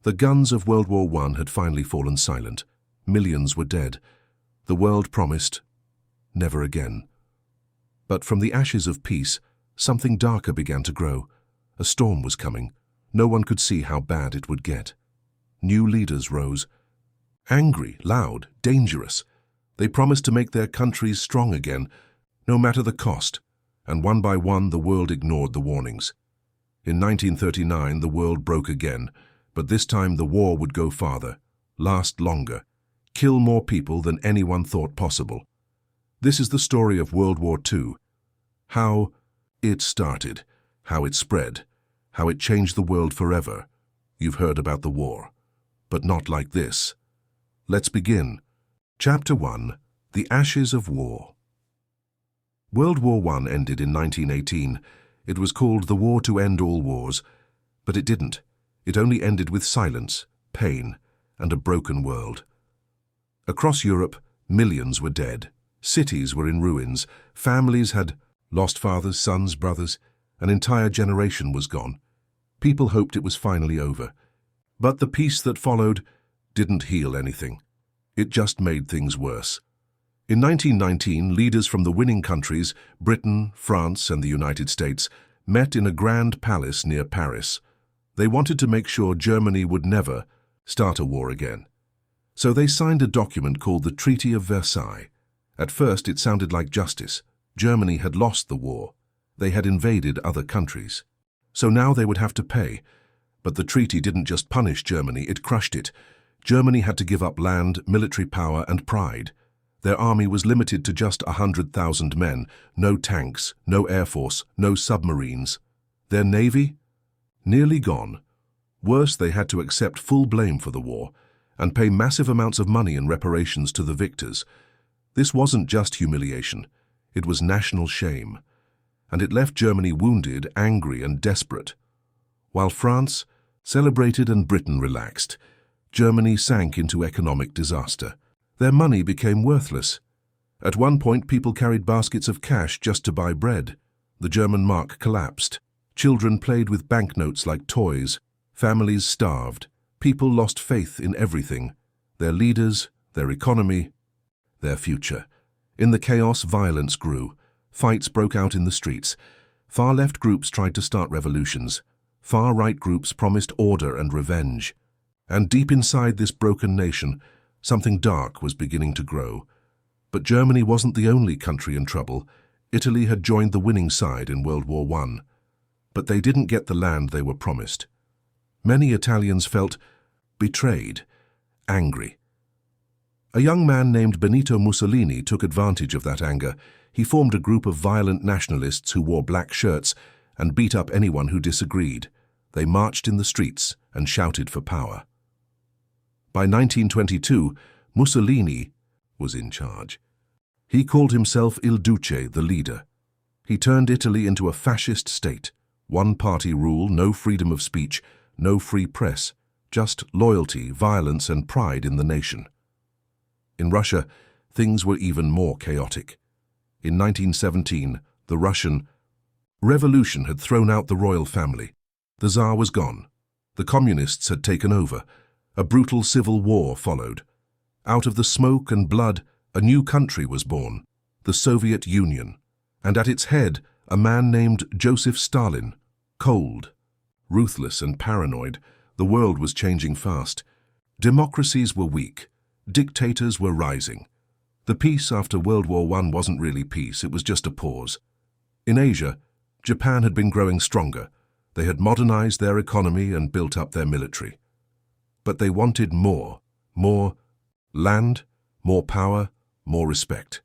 The guns of World War I had finally fallen silent. Millions were dead. The world promised never again. But from the ashes of peace, something darker began to grow. A storm was coming. No one could see how bad it would get. New leaders rose. Angry, loud, dangerous. They promised to make their countries strong again, no matter the cost. And one by one, the world ignored the warnings. In 1939, the world broke again, but this time the war would go farther, last longer, kill more people than anyone thought possible. This is the story of World War II. How it started, how it spread, how it changed the world forever. You've heard about the war, but not like this. Let's begin. Chapter 1. The Ashes of War. World War I ended in 1918. It was called the War to End All Wars, but it didn't. It only ended with silence, pain, and a broken world. Across Europe, millions were dead. Cities were in ruins. Families had lost fathers, sons, brothers. An entire generation was gone. People hoped it was finally over. But the peace that followed didn't heal anything. It just made things worse. In 1919, leaders from the winning countries, Britain, France, and the United States, met in a grand palace near Paris. They wanted to make sure Germany would never start a war again. So they signed a document called the Treaty of Versailles. At first, it sounded like justice. Germany had lost the war. They had invaded other countries. So now they would have to pay. But the treaty didn't just punish Germany, it crushed it. Germany had to give up land, military power, and pride. Their army was limited to just 100,000 men, no tanks, no air force, no submarines. Their navy? Nearly gone. Worse, they had to accept full blame for the war and pay massive amounts of money in reparations to the victors. This wasn't just humiliation, it was national shame. And it left Germany wounded, angry, and desperate. While France celebrated and Britain relaxed, Germany sank into economic disaster. Their money became worthless. At one point, people carried baskets of cash just to buy bread. The German mark collapsed. Children played with banknotes like toys. Families starved. People lost faith in everything. Their leaders, their economy, their future. In the chaos, violence grew. Fights broke out in the streets. Far-left groups tried to start revolutions. Far-right groups promised order and revenge. And deep inside this broken nation, something dark was beginning to grow. But Germany wasn't the only country in trouble. Italy had joined the winning side in World War I. But they didn't get the land they were promised. Many Italians felt betrayed, angry. A young man named Benito Mussolini took advantage of that anger. He formed a group of violent nationalists who wore black shirts and beat up anyone who disagreed. They marched in the streets and shouted for power. By 1922, Mussolini was in charge. He called himself Il Duce, the leader. He turned Italy into a fascist state. One-party rule, no freedom of speech, no free press, just loyalty, violence, and pride in the nation. In Russia, things were even more chaotic. In 1917, the Russian Revolution had thrown out the royal family. The Tsar was gone. The communists had taken over. A brutal civil war followed. Out of the smoke and blood, a new country was born, the Soviet Union, and at its head, a man named Joseph Stalin. Cold, ruthless, and paranoid, the world was changing fast. Democracies were weak. Dictators were rising. The peace after World War I wasn't really peace, it was just a pause. In Asia, Japan had been growing stronger. They had modernized their economy and built up their military. But they wanted more land, more power, more respect.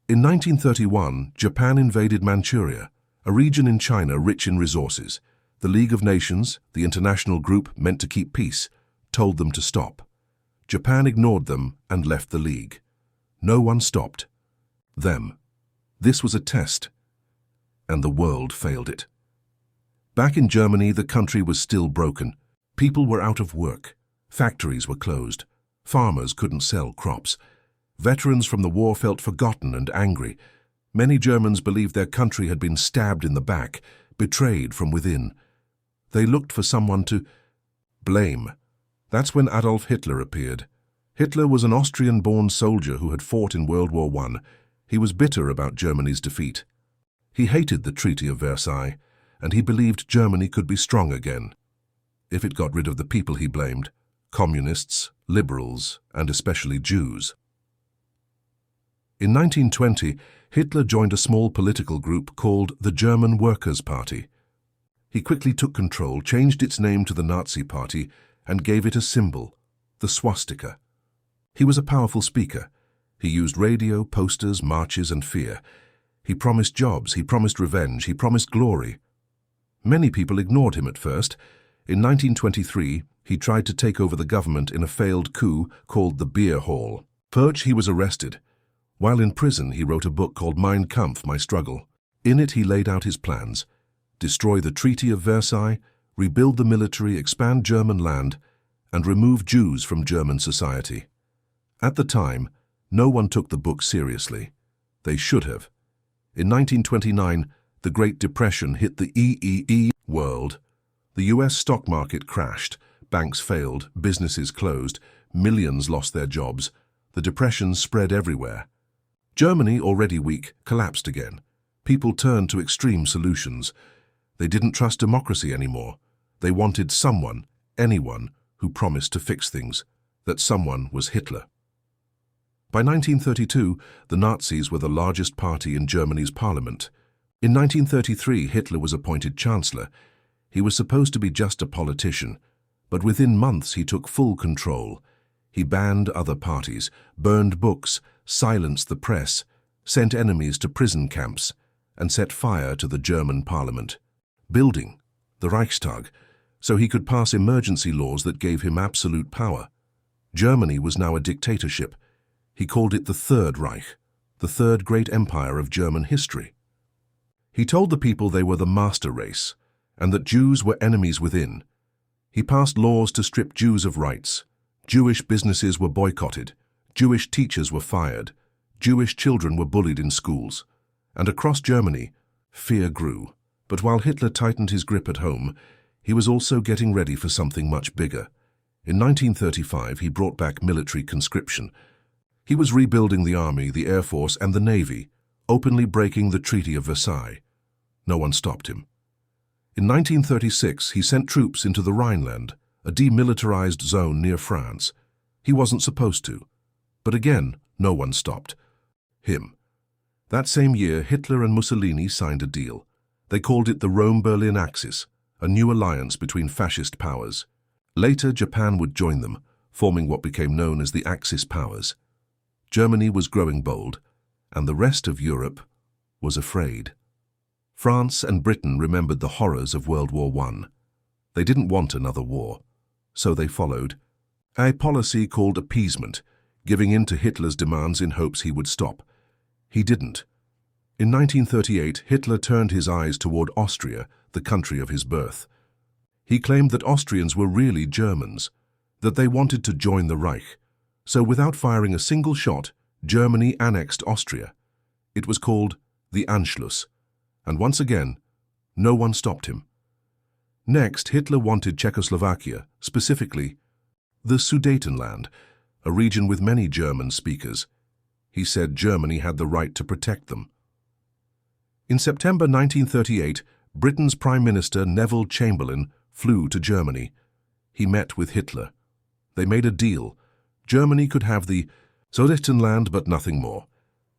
In 1931, Japan invaded Manchuria, a region in China rich in resources. The League of Nations, the international group meant to keep peace, told them to stop. Japan ignored them and left the League. No one stopped them. This was a test, and the world failed it. Back in Germany, the country was still broken. People were out of work. Factories were closed. Farmers couldn't sell crops. Veterans from the war felt forgotten and angry. Many Germans believed their country had been stabbed in the back, betrayed from within. They looked for someone to blame, That's when Adolf Hitler appeared. Hitler was an Austrian-born soldier who had fought in World War I. He was bitter about Germany's defeat. He hated the Treaty of Versailles, and he believed Germany could be strong again, if it got rid of the people he blamed: communists, liberals, and especially Jews. In 1920, Hitler joined a small political group called the German Workers' Party. He quickly took control, changed its name to the Nazi Party, and gave it a symbol, the swastika. He was a powerful speaker. He used radio, posters, marches, and fear. He promised jobs, he promised revenge, he promised glory. Many people ignored him at first. In 1923, he tried to take over the government in a failed coup called the Beer Hall. First, he was arrested. While in prison, he wrote a book called Mein Kampf, My Struggle. In it, he laid out his plans: destroy the Treaty of Versailles, rebuild the military, expand German land, and remove Jews from German society. At the time, no one took the book seriously. They should have. In 1929, the Great Depression hit the world. The US stock market crashed, banks failed, businesses closed, millions lost their jobs. The depression spread everywhere. Germany, already weak, collapsed again. People turned to extreme solutions. They didn't trust democracy anymore. They wanted someone, anyone, who promised to fix things. That someone was Hitler. By 1932, the Nazis were the largest party in Germany's parliament. In 1933, Hitler was appointed chancellor. He was supposed to be just a politician, but within months he took full control. He banned other parties, burned books, silenced the press, sent enemies to prison camps, and set fire to the German parliament, building the Reichstag, so he could pass emergency laws that gave him absolute power. Germany was now a dictatorship. He called it the Third Reich, the third great empire of German history. He told the people they were the master race, and that Jews were enemies within. He passed laws to strip Jews of rights. Jewish businesses were boycotted. Jewish teachers were fired. Jewish children were bullied in schools. And across Germany, fear grew. But while Hitler tightened his grip at home, he was also getting ready for something much bigger. In 1935, he brought back military conscription. He was rebuilding the army, the air force, and the navy, openly breaking the Treaty of Versailles. No one stopped him. In 1936, he sent troops into the Rhineland, a demilitarized zone near France. He wasn't supposed to. But again, no one stopped him. That same year, Hitler and Mussolini signed a deal. They called it the Rome-Berlin Axis, a new alliance between fascist powers. Later, Japan would join them, forming what became known as the Axis powers. Germany was growing bold, and the rest of Europe was afraid. France and Britain remembered the horrors of World War I. They didn't want another war, so they followed a policy called appeasement, giving in to Hitler's demands in hopes he would stop. He didn't. In 1938, Hitler turned his eyes toward Austria, the country of his birth. He claimed that Austrians were really Germans, that they wanted to join the Reich. So without firing a single shot, Germany annexed Austria. It was called the Anschluss. And once again, no one stopped him. Next, Hitler wanted Czechoslovakia, specifically the Sudetenland, a region with many German speakers. He said Germany had the right to protect them. In September 1938, Britain's Prime Minister Neville Chamberlain flew to Germany. He met with Hitler. They made a deal. Germany could have the Sudetenland, but nothing more.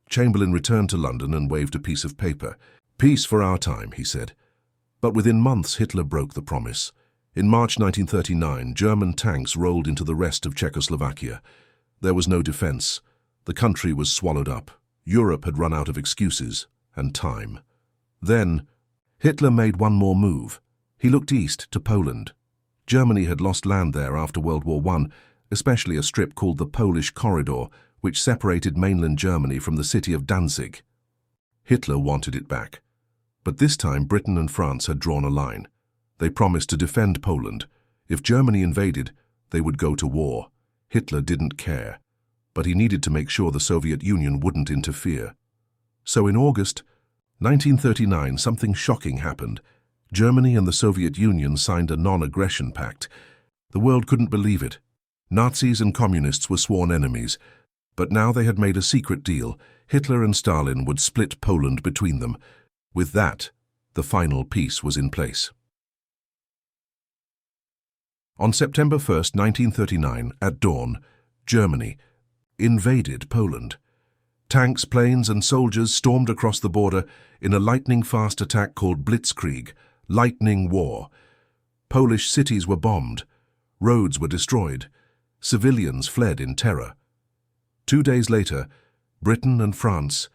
Chamberlain returned to London and waved a piece of paper. "Peace for our time," he said. But within months, Hitler broke the promise. In March 1939, German tanks rolled into the rest of Czechoslovakia. There was no defense. The country was swallowed up. Europe had run out of excuses and time. Then, Hitler made one more move. He looked east to Poland. Germany had lost land there after World War I, especially a strip called the Polish Corridor, which separated mainland Germany from the city of Danzig. Hitler wanted it back. But this time Britain and France had drawn a line. They promised to defend Poland. If Germany invaded, they would go to war. Hitler didn't care, but he needed to make sure the Soviet Union wouldn't interfere. So in August 1939, something shocking happened. Germany and the Soviet Union signed a non-aggression pact. The world couldn't believe it. Nazis and communists were sworn enemies, but now they had made a secret deal. Hitler and Stalin would split Poland between them. With that, the final peace was in place. On September 1st, 1939, at dawn, Germany invaded Poland. Tanks, planes, and soldiers stormed across the border in a lightning-fast attack called Blitzkrieg, lightning war. Polish cities were bombed. Roads were destroyed. Civilians fled in terror. 2 days later, Britain and France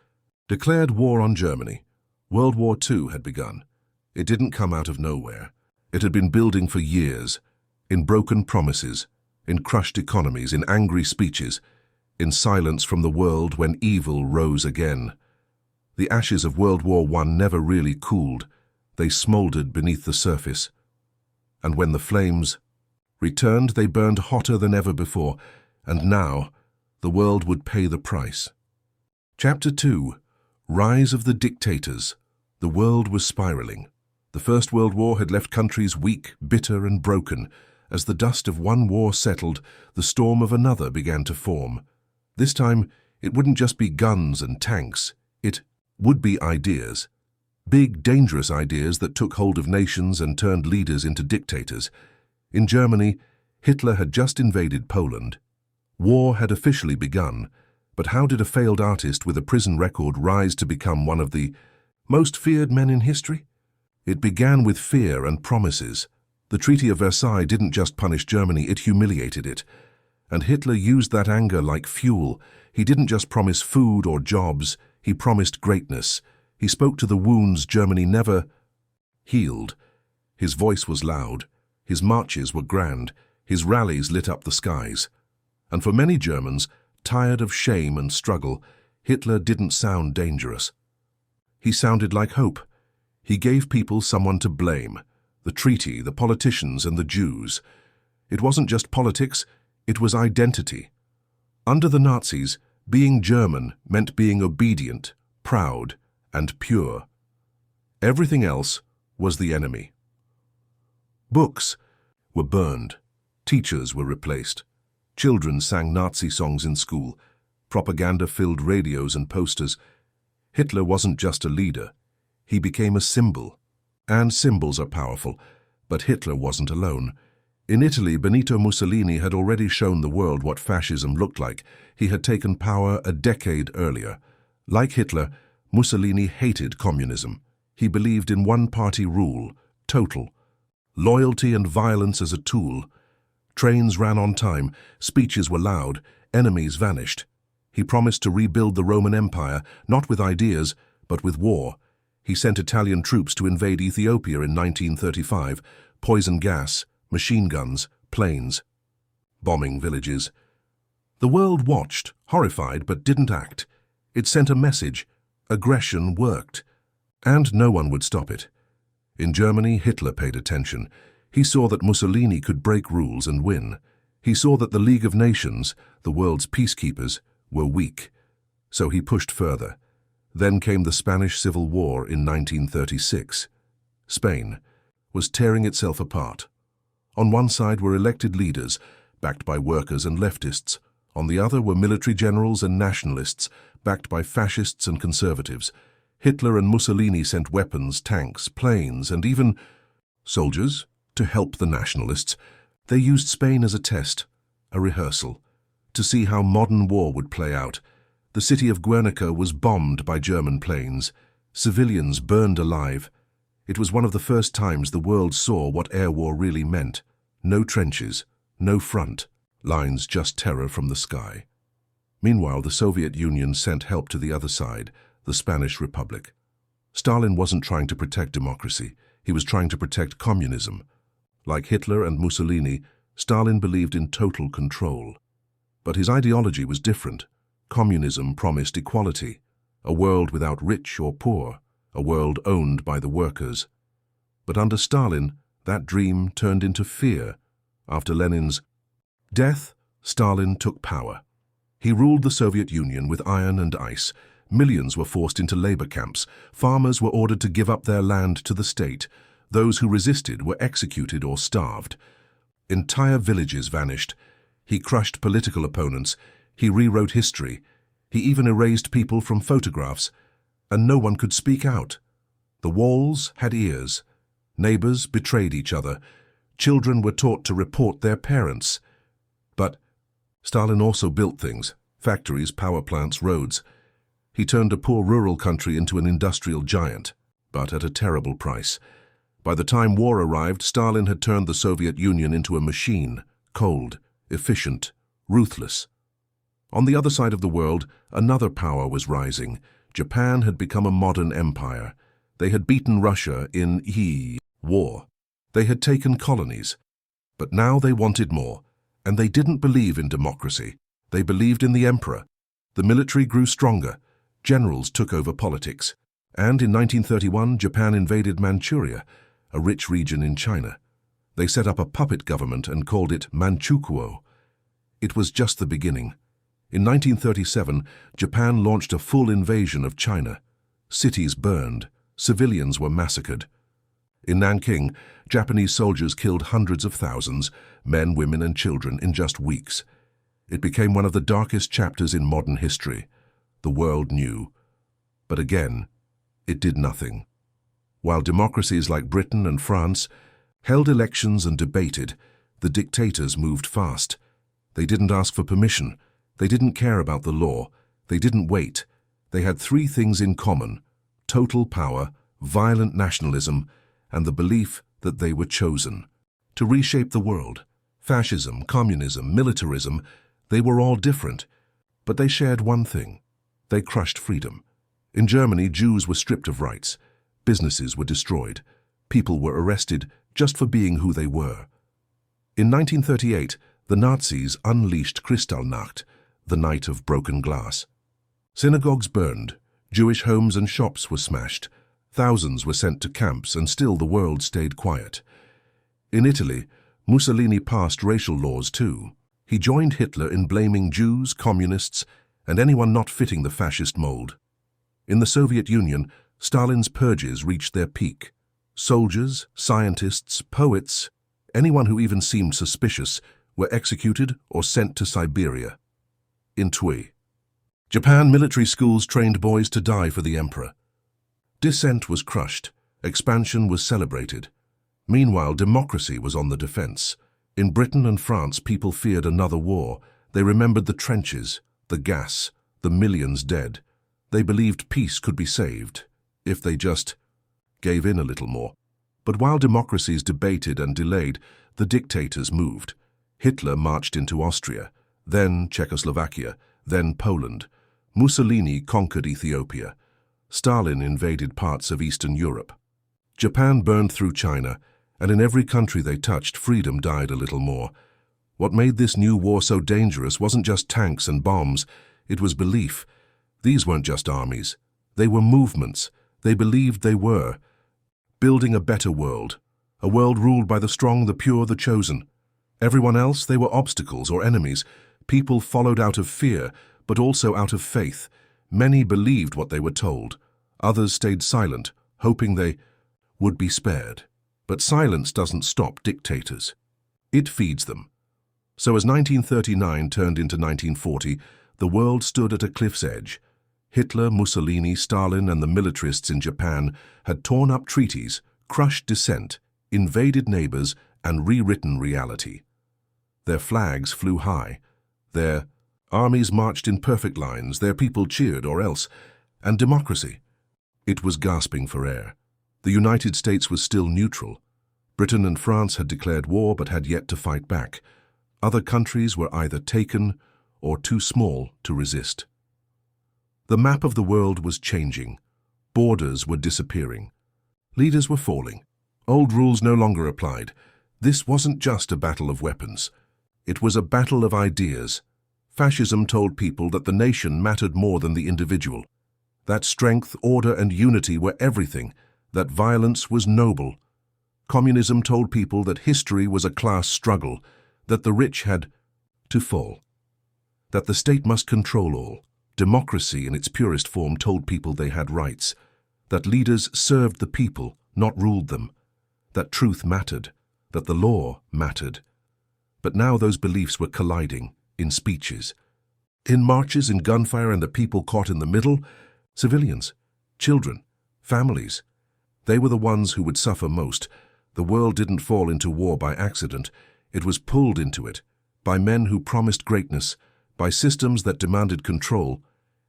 declared war on Germany. World War II had begun. It didn't come out of nowhere. It had been building for years, in broken promises, in crushed economies, in angry speeches, in silence from the world when evil rose again. The ashes of World War I never really cooled. They smoldered beneath the surface. And when the flames returned, they burned hotter than ever before, and now the world would pay the price. Chapter 2. Rise of the Dictators. The world was spiraling. The First World War had left countries weak, bitter, and broken. As the dust of one war settled, the storm of another began to form. This time, it wouldn't just be guns and tanks. It would be ideas. Big, dangerous ideas that took hold of nations and turned leaders into dictators. In Germany, Hitler had just invaded Poland. War had officially begun, but how did a failed artist with a prison record rise to become one of the most feared men in history? It began with fear and promises. The Treaty of Versailles didn't just punish Germany, it humiliated it. And Hitler used that anger like fuel. He didn't just promise food or jobs, he promised greatness. He spoke to the wounds Germany never healed. His voice was loud. His marches were grand. His rallies lit up the skies. And for many Germans, tired of shame and struggle, Hitler didn't sound dangerous. He sounded like hope. He gave people someone to blame. The treaty, the politicians, and the Jews. It wasn't just politics, it was identity. Under the Nazis, being German meant being obedient, proud, and pure. Everything else was the enemy. Books were burned. Teachers were replaced. Children sang Nazi songs in school. Propaganda filled radios and posters. Hitler wasn't just a leader. He became a symbol. And symbols are powerful. But Hitler wasn't alone. In Italy, Benito Mussolini had already shown the world what fascism looked like. He had taken power a decade earlier. Like Hitler, Mussolini hated communism. He believed in one-party rule, total. Loyalty and violence as a tool. Trains ran on time, speeches were loud, enemies vanished. He promised to rebuild the Roman Empire, not with ideas, but with war. He sent Italian troops to invade Ethiopia in 1935, poison gas, machine guns, planes, bombing villages. The world watched, horrified, but didn't act. It sent a message. Aggression worked. And no one would stop it. In Germany, Hitler paid attention. He saw that Mussolini could break rules and win. He saw that the League of Nations, the world's peacekeepers, were weak. So he pushed further. Then came the Spanish Civil War in 1936. Spain was tearing itself apart. On one side were elected leaders, backed by workers and leftists. On the other were military generals and nationalists, backed by fascists and conservatives. Hitler and Mussolini sent weapons, tanks, planes, and even soldiers to help the nationalists. They used Spain as a test, a rehearsal, to see how modern war would play out. The city of Guernica was bombed by German planes. Civilians burned alive. It was one of the first times the world saw what air war really meant. No trenches, no front lines, just terror from the sky. Meanwhile, the Soviet Union sent help to the other side, the Spanish Republic. Stalin wasn't trying to protect democracy. He was trying to protect communism. Like Hitler and Mussolini, Stalin believed in total control. But his ideology was different. Communism promised equality, a world without rich or poor, a world owned by the workers. But under Stalin, that dream turned into fear. After Lenin's death, Stalin took power. He ruled the Soviet Union with iron and ice. Millions were forced into labor camps. Farmers were ordered to give up their land to the state. Those who resisted were executed or starved. Entire villages vanished. He crushed political opponents. He rewrote history. He even erased people from photographs. And no one could speak out. The walls had ears. Neighbors betrayed each other. Children were taught to report their parents. But Stalin also built things: factories, power plants, roads. He turned a poor rural country into an industrial giant, but at a terrible price. By the time war arrived, Stalin had turned the Soviet Union into a machine, cold, efficient, ruthless. On the other side of the world, another power was rising. Japan had become a modern empire. They had beaten Russia in the war. They had taken colonies. But now they wanted more, and they didn't believe in democracy. They believed in the emperor. The military grew stronger. Generals took over politics. And in 1931, Japan invaded Manchuria, a rich region in China. They set up a puppet government and called it Manchukuo. It was just the beginning. In 1937, Japan launched a full invasion of China. Cities burned. Civilians were massacred. In Nanking, Japanese soldiers killed hundreds of thousands, men, women, and children, in just weeks. It became one of the darkest chapters in modern history. The world knew. But again, it did nothing. While democracies like Britain and France held elections and debated, the dictators moved fast. They didn't ask for permission. They didn't care about the law. They didn't wait. They had three things in common: total power, violent nationalism, and the belief that they were chosen to reshape the world. Fascism, communism, militarism, they were all different, but they shared one thing: they crushed freedom. In Germany, Jews were stripped of rights. Businesses were destroyed. People were arrested just for being who they were. In 1938, the Nazis unleashed Kristallnacht, the night of broken glass. Synagogues burned. Jewish homes and shops were smashed. Thousands were sent to camps, and still the world stayed quiet. In Italy, Mussolini passed racial laws too. He joined Hitler in blaming Jews, communists, and anyone not fitting the fascist mold. In the Soviet Union, Stalin's purges reached their peak. Soldiers, scientists, poets, anyone who even seemed suspicious, were executed or sent to Siberia. In Tui, Japan, military schools trained boys to die for the emperor. Dissent was crushed. Expansion was celebrated. Meanwhile, democracy was on the defense. In Britain and France, people feared another war. They remembered the trenches, the gas, the millions dead. They believed peace could be saved, if they just gave in a little more. But while democracies debated and delayed, the dictators moved. Hitler marched into Austria, then Czechoslovakia, then Poland. Mussolini conquered Ethiopia. Stalin invaded parts of Eastern Europe. Japan burned through China, and in every country they touched, freedom died a little more. What made this new war so dangerous wasn't just tanks and bombs, it was belief. These weren't just armies. They were movements. They believed they were building a better world, a world ruled by the strong, the pure, the chosen. Everyone else, they were obstacles or enemies. People followed out of fear, but also out of faith. Many believed what they were told. Others stayed silent, hoping they would be spared. But silence doesn't stop dictators. It feeds them. So as 1939 turned into 1940, the world stood at a cliff's edge. Hitler, Mussolini, Stalin, and the militarists in Japan had torn up treaties, crushed dissent, invaded neighbors, and rewritten reality. Their flags flew high. Their armies marched in perfect lines. Their people cheered or else. And democracy, it was gasping for air. The United States was still neutral. Britain and France had declared war but had yet to fight back. Other countries were either taken or too small to resist. The map of the world was changing. Borders were disappearing. Leaders were falling. Old rules no longer applied. This wasn't just a battle of weapons. It was a battle of ideas. Fascism told people that the nation mattered more than the individual, that strength, order, and unity were everything, that violence was noble. Communism told people that history was a class struggle, that the rich had to fall, that the state must control all. Democracy in its purest form told people they had rights, that leaders served the people, not ruled them, that truth mattered, that the law mattered, But now those beliefs were colliding in speeches, in marches, in gunfire, and the people caught in the middle, civilians, children, families. They were the ones who would suffer most. The world didn't fall into war by accident. It was pulled into it by men who promised greatness, by systems that demanded control,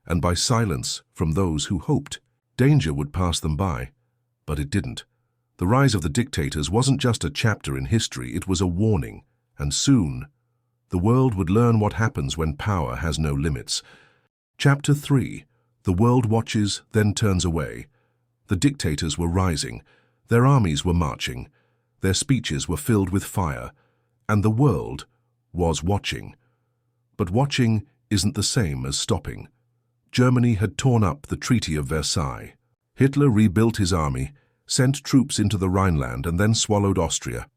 and by silence from those who hoped danger would pass them by. But it didn't. The rise of the dictators wasn't just a chapter in history, it was a warning. And soon, the world would learn what happens when power has no limits. Chapter 3. The world watches, then turns away. The dictators were rising. Their armies were marching. Their speeches were filled with fire. And the world was watching. But watching isn't the same as stopping. Germany had torn up the Treaty of Versailles. Hitler rebuilt his army, sent troops into the Rhineland, and then swallowed Austria.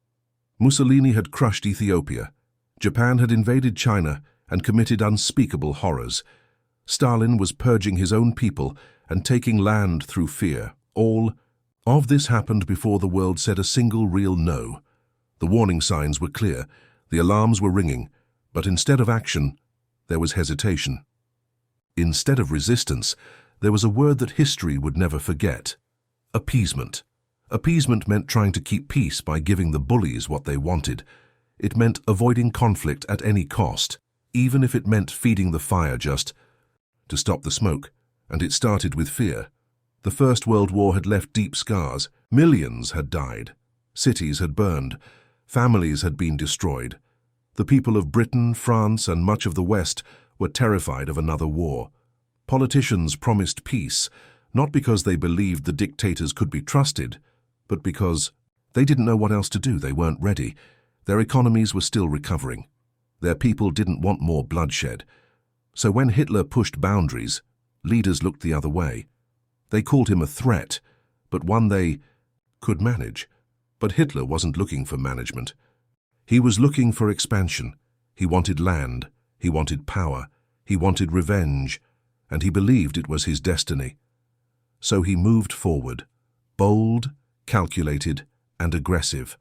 Mussolini had crushed Ethiopia. Japan had invaded China and committed unspeakable horrors. Stalin was purging his own people and taking land through fear. All of this happened before the world said a single real no. The warning signs were clear, the alarms were ringing, but instead of action, there was hesitation. Instead of resistance, there was a word that history would never forget: appeasement. Appeasement meant trying to keep peace by giving the bullies what they wanted. It meant avoiding conflict at any cost, even if it meant feeding the fire just to stop the smoke. And it started with fear. The First World War had left deep scars. Millions had died. Cities had burned. Families had been destroyed. The people of Britain, France, and much of the West were terrified of another war. Politicians promised peace, not because they believed the dictators could be trusted, but because they didn't know what else to do. They weren't ready. Their economies were still recovering. Their people didn't want more bloodshed. So when Hitler pushed boundaries, leaders looked the other way. They called him a threat, but one they could manage. But Hitler wasn't looking for management. He was looking for expansion. He wanted land. He wanted power. He wanted revenge. And he believed it was his destiny. So he moved forward, bold, calculated, and aggressive.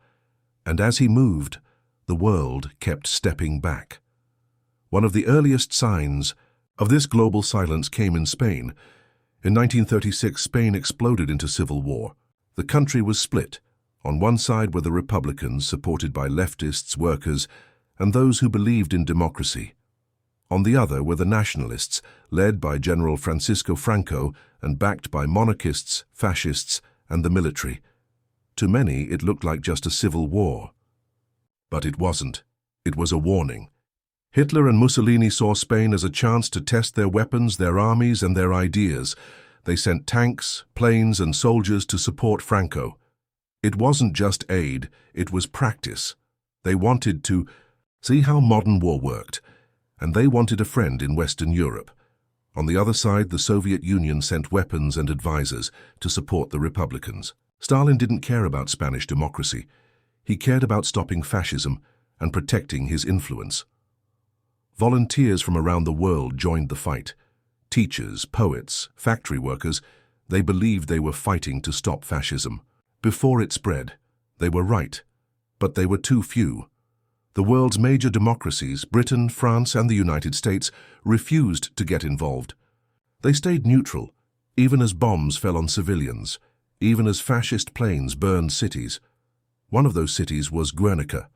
And as he moved, the world kept stepping back. One of the earliest signs of this global silence came in Spain. In 1936, Spain exploded into civil war. The country was split. On one side were the Republicans, supported by leftists, workers, and those who believed in democracy. On the other were the nationalists, led by General Francisco Franco and backed by monarchists, fascists, and the military. To many, it looked like just a civil war. But it wasn't. It was a warning. Hitler and Mussolini saw Spain as a chance to test their weapons, their armies, and their ideas. They sent tanks, planes, and soldiers to support Franco. It wasn't just aid, it was practice. They wanted to see how modern war worked, and they wanted a friend in Western Europe. On the other side, the Soviet Union sent weapons and advisors to support the Republicans. Stalin didn't care about Spanish democracy. He cared about stopping fascism and protecting his influence. Volunteers from around the world joined the fight. Teachers, poets, factory workers, they believed they were fighting to stop fascism. Before it spread, they were right, but they were too few. The world's major democracies, Britain, France, and the United States, refused to get involved. They stayed neutral, even as bombs fell on civilians, even as fascist planes burned cities. One of those cities was Guernica.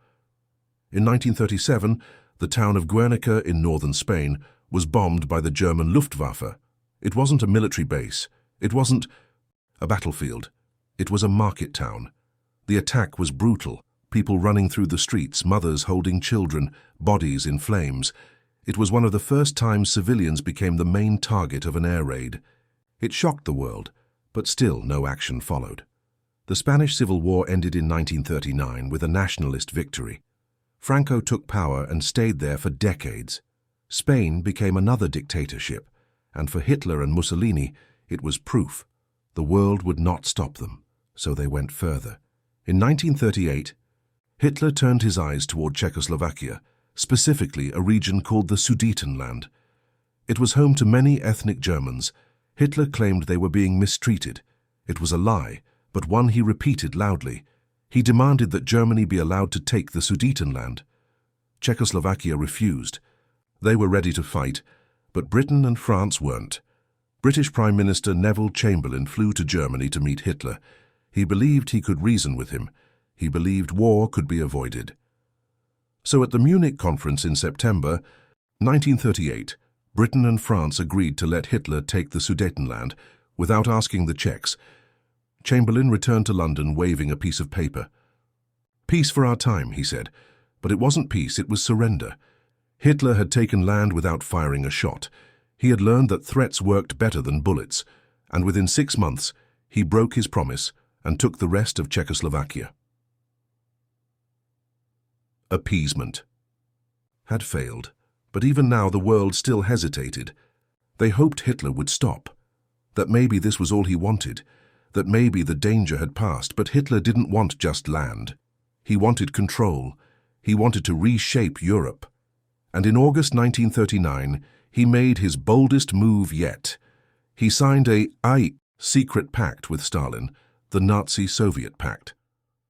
In 1937, the town of Guernica in northern Spain was bombed by the German Luftwaffe. It wasn't a military base. It wasn't a battlefield. It was a market town. The attack was brutal. People running through the streets, mothers holding children, bodies in flames. It was one of the first times civilians became the main target of an air raid. It shocked the world, but still no action followed. The Spanish Civil War ended in 1939 with a nationalist victory. Franco took power and stayed there for decades. Spain became another dictatorship, and for Hitler and Mussolini, it was proof. The world would not stop them, so they went further. In 1938, Hitler turned his eyes toward Czechoslovakia, specifically a region called the Sudetenland. It was home to many ethnic Germans. Hitler claimed they were being mistreated. It was a lie, but one he repeated loudly. He demanded that Germany be allowed to take the Sudetenland. Czechoslovakia refused. They were ready to fight, but Britain and France weren't. British Prime Minister Neville Chamberlain flew to Germany to meet Hitler. He believed he could reason with him. He believed war could be avoided. So at the Munich conference in September 1938, Britain and France agreed to let Hitler take the Sudetenland without asking the Czechs. Chamberlain returned to London waving a piece of paper. "Peace for our time," he said, but it wasn't peace, it was surrender. Hitler had taken land without firing a shot. He had learned that threats worked better than bullets, and within 6 months, he broke his promise and took the rest of Czechoslovakia. Appeasement had failed, but even now the world still hesitated. They hoped Hitler would stop, that maybe this was all he wanted, that maybe the danger had passed, but Hitler didn't want just land. He wanted control. He wanted to reshape Europe. And in August 1939, he made his boldest move yet. He signed a secret pact with Stalin, the Nazi-Soviet pact.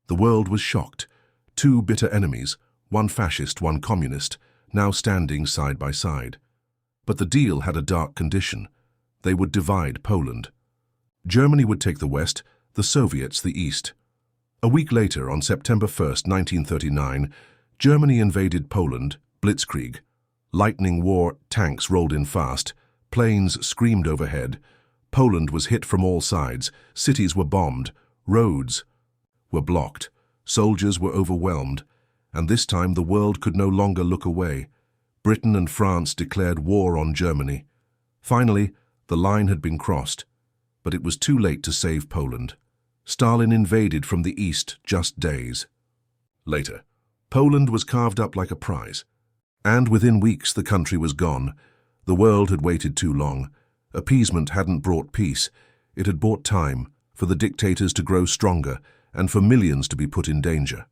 The world was shocked. Two bitter enemies, one fascist, one communist, now standing side by side. But the deal had a dark condition. They would divide Poland. Germany would take the West, the Soviets the East. A week later, on September 1st, 1939, Germany invaded Poland, Blitzkrieg. Lightning war, tanks rolled in fast, planes screamed overhead. Poland was hit from all sides, cities were bombed, roads were blocked, soldiers were overwhelmed, and this time the world could no longer look away. Britain and France declared war on Germany. Finally, the line had been crossed, but it was too late to save Poland. Stalin invaded from the east just days later. Poland was carved up like a prize, and within weeks the country was gone. The world had waited too long. Appeasement hadn't brought peace. It had bought time for the dictators to grow stronger and for millions to be put in danger.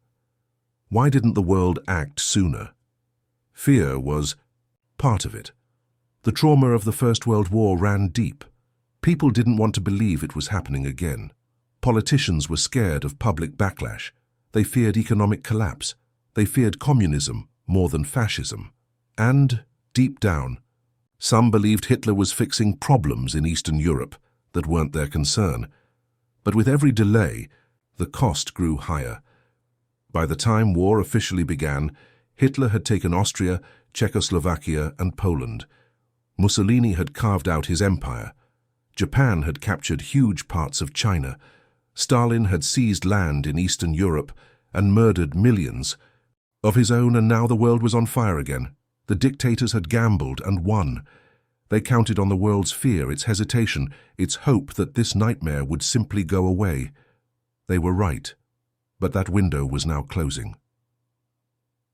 Why didn't the world act sooner? Fear was part of it. The trauma of the First World War ran deep. People didn't want to believe it was happening again. Politicians were scared of public backlash. They feared economic collapse. They feared communism more than fascism. And, deep down, some believed Hitler was fixing problems in Eastern Europe that weren't their concern. But with every delay, the cost grew higher. By the time war officially began, Hitler had taken Austria, Czechoslovakia, and Poland. Mussolini had carved out his empire. Japan had captured huge parts of China. Stalin had seized land in Eastern Europe and murdered millions of his own, and now the world was on fire again. The dictators had gambled and won. They counted on the world's fear, its hesitation, its hope that this nightmare would simply go away. They were right, but that window was now closing.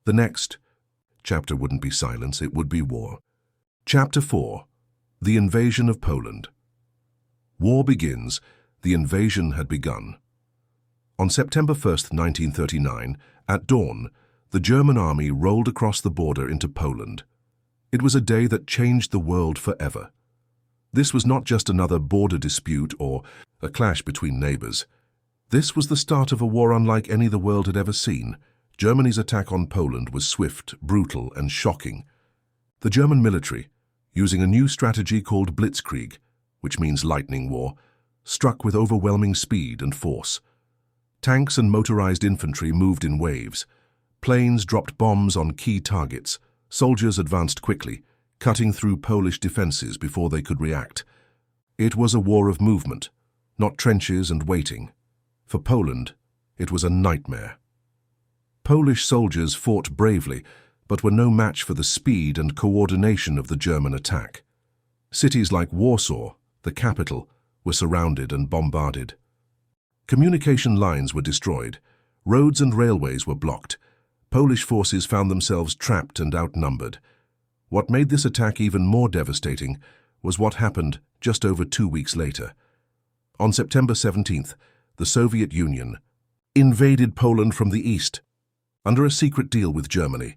The next chapter wouldn't be silence, it would be war. Chapter 4. The Invasion of Poland. War begins. The invasion had begun. On September 1st, 1939, at dawn, the German army rolled across the border into Poland. It was a day that changed the world forever. This was not just another border dispute or a clash between neighbors. This was the start of a war unlike any the world had ever seen. Germany's attack on Poland was swift, brutal, and shocking. The German military, using a new strategy called Blitzkrieg, which means lightning war, struck with overwhelming speed and force. Tanks and motorized infantry moved in waves. Planes dropped bombs on key targets. Soldiers advanced quickly, cutting through Polish defenses before they could react. It was a war of movement, not trenches and waiting. For Poland, it was a nightmare. Polish soldiers fought bravely, but were no match for the speed and coordination of the German attack. Cities like Warsaw, the capital, were surrounded and bombarded. Communication lines were destroyed. Roads and railways were blocked. Polish forces found themselves trapped and outnumbered. What made this attack even more devastating was what happened just over 2 weeks later. On September 17th, the Soviet Union invaded Poland from the east. Under a secret deal with Germany,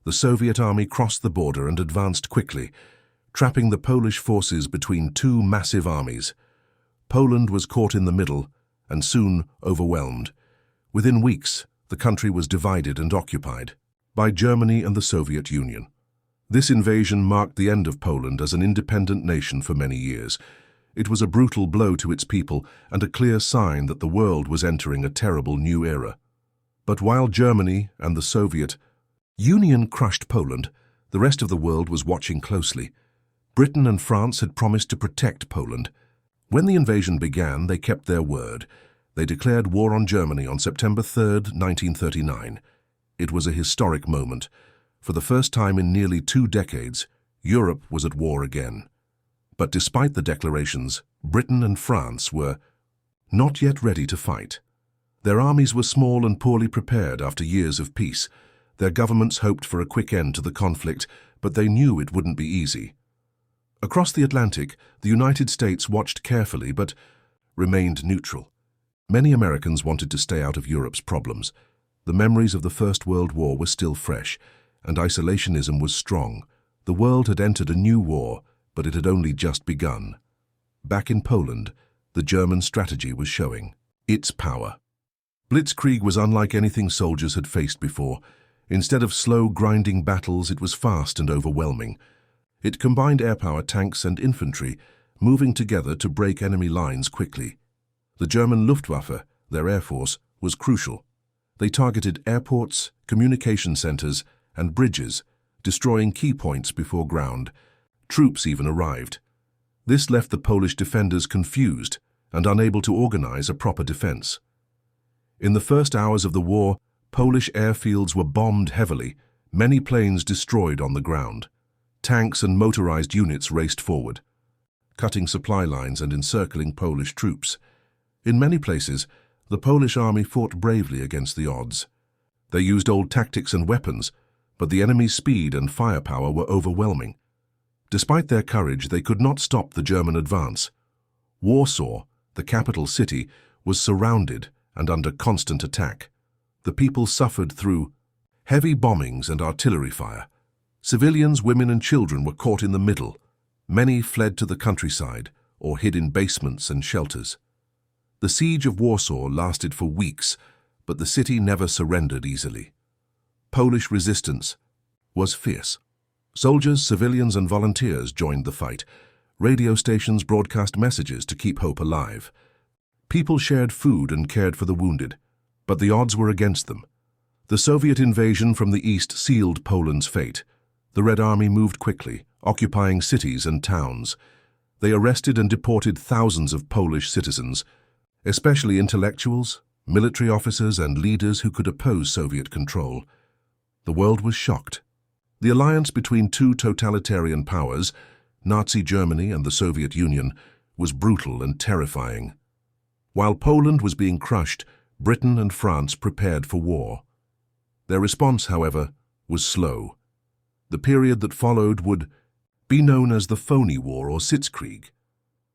the Soviet army crossed the border and advanced quickly, trapping the Polish forces between two massive armies. Poland was caught in the middle and soon overwhelmed. Within weeks, the country was divided and occupied. by Germany and the Soviet Union. This invasion marked the end of Poland as an independent nation for many years. It was a brutal blow to its people and a clear sign that the world was entering a terrible new era. But while Germany and the Soviet Union crushed Poland, the rest of the world was watching closely. Britain and France had promised to protect Poland. When the invasion began, they kept their word. They declared war on Germany on September 3, 1939. It was a historic moment. For the first time in nearly 2 decades, Europe was at war again. But despite the declarations, Britain and France were not yet ready to fight. Their armies were small and poorly prepared after years of peace. Their governments hoped for a quick end to the conflict, but they knew it wouldn't be easy. Across the Atlantic, the United States watched carefully but remained neutral. Many Americans wanted to stay out of Europe's problems. The memories of the First World War were still fresh, and isolationism was strong. The world had entered a new war, but it had only just begun. Back in Poland, the German strategy was showing its power. Blitzkrieg was unlike anything soldiers had faced before. Instead of slow, grinding battles, it was fast and overwhelming. It combined airpower, tanks and infantry, moving together to break enemy lines quickly. The German Luftwaffe, their air force, was crucial. They targeted airports, communication centers, and bridges, destroying key points before ground. Troops even arrived. This left the Polish defenders confused and unable to organize a proper defense. In the first hours of the war, Polish airfields were bombed heavily, many planes destroyed on the ground. Tanks and motorized units raced forward, cutting supply lines and encircling Polish troops. In many places, the Polish army fought bravely against the odds. They used old tactics and weapons, but the enemy's speed and firepower were overwhelming. Despite their courage, they could not stop the German advance. Warsaw, the capital city, was surrounded and under constant attack. The people suffered through heavy bombings and artillery fire. Civilians, women and children were caught in the middle. Many fled to the countryside or hid in basements and shelters. The siege of Warsaw lasted for weeks, but the city never surrendered easily. Polish resistance was fierce. Soldiers, civilians and volunteers joined the fight. Radio stations broadcast messages to keep hope alive. People shared food and cared for the wounded, but the odds were against them. The Soviet invasion from the east sealed Poland's fate. The Red Army moved quickly, occupying cities and towns. They arrested and deported thousands of Polish citizens, especially intellectuals, military officers and leaders who could oppose Soviet control. The world was shocked. The alliance between 2 totalitarian powers, Nazi Germany and the Soviet Union, was brutal and terrifying. While Poland was being crushed, Britain and France prepared for war. Their response, however, was slow. The period that followed would be known as the Phony War or Blitzkrieg.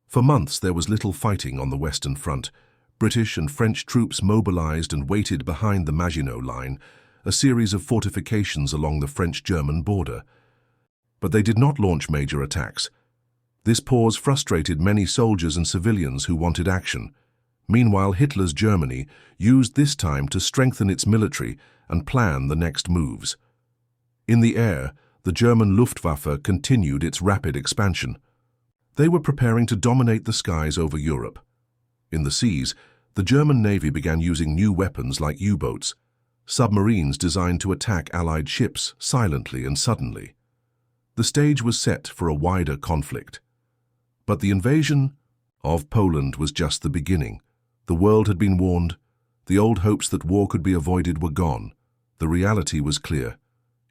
For months there was little fighting on the Western Front. British and French troops mobilized and waited behind the Maginot Line, a series of fortifications along the French-German border. But they did not launch major attacks. This pause frustrated many soldiers and civilians who wanted action. Meanwhile, Hitler's Germany used this time to strengthen its military and plan the next moves. In the air, the German Luftwaffe continued its rapid expansion. They were preparing to dominate the skies over Europe. In the seas, the German Navy began using new weapons like U-boats, submarines designed to attack Allied ships silently and suddenly. The stage was set for a wider conflict. But the invasion of Poland was just the beginning. The world had been warned. The old hopes that war could be avoided were gone. The reality was clear.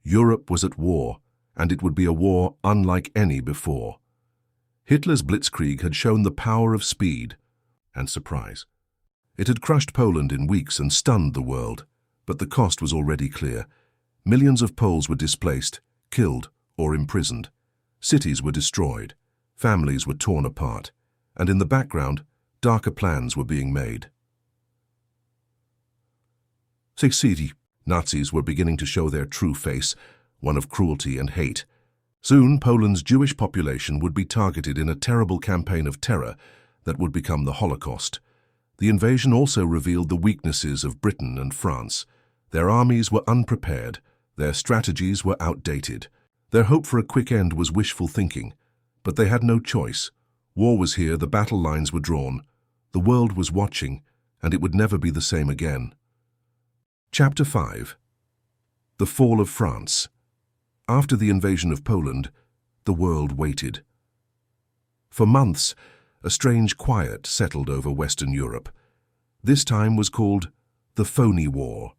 Europe was at war, and it would be a war unlike any before. Hitler's Blitzkrieg had shown the power of speed and surprise. It had crushed Poland in weeks and stunned the world, but the cost was already clear. Millions of Poles were displaced, killed, or imprisoned. Cities were destroyed, families were torn apart, and in the background, darker plans were being made. Nazis were beginning to show their true face, one of cruelty and hate. Soon, Poland's Jewish population would be targeted in a terrible campaign of terror that would become the Holocaust. The invasion also revealed the weaknesses of Britain and France. Their armies were unprepared, Their strategies were outdated. Their hope for a quick end was wishful thinking. But they had no choice. War was here, the battle lines were drawn. The world was watching, and it would never be the same again. Chapter 5. The Fall of France. After the invasion of Poland, the world waited. For months, a strange quiet settled over Western Europe. This time was called the Phony War.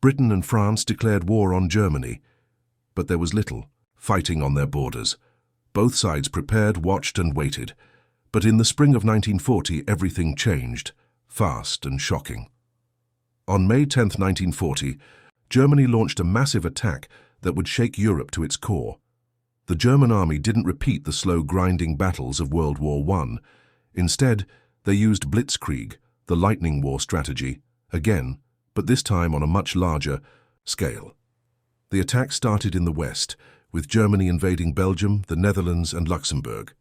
Britain and France declared war on Germany, but there was little fighting on their borders. Both sides prepared, watched and waited. But in the spring of 1940, everything changed, fast and shocking. On May 10, 1940, Germany launched a massive attack that would shake Europe to its core. The German army didn't repeat the slow, grinding battles of World War I. Instead, they used Blitzkrieg, the lightning war strategy, again, but this time on a much larger scale. The attack started in the west, with Germany invading Belgium, the Netherlands and Luxembourg.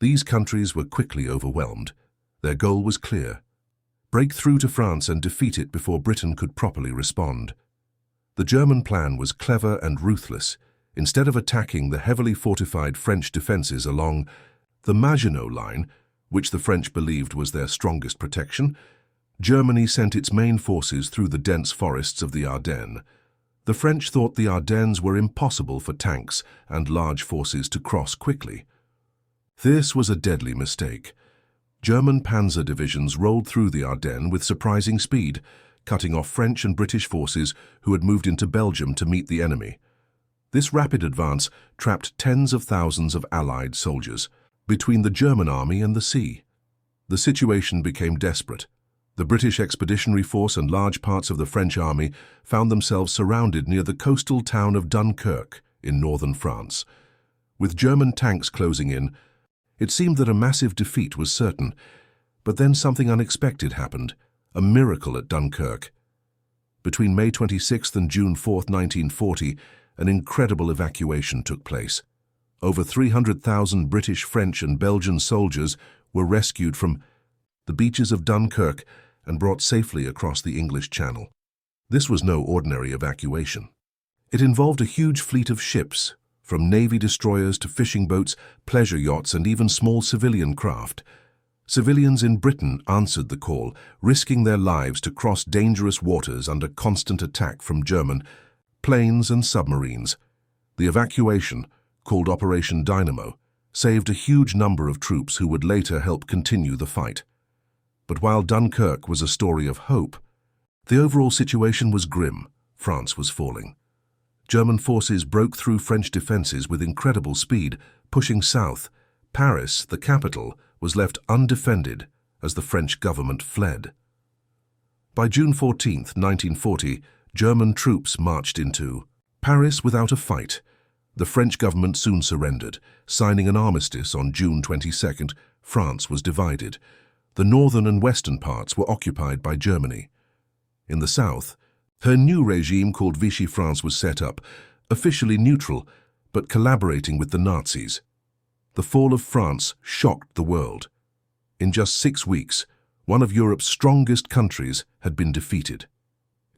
These countries were quickly overwhelmed. Their goal was clear: break through to France and defeat it before Britain could properly respond. The German plan was clever and ruthless. Instead of attacking the heavily fortified French defences along the Maginot Line, which the French believed was their strongest protection, Germany sent its main forces through the dense forests of the Ardennes. The French thought the Ardennes were impossible for tanks and large forces to cross quickly. This was a deadly mistake. German panzer divisions rolled through the Ardennes with surprising speed, cutting off French and British forces who had moved into Belgium to meet the enemy. This rapid advance trapped tens of thousands of Allied soldiers between the German army and the sea. The situation became desperate. The British Expeditionary Force and large parts of the French army found themselves surrounded near the coastal town of Dunkirk in northern France. With German tanks closing in, it seemed that a massive defeat was certain. But then something unexpected happened, a miracle at Dunkirk. Between May 26th and June 4th, 1940, an incredible evacuation took place. Over 300,000 British, French and Belgian soldiers were rescued from the beaches of Dunkirk and brought safely across the English Channel. This was no ordinary evacuation. It involved a huge fleet of ships, from Navy destroyers to fishing boats, pleasure yachts and even small civilian craft. Civilians in Britain answered the call, risking their lives to cross dangerous waters under constant attack from German planes and submarines. The evacuation, called Operation Dynamo, saved a huge number of troops who would later help continue the fight. But while Dunkirk was a story of hope, the overall situation was grim. France was falling. German forces broke through French defences with incredible speed, pushing south. Paris, the capital, was left undefended as the French government fled. By June 14, 1940, German troops marched into Paris without a fight. The French government soon surrendered, signing an armistice on June 22nd. France was divided. The northern and western parts were occupied by Germany. In the south, her new regime called Vichy France was set up, officially neutral, but collaborating with the Nazis. The fall of France shocked the world. In just 6 weeks, one of Europe's strongest countries had been defeated.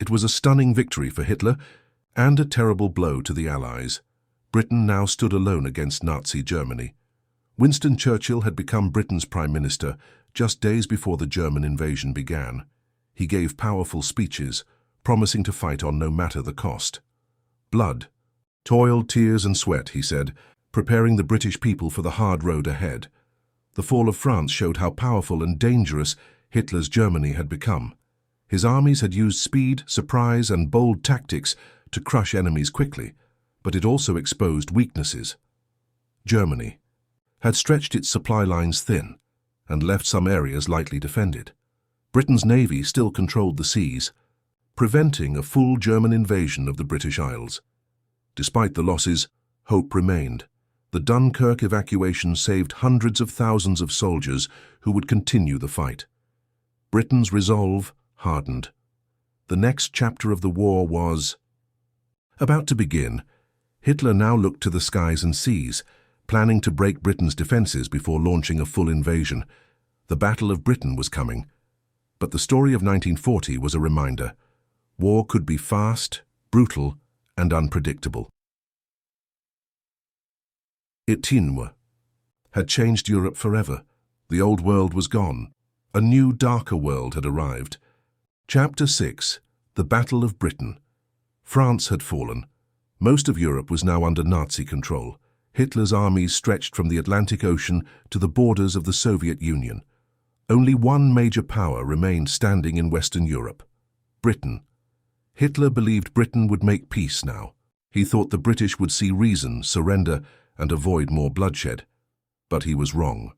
It was a stunning victory for Hitler and a terrible blow to the Allies. Britain now stood alone against Nazi Germany. Winston Churchill had become Britain's Prime Minister just days before the German invasion began. He gave powerful speeches, promising to fight on no matter the cost. Blood, toil, tears and sweat, he said, preparing the British people for the hard road ahead. The fall of France showed how powerful and dangerous Hitler's Germany had become. His armies had used speed, surprise and bold tactics to crush enemies quickly, but it also exposed weaknesses. Germany had stretched its supply lines thin and left some areas lightly defended. Britain's navy still controlled the seas, preventing a full German invasion of the British Isles. Despite the losses, hope remained. The Dunkirk evacuation saved hundreds of thousands of soldiers who would continue the fight. Britain's resolve hardened. The next chapter of the war was about to begin. Hitler now looked to the skies and seas, planning to break Britain's defences before launching a full invasion. The Battle of Britain was coming. But the story of 1940 was a reminder. War could be fast, brutal, and unpredictable. It had changed Europe forever. The old world was gone. A new, darker world had arrived. Chapter 6. The Battle of Britain. France had fallen. Most of Europe was now under Nazi control. Hitler's armies stretched from the Atlantic Ocean to the borders of the Soviet Union. Only one major power remained standing in Western Europe: Britain. Hitler believed Britain would make peace now. He thought the British would see reason, surrender, and avoid more bloodshed. But he was wrong.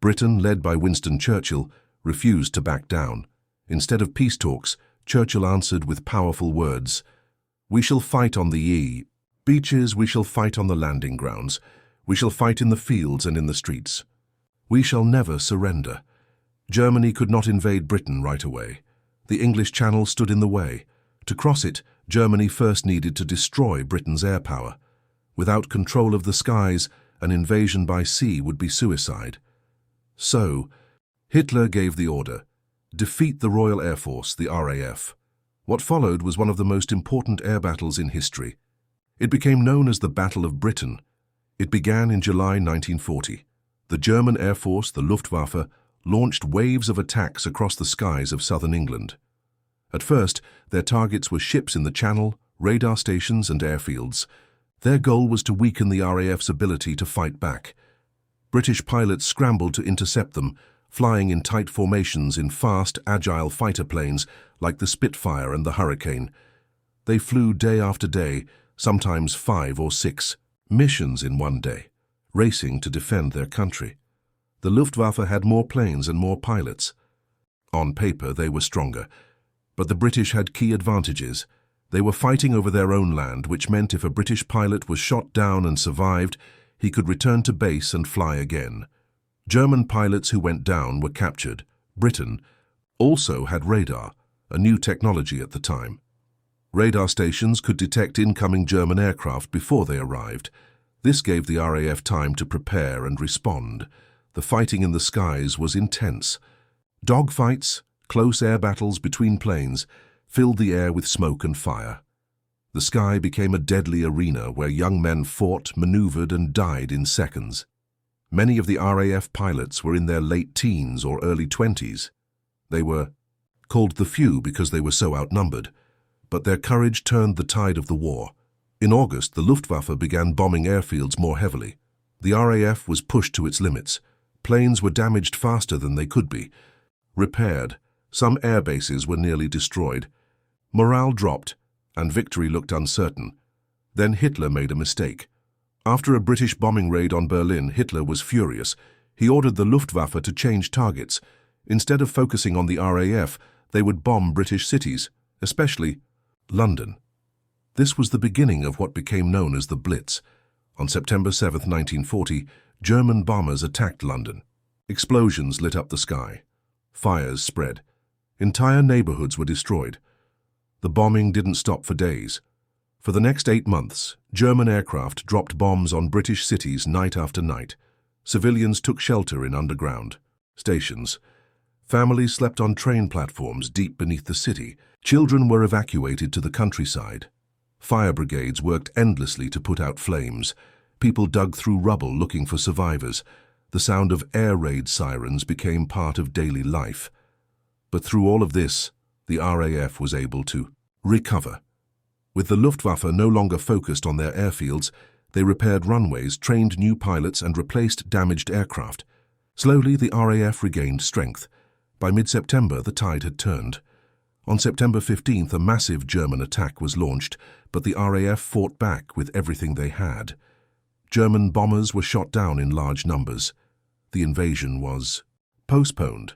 Britain, led by Winston Churchill, refused to back down. Instead of peace talks, Churchill answered with powerful words: "We shall fight on the beaches, we shall fight on the landing grounds, we shall fight in the fields and in the streets. We shall never surrender." Germany could not invade Britain right away. The English Channel stood in the way. To cross it, Germany first needed to destroy Britain's air power. Without control of the skies, an invasion by sea would be suicide. So, Hitler gave the order: defeat the Royal Air Force, the RAF. What followed was one of the most important air battles in history. It became known as the Battle of Britain. It began in July 1940. The German Air Force, the Luftwaffe, launched waves of attacks across the skies of southern England. At first, their targets were ships in the Channel, radar stations and airfields. Their goal was to weaken the RAF's ability to fight back. British pilots scrambled to intercept them, flying in tight formations in fast, agile fighter planes like the Spitfire and the Hurricane. They flew day after day, sometimes 5 or 6 missions in one day, racing to defend their country. The Luftwaffe had more planes and more pilots. On paper, they were stronger, but the British had key advantages. They were fighting over their own land, which meant if a British pilot was shot down and survived, he could return to base and fly again. German pilots who went down were captured. Britain also had radar, a new technology at the time. Radar stations could detect incoming German aircraft before they arrived. This gave the RAF time to prepare and respond. The fighting in the skies was intense. Dogfights, close air battles between planes, filled the air with smoke and fire. The sky became a deadly arena where young men fought, maneuvered, and died in seconds. Many of the RAF pilots were in their late teens or early 20s. They were called the few because they were so outnumbered, but their courage turned the tide of the war. In August, the Luftwaffe began bombing airfields more heavily. The RAF was pushed to its limits. Planes were damaged faster than they could be. Repaired, some air bases were nearly destroyed. Morale dropped, and victory looked uncertain. Then Hitler made a mistake. After a British bombing raid on Berlin, Hitler was furious. He ordered the Luftwaffe to change targets. Instead of focusing on the RAF, they would bomb British cities, especially London. This was the beginning of what became known as the Blitz. On September 7, 1940, German bombers attacked London. Explosions lit up the sky. Fires spread. Entire neighborhoods were destroyed. The bombing didn't stop for days. For the next 8 months, German aircraft dropped bombs on British cities night after night. Civilians took shelter in underground stations. Families slept on train platforms deep beneath the city. Children were evacuated to the countryside. Fire brigades worked endlessly to put out flames. People dug through rubble looking for survivors. The sound of air raid sirens became part of daily life. But through all of this, the RAF was able to recover. With the Luftwaffe no longer focused on their airfields, they repaired runways, trained new pilots, and replaced damaged aircraft. Slowly, the RAF regained strength. By mid-September, the tide had turned. On September 15th, a massive German attack was launched, but the RAF fought back with everything they had. German bombers were shot down in large numbers. The invasion was postponed.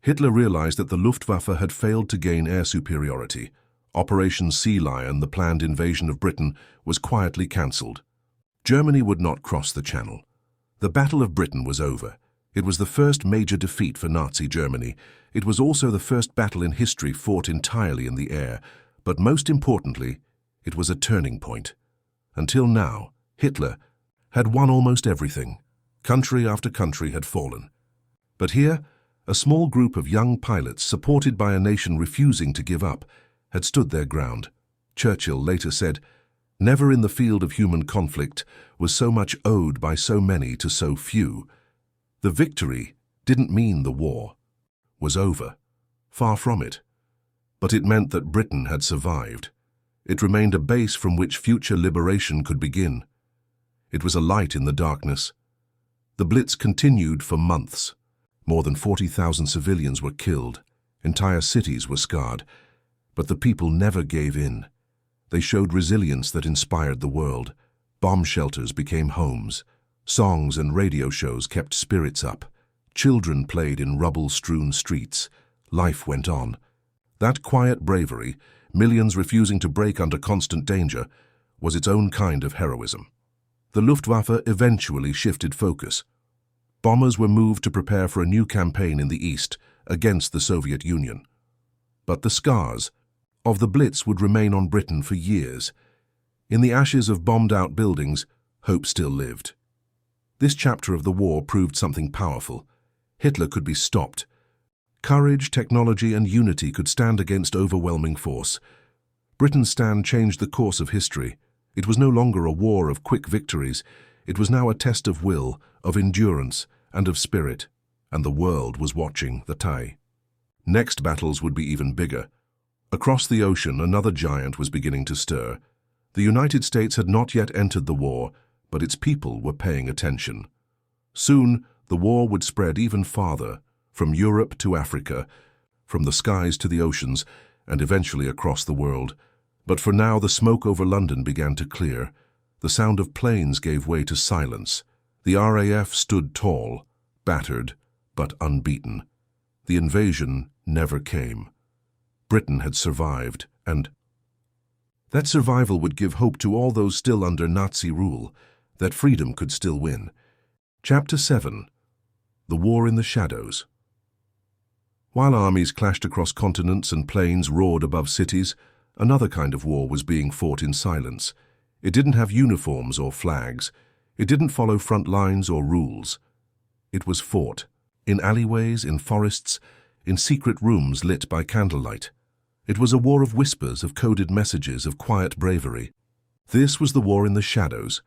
Hitler realized that the Luftwaffe had failed to gain air superiority. Operation Sea Lion, the planned invasion of Britain, was quietly cancelled. Germany would not cross the Channel. The Battle of Britain was over. It was the first major defeat for Nazi Germany. It was also the first battle in history fought entirely in the air. But most importantly, it was a turning point. Until now, Hitler had won almost everything. Country after country had fallen. But here, a small group of young pilots, supported by a nation refusing to give up, had stood their ground. Churchill later said, Never in the field of human conflict was so much owed by so many to so few. The victory didn't mean the war was over. Far from it. But it meant that Britain had survived. It remained a base from which future liberation could begin. It was a light in the darkness. The Blitz continued for months. More than 40,000 civilians were killed. Entire cities were scarred. But the people never gave in. They showed resilience that inspired the world. Bomb shelters became homes. Songs and radio shows kept spirits up. Children played in rubble-strewn streets. Life went on. That quiet bravery, millions refusing to break under constant danger, was its own kind of heroism. The Luftwaffe eventually shifted focus. Bombers were moved to prepare for a new campaign in the east against the Soviet Union. But the scars of the Blitz would remain on Britain for years. In the ashes of bombed-out buildings, hope still lived. This chapter of the war proved something powerful. Hitler could be stopped. Courage, technology, and unity could stand against overwhelming force. Britain's stand changed the course of history. It was no longer a war of quick victories. It was now a test of will, of endurance, and of spirit. And the world was watching the tie. Next battles would be even bigger. Across the ocean, another giant was beginning to stir. The United States had not yet entered the war, but its people were paying attention. Soon, the war would spread even farther, from Europe to Africa, from the skies to the oceans, and eventually across the world. But for now, the smoke over London began to clear. The sound of planes gave way to silence. The RAF stood tall, battered, but unbeaten. The invasion never came. Britain had survived, and that survival would give hope to all those still under Nazi rule, that freedom could still win. Chapter 7. The War in the Shadows. While armies clashed across continents and planes roared above cities, another kind of war was being fought in silence. It didn't have uniforms or flags. It didn't follow front lines or rules. It was fought in alleyways, in forests, in secret rooms lit by candlelight. It was a war of whispers, of coded messages, of quiet bravery. This was the war in the shadows.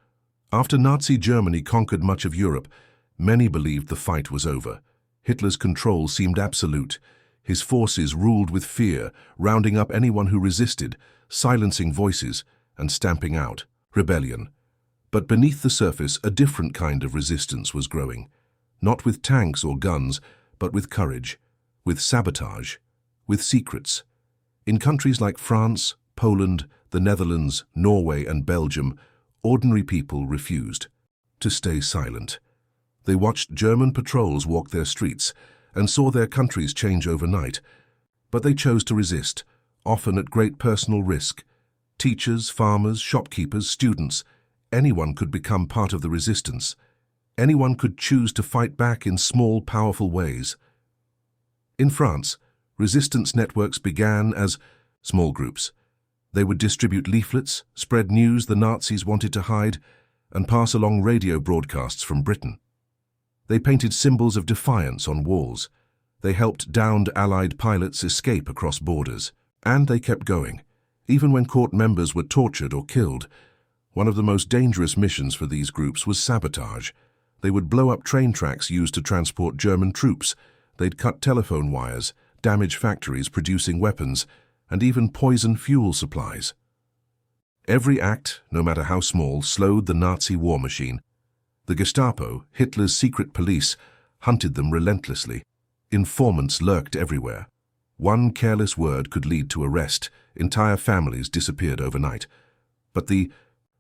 After Nazi Germany conquered much of Europe, many believed the fight was over. Hitler's control seemed absolute. His forces ruled with fear, rounding up anyone who resisted, silencing voices, and stamping out rebellion. But beneath the surface, a different kind of resistance was growing. Not with tanks or guns, but with courage, with sabotage, with secrets. In countries like France, Poland, the Netherlands, Norway, and Belgium, ordinary people refused to stay silent. They watched German patrols walk their streets and saw their countries change overnight. But they chose to resist, often at great personal risk. Teachers, farmers, shopkeepers, students, anyone could become part of the resistance. Anyone could choose to fight back in small, powerful ways. In France, resistance networks began as small groups. They would distribute leaflets, spread news the Nazis wanted to hide, and pass along radio broadcasts from Britain. They painted symbols of defiance on walls. They helped downed Allied pilots escape across borders. And they kept going, even when court members were tortured or killed. One of the most dangerous missions for these groups was sabotage. They would blow up train tracks used to transport German troops. They'd cut telephone wires, damage factories producing weapons, and even poison fuel supplies. Every act, no matter how small, slowed the Nazi war machine. The Gestapo, Hitler's secret police, hunted them relentlessly. Informants lurked everywhere. One careless word could lead to arrest. Entire families disappeared overnight. But the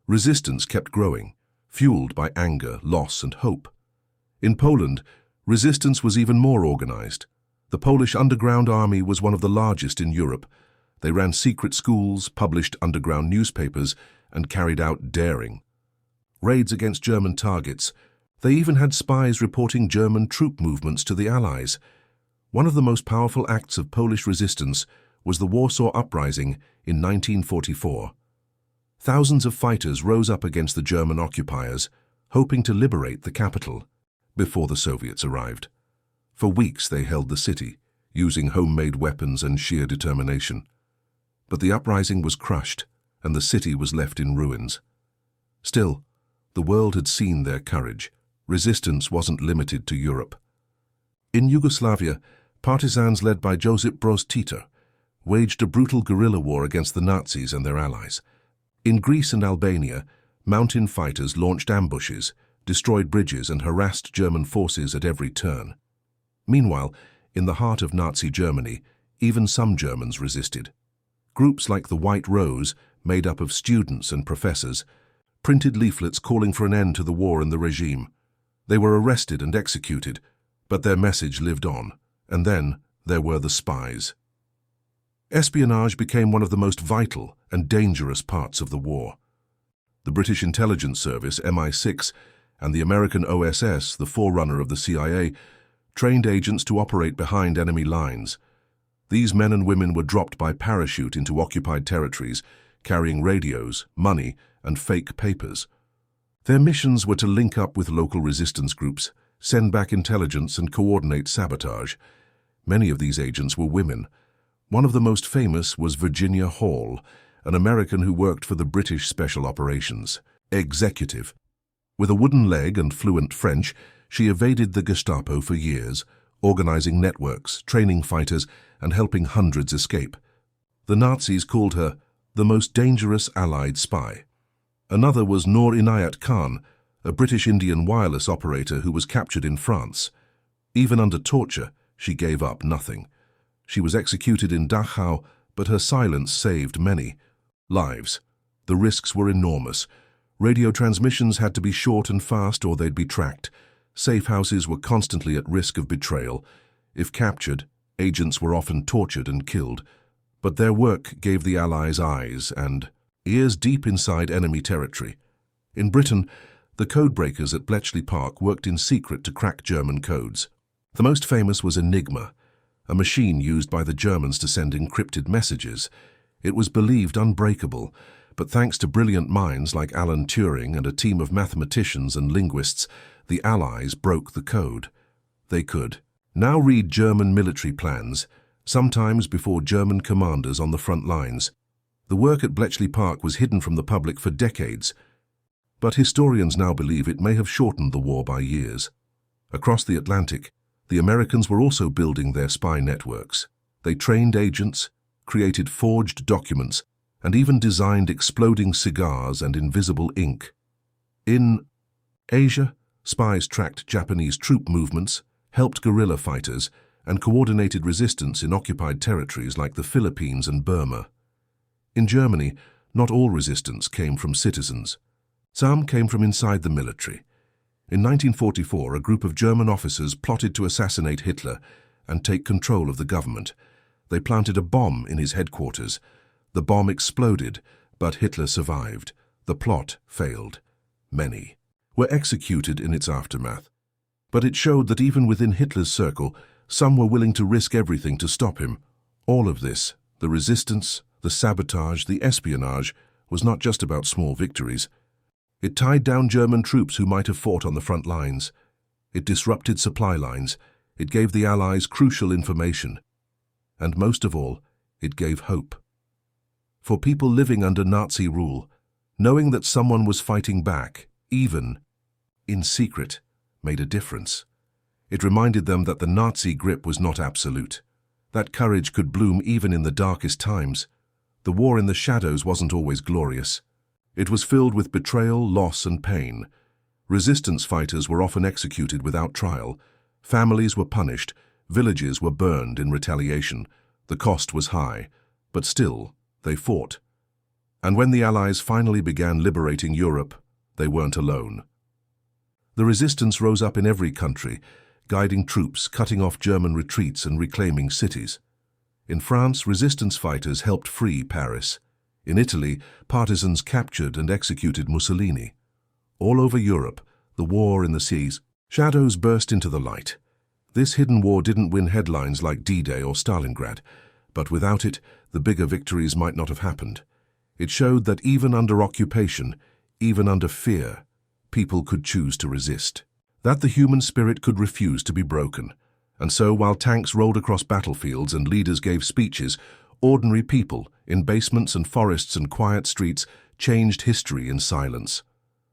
resistance kept growing, fueled by anger, loss, and hope. In Poland, resistance was even more organized. The Polish underground army was one of the largest in Europe. They ran secret schools, published underground newspapers, and carried out daring raids against German targets. They even had spies reporting German troop movements to the Allies. One of the most powerful acts of Polish resistance was the Warsaw Uprising in 1944. Thousands of fighters rose up against the German occupiers, hoping to liberate the capital before the Soviets arrived. For weeks they held the city, using homemade weapons and sheer determination. But the uprising was crushed, and the city was left in ruins. Still, the world had seen their courage. Resistance wasn't limited to Europe. In Yugoslavia, partisans led by Josip Broz Tito waged a brutal guerrilla war against the Nazis and their allies. In Greece and Albania, mountain fighters launched ambushes, destroyed bridges, and harassed German forces at every turn. Meanwhile, in the heart of Nazi Germany, even some Germans resisted. Groups like the White Rose, made up of students and professors, printed leaflets calling for an end to the war and the regime. They were arrested and executed, but their message lived on. And then there were the spies. Espionage became one of the most vital and dangerous parts of the war. The British intelligence service, MI6, and the American OSS, the forerunner of the CIA, trained agents to operate behind enemy lines. These men and women were dropped by parachute into occupied territories, carrying radios, money, and fake papers. Their missions were to link up with local resistance groups, send back intelligence, and coordinate sabotage. Many of these agents were women. One of the most famous was Virginia Hall, an American who worked for the British Special Operations Executive. With a wooden leg and fluent French, she evaded the Gestapo for years, organizing networks, training fighters, and helping hundreds escape. The Nazis called her the most dangerous Allied spy. Another was Noor Inayat Khan, a British Indian wireless operator who was captured in France. Even under torture, she gave up nothing. She was executed in Dachau, but her silence saved many lives. The risks were enormous. Radio transmissions had to be short and fast or they'd be tracked. Safe houses were constantly at risk of betrayal. If captured, agents were often tortured and killed. But their work gave the Allies eyes and ears deep inside enemy territory. In Britain, the codebreakers at Bletchley Park worked in secret to crack German codes. The most famous was Enigma, a machine used by the Germans to send encrypted messages. It was believed unbreakable, but thanks to brilliant minds like Alan Turing and a team of mathematicians and linguists, the Allies broke the code. They could now read German military plans, sometimes before German commanders on the front lines. The work at Bletchley Park was hidden from the public for decades, but historians now believe it may have shortened the war by years. Across the Atlantic, the Americans were also building their spy networks. They trained agents, created forged documents, and even designed exploding cigars and invisible ink. In Asia, spies tracked Japanese troop movements, helped guerrilla fighters, and coordinated resistance in occupied territories like the Philippines and Burma. In Germany, not all resistance came from citizens. Some came from inside the military. In 1944, a group of German officers plotted to assassinate Hitler and take control of the government. They planted a bomb in his headquarters. The bomb exploded, but Hitler survived. The plot failed. Many were executed in its aftermath. But it showed that even within Hitler's circle, some were willing to risk everything to stop him. All of this, the resistance, the sabotage, the espionage, was not just about small victories. It tied down German troops who might have fought on the front lines. It disrupted supply lines. It gave the Allies crucial information. And most of all, it gave hope. For people living under Nazi rule, knowing that someone was fighting back, even in secret, made a difference. It reminded them that the Nazi grip was not absolute. That courage could bloom even in the darkest times. The war in the shadows wasn't always glorious. It was filled with betrayal, loss, and pain. Resistance fighters were often executed without trial. Families were punished. Villages were burned in retaliation. The cost was high, but still, they fought. And when the Allies finally began liberating Europe, they weren't alone. The resistance rose up in every country, guiding troops, cutting off German retreats, and reclaiming cities. In France, resistance fighters helped free Paris. In Italy, partisans captured and executed Mussolini. All over Europe, the war in the seas, shadows burst into the light. This hidden war didn't win headlines like D-Day or Stalingrad, but without it, the bigger victories might not have happened. It showed that even under occupation, even under fear, people could choose to resist. That the human spirit could refuse to be broken. And so, while tanks rolled across battlefields and leaders gave speeches, Ordinary people, in basements and forests and quiet streets, changed history in silence.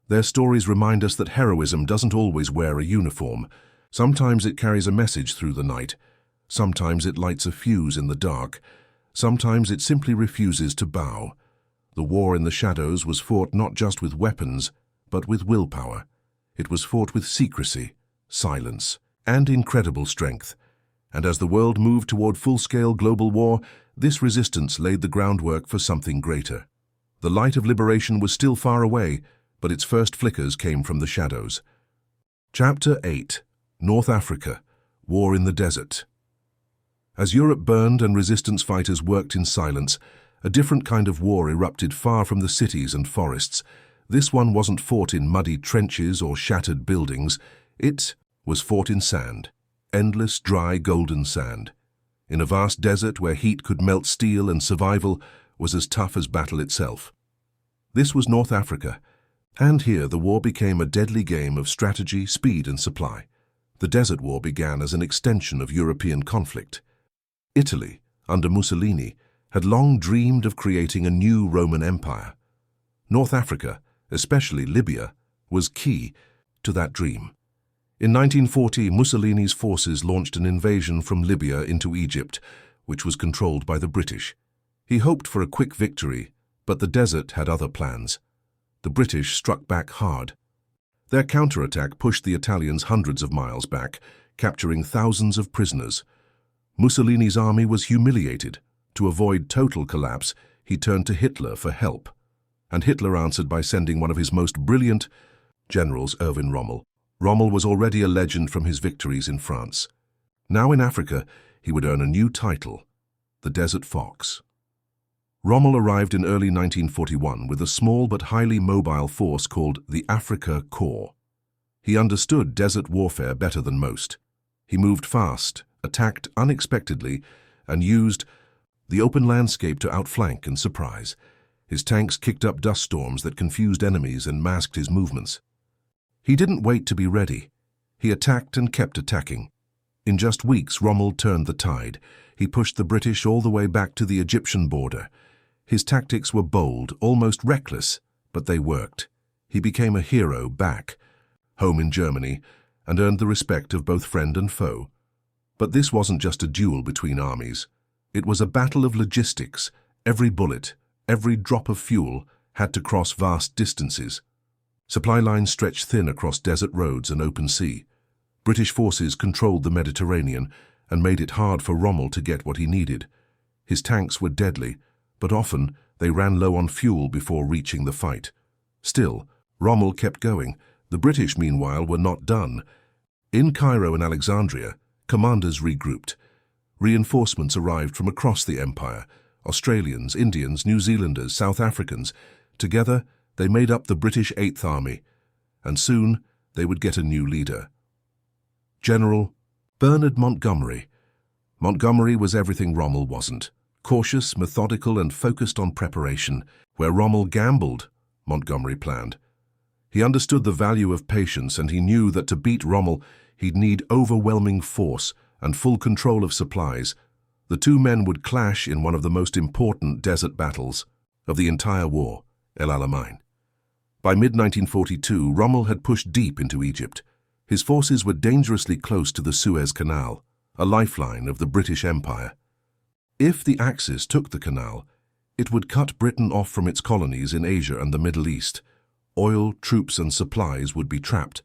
Their stories remind us that heroism doesn't always wear a uniform. Sometimes it carries a message through the night. Sometimes it lights a fuse in the dark. Sometimes it simply refuses to bow. The war in the shadows was fought not just with weapons, but with willpower. It was fought with secrecy, silence, and incredible strength. And as the world moved toward full-scale global war, this resistance laid the groundwork for something greater. The light of liberation was still far away, but its first flickers came from the shadows. Chapter 8. North Africa, War in the Desert. As Europe burned and resistance fighters worked in silence, a different kind of war erupted far from the cities and forests. This one wasn't fought in muddy trenches or shattered buildings. It was fought in sand. Endless, dry, golden sand. In a vast desert where heat could melt steel and survival was as tough as battle itself. This was North Africa, and here the war became a deadly game of strategy, speed, and supply. The Desert War began as an extension of European conflict. Italy, under Mussolini, had long dreamed of creating a new Roman Empire. North Africa, especially Libya, was key to that dream. In 1940, Mussolini's forces launched an invasion from Libya into Egypt, which was controlled by the British. He hoped for a quick victory, but the desert had other plans. The British struck back hard. Their counterattack pushed the Italians hundreds of miles back, capturing thousands of prisoners. Mussolini's army was humiliated. To avoid total collapse, he turned to Hitler for help. And Hitler answered by sending one of his most brilliant generals, Erwin Rommel. Rommel was already a legend from his victories in France. Now in Africa, he would earn a new title, the Desert Fox. Rommel arrived in early 1941 with a small but highly mobile force called the Afrika Korps. He understood desert warfare better than most. He moved fast, attacked unexpectedly, and used the open landscape to outflank and surprise. His tanks kicked up dust storms that confused enemies and masked his movements. He didn't wait to be ready. He attacked and kept attacking. In just weeks, Rommel turned the tide. He pushed the British all the way back to the Egyptian border. His tactics were bold, almost reckless, but they worked. He became a hero back, home in Germany, and earned the respect of both friend and foe. But this wasn't just a duel between armies. It was a battle of logistics. Every bullet, every drop of fuel had to cross vast distances. Supply lines stretched thin across desert roads and open sea. British forces controlled the Mediterranean and made it hard for Rommel to get what he needed. His tanks were deadly, but often they ran low on fuel before reaching the fight. Still, Rommel kept going. The British, meanwhile, were not done. In Cairo and Alexandria, commanders regrouped. Reinforcements arrived from across the empire. Australians, Indians, New Zealanders, South Africans. Together, they made up the British Eighth Army, and soon they would get a new leader. General Bernard Montgomery. Montgomery was everything Rommel wasn't. Cautious, methodical, and focused on preparation. Where Rommel gambled, Montgomery planned. He understood the value of patience, and he knew that to beat Rommel, he'd need overwhelming force and full control of supplies. The two men would clash in one of the most important desert battles of the entire war, El Alamein. By mid-1942, Rommel had pushed deep into Egypt. His forces were dangerously close to the Suez Canal, a lifeline of the British Empire. If the Axis took the canal, it would cut Britain off from its colonies in Asia and the Middle East. Oil, troops, and supplies would be trapped.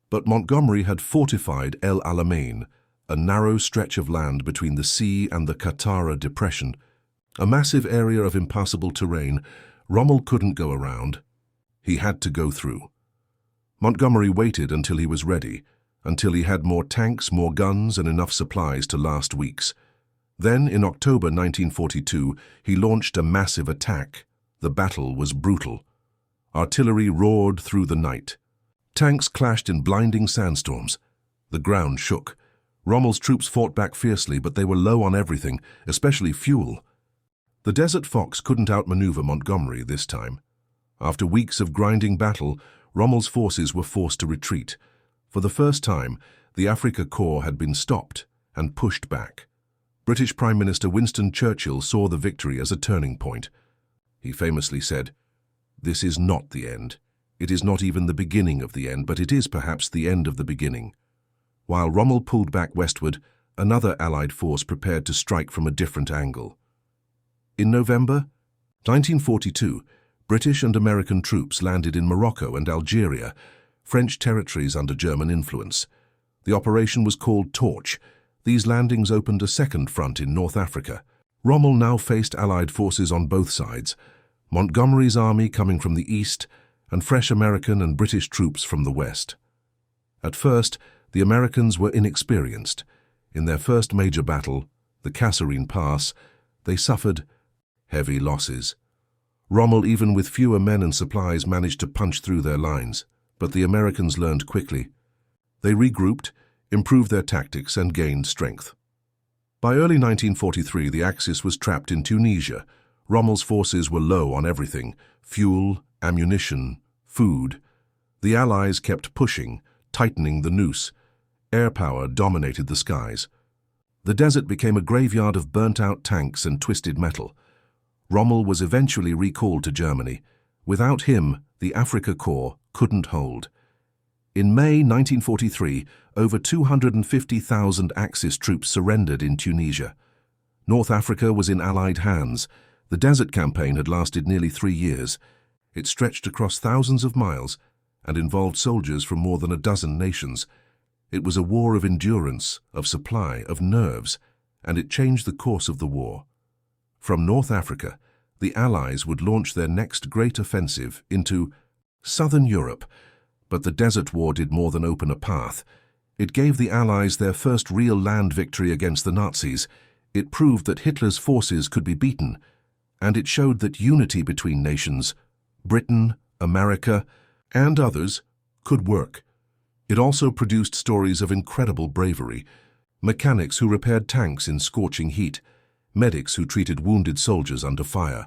But Montgomery had fortified El Alamein, a narrow stretch of land between the sea and the Qattara Depression. A massive area of impassable terrain. Rommel couldn't go around. He had to go through. Montgomery waited until he was ready, until he had more tanks, more guns, and enough supplies to last weeks. Then, in October 1942, he launched a massive attack. The battle was brutal. Artillery roared through the night. Tanks clashed in blinding sandstorms. The ground shook. Rommel's troops fought back fiercely, but they were low on everything, especially fuel. The Desert Fox couldn't outmaneuver Montgomery this time. After weeks of grinding battle, Rommel's forces were forced to retreat. For the first time, the Afrika Korps had been stopped and pushed back. British Prime Minister Winston Churchill saw the victory as a turning point. He famously said, "This is not the end. It is not even the beginning of the end, but it is perhaps the end of the beginning." While Rommel pulled back westward, another Allied force prepared to strike from a different angle. In November 1942, British and American troops landed in Morocco and Algeria, French territories under German influence. The operation was called Torch. These landings opened a second front in North Africa. Rommel now faced Allied forces on both sides, Montgomery's army coming from the east and fresh American and British troops from the west. At first, the Americans were inexperienced. In their first major battle, the Kasserine Pass, they suffered heavy losses. Rommel, even with fewer men and supplies, managed to punch through their lines, but the Americans learned quickly. They regrouped, improved their tactics, and gained strength. By early 1943, the Axis was trapped in Tunisia. Rommel's forces were low on everything: fuel, ammunition, food. The Allies kept pushing, tightening the noose. Air power dominated the skies. The desert became a graveyard of burnt-out tanks and twisted metal. Rommel was eventually recalled to Germany. Without him, the Afrika Korps couldn't hold. In May 1943, over 250,000 Axis troops surrendered in Tunisia. North Africa was in Allied hands. The Desert Campaign had lasted nearly 3 years. It stretched across thousands of miles and involved soldiers from more than a dozen nations. It was a war of endurance, of supply, of nerves, and it changed the course of the war. From North Africa, the Allies would launch their next great offensive into southern Europe. But the Desert War did more than open a path. It gave the Allies their first real land victory against the Nazis. It proved that Hitler's forces could be beaten, and it showed that unity between nations, Britain, America, and others, could work. It also produced stories of incredible bravery: mechanics who repaired tanks in scorching heat, medics who treated wounded soldiers under fire,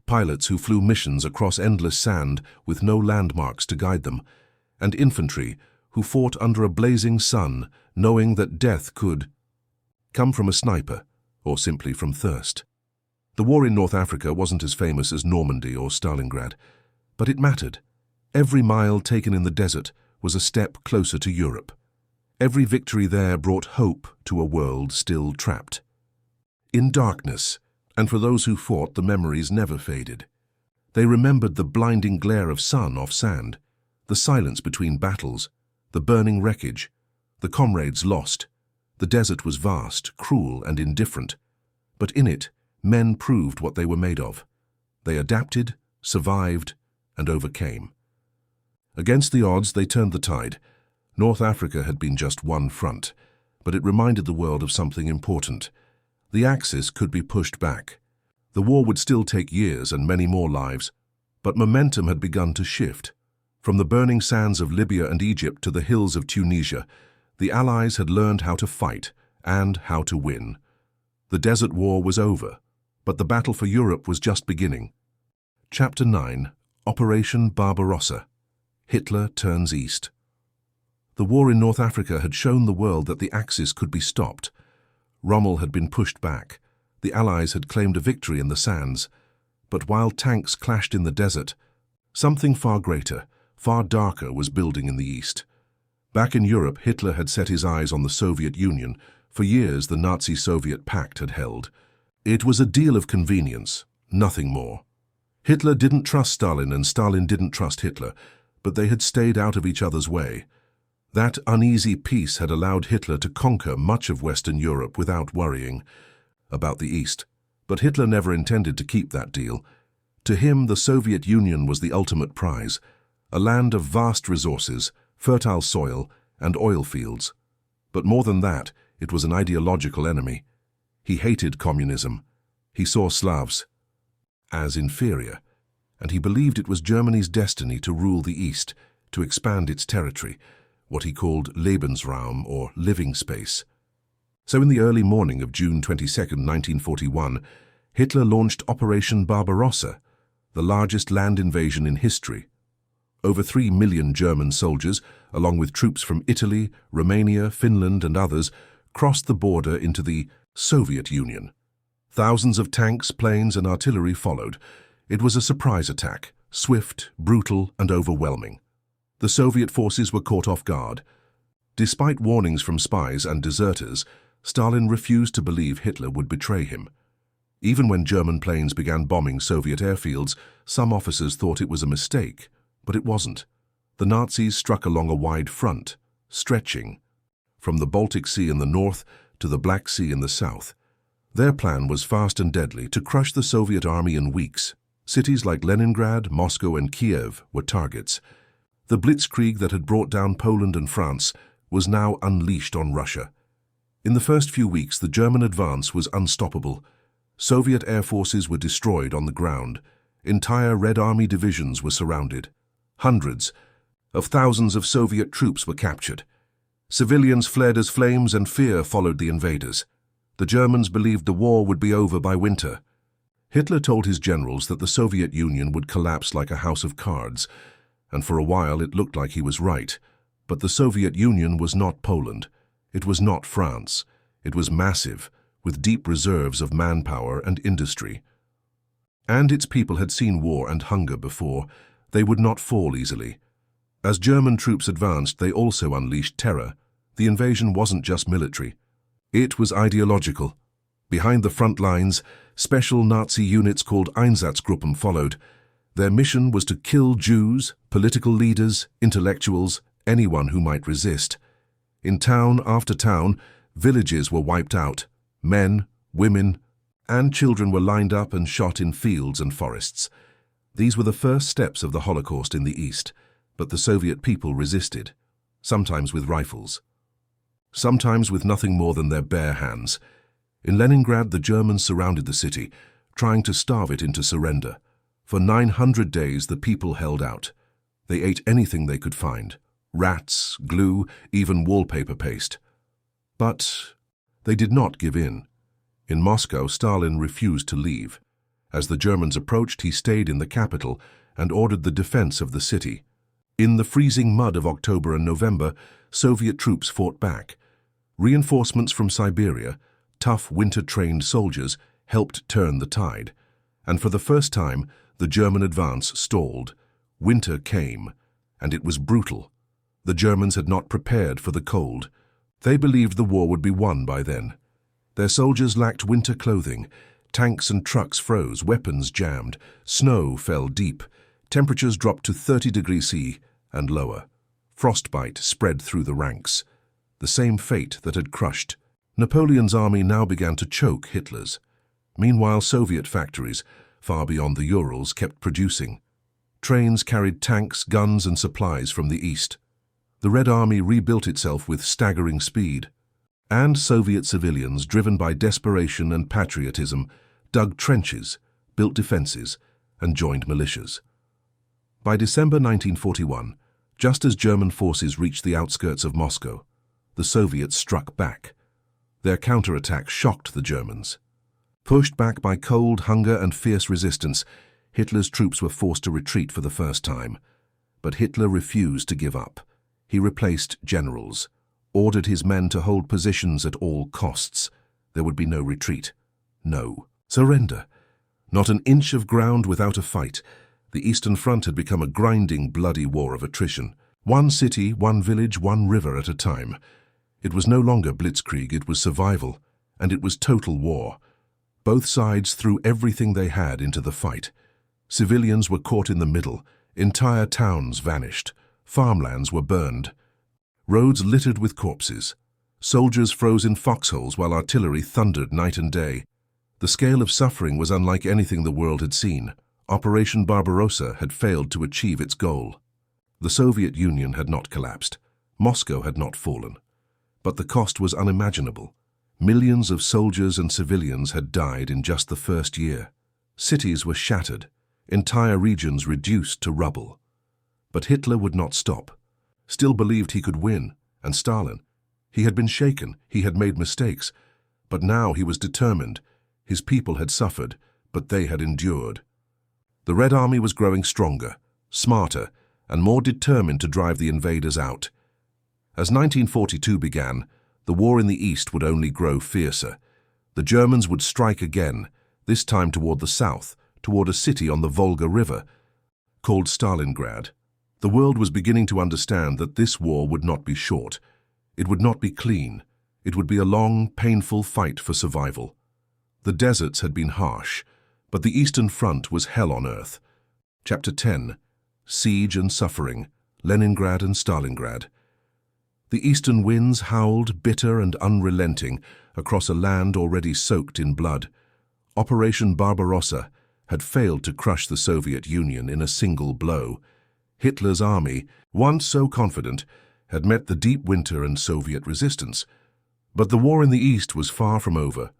pilots who flew missions across endless sand with no landmarks to guide them, and infantry who fought under a blazing sun, knowing that death could come from a sniper or simply from thirst. The war in North Africa wasn't as famous as Normandy or Stalingrad, but it mattered. Every mile taken in the desert was a step closer to Europe. Every victory there brought hope to a world still trapped in darkness, and for those who fought, the memories never faded. They remembered the blinding glare of sun off sand, the silence between battles, the burning wreckage, the comrades lost. The desert was vast, cruel, and indifferent, but in it, men proved what they were made of. They adapted, survived, and overcame. Against the odds, they turned the tide. North Africa had been just one front, but it reminded the world of something important. The Axis could be pushed back. The war would still take years and many more lives, but momentum had begun to shift. From the burning sands of Libya and Egypt to the hills of Tunisia, the Allies had learned how to fight and how to win. The Desert War was over, but the battle for Europe was just beginning. Chapter 9: Operation Barbarossa. Hitler turns east. The war in North Africa had shown the world that the Axis could be stopped. Rommel had been pushed back. The Allies had claimed a victory in the sands. But while tanks clashed in the desert, something far greater, far darker was building in the east. Back in Europe, Hitler had set his eyes on the Soviet Union. For years, the Nazi-Soviet pact had held. It was a deal of convenience, nothing more. Hitler didn't trust Stalin and Stalin didn't trust Hitler, but they had stayed out of each other's way. That uneasy peace had allowed Hitler to conquer much of Western Europe without worrying about the East. But Hitler never intended to keep that deal. To him, the Soviet Union was the ultimate prize, a land of vast resources, fertile soil, and oil fields. But more than that, it was an ideological enemy. He hated communism. He saw Slavs as inferior, and he believed it was Germany's destiny to rule the East, to expand its territory, what he called Lebensraum, or living space. So in the early morning of June 22, 1941, Hitler launched Operation Barbarossa, the largest land invasion in history. Over 3 million German soldiers, along with troops from Italy, Romania, Finland, and others, crossed the border into the Soviet Union. Thousands of tanks, planes, and artillery followed. It was a surprise attack, swift, brutal, and overwhelming. The Soviet forces were caught off guard. Despite warnings from spies and deserters, Stalin refused to believe Hitler would betray him. Even when German planes began bombing Soviet airfields, some officers thought it was a mistake, but it wasn't. The Nazis struck along a wide front, stretching from the Baltic Sea in the north to the Black Sea in the south. Their plan was fast and deadly, to crush the Soviet army in weeks. Cities like Leningrad, Moscow, and Kiev were targets. The Blitzkrieg that had brought down Poland and France was now unleashed on Russia. In the first few weeks, the German advance was unstoppable. Soviet air forces were destroyed on the ground. Entire Red Army divisions were surrounded. Hundreds of thousands of Soviet troops were captured. Civilians fled as flames and fear followed the invaders. The Germans believed the war would be over by winter. Hitler told his generals that the Soviet Union would collapse like a house of cards, and for a while it looked like he was right. But the Soviet Union was not Poland. It was not France. It was massive, with deep reserves of manpower and industry. And its people had seen war and hunger before. They would not fall easily. As German troops advanced, they also unleashed terror. The invasion wasn't just military. It was ideological. Behind the front lines, special Nazi units called Einsatzgruppen followed. Their mission was to kill Jews, political leaders, intellectuals, anyone who might resist. In town after town, villages were wiped out. Men, women, and children were lined up and shot in fields and forests. These were the first steps of the Holocaust in the East, but the Soviet people resisted, sometimes with rifles, sometimes with nothing more than their bare hands. In Leningrad, the Germans surrounded the city, trying to starve it into surrender. For 900 days, the people held out. They ate anything they could find: rats, glue, even wallpaper paste. But they did not give in. In Moscow, Stalin refused to leave. As the Germans approached, he stayed in the capital and ordered the defense of the city. In the freezing mud of October and November, Soviet troops fought back. Reinforcements from Siberia, tough winter-trained soldiers, helped turn the tide. And for the first time, the German advance stalled. Winter came, and it was brutal. The Germans had not prepared for the cold. They believed the war would be won by then. Their soldiers lacked winter clothing. Tanks and trucks froze, weapons jammed, snow fell deep. Temperatures dropped to 30 degrees C and lower. Frostbite spread through the ranks. The same fate that had crushed Napoleon's army now began to choke Hitler's. Meanwhile, Soviet factories, far beyond the Urals, kept producing. Trains carried tanks, guns, and supplies from the east. The Red Army rebuilt itself with staggering speed. And Soviet civilians, driven by desperation and patriotism, dug trenches, built defenses, and joined militias. By December 1941, just as German forces reached the outskirts of Moscow, the Soviets struck back. Their counterattack shocked the Germans. Pushed back by cold, hunger, and fierce resistance, Hitler's troops were forced to retreat for the first time. But Hitler refused to give up. He replaced generals, ordered his men to hold positions at all costs. There would be no retreat, no surrender. Not an inch of ground without a fight. The Eastern Front had become a grinding, bloody war of attrition. One city, one village, one river at a time. It was no longer Blitzkrieg, it was survival, and it was total war. Both sides threw everything they had into the fight. Civilians were caught in the middle. Entire towns vanished. Farmlands were burned. Roads littered with corpses. Soldiers froze in foxholes while artillery thundered night and day. The scale of suffering was unlike anything the world had seen. Operation Barbarossa had failed to achieve its goal. The Soviet Union had not collapsed. Moscow had not fallen. But the cost was unimaginable. Millions of soldiers and civilians had died in just the first year. Cities were shattered, entire regions reduced to rubble. But Hitler would not stop. Still believed he could win, and Stalin. He had been shaken, he had made mistakes, but now he was determined. His people had suffered, but they had endured. The Red Army was growing stronger, smarter, and more determined to drive the invaders out. As 1942 began, the war in the East would only grow fiercer. The Germans would strike again, this time toward the south, toward a city on the Volga River, called Stalingrad. The world was beginning to understand that this war would not be short. It would not be clean. It would be a long, painful fight for survival. The deserts had been harsh, but the Eastern Front was hell on earth. Chapter 10. Siege and Suffering, Leningrad and Stalingrad. The eastern winds howled, bitter and unrelenting, across a land already soaked in blood. Operation Barbarossa had failed to crush the Soviet Union in a single blow. Hitler's army, once so confident, had met the deep winter and Soviet resistance. But the war in the East was far from over.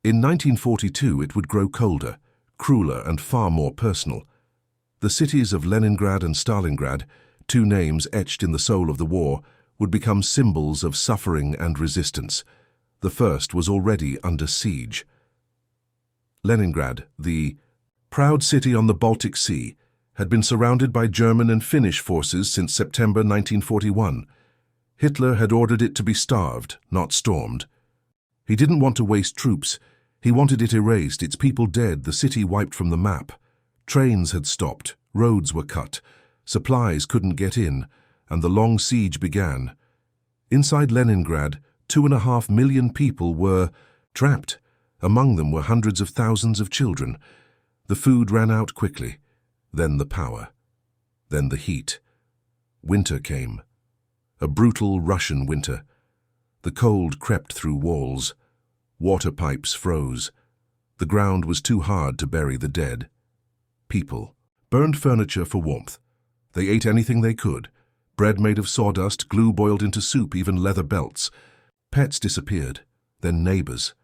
In 1942 it would grow colder, crueler and far more personal. The cities of Leningrad and Stalingrad, two names etched in the soul of the war, would become symbols of suffering and resistance. The first was already under siege. Leningrad, the proud city on the Baltic Sea, had been surrounded by German and Finnish forces since September 1941. Hitler had ordered it to be starved, not stormed. He didn't want to waste troops. He wanted it erased, its people dead, the city wiped from the map. Trains had stopped, roads were cut, supplies couldn't get in, and the long siege began. Inside Leningrad, 2.5 million people were trapped. Among them were hundreds of thousands of children. The food ran out quickly, then the power, then the heat. Winter came. A brutal Russian winter. The cold crept through walls. Water pipes froze. The ground was too hard to bury the dead. People burned furniture for warmth. They ate anything they could. Bread made of sawdust, glue boiled into soup, even leather belts. Pets disappeared, then neighbors.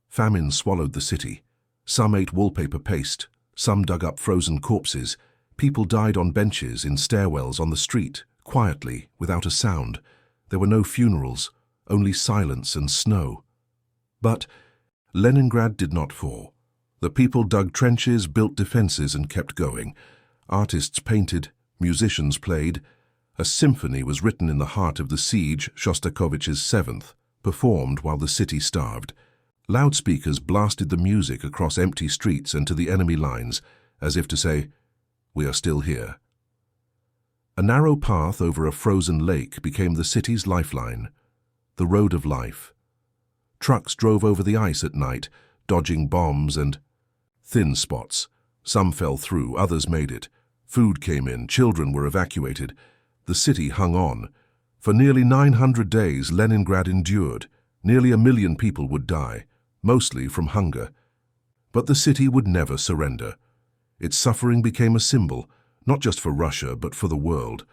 Famine swallowed the city. Some ate wallpaper paste. Some dug up frozen corpses. People died on benches, in stairwells, on the street, quietly, without a sound. There were no funerals, only silence and snow. But Leningrad did not fall. The people dug trenches, built defenses, and kept going. Artists painted, musicians played. A symphony was written in the heart of the siege, Shostakovich's Seventh, performed while the city starved. Loudspeakers blasted the music across empty streets and to the enemy lines, as if to say, "We are still here." A narrow path over a frozen lake became the city's lifeline, the road of life. Trucks drove over the ice at night, dodging bombs and thin spots. Some fell through, others made it. Food came in, children were evacuated. The city hung on. For nearly 900 days, Leningrad endured. Nearly 1 million people would die, mostly from hunger. But the city would never surrender. Its suffering became a symbol, not just for Russia, but for the world.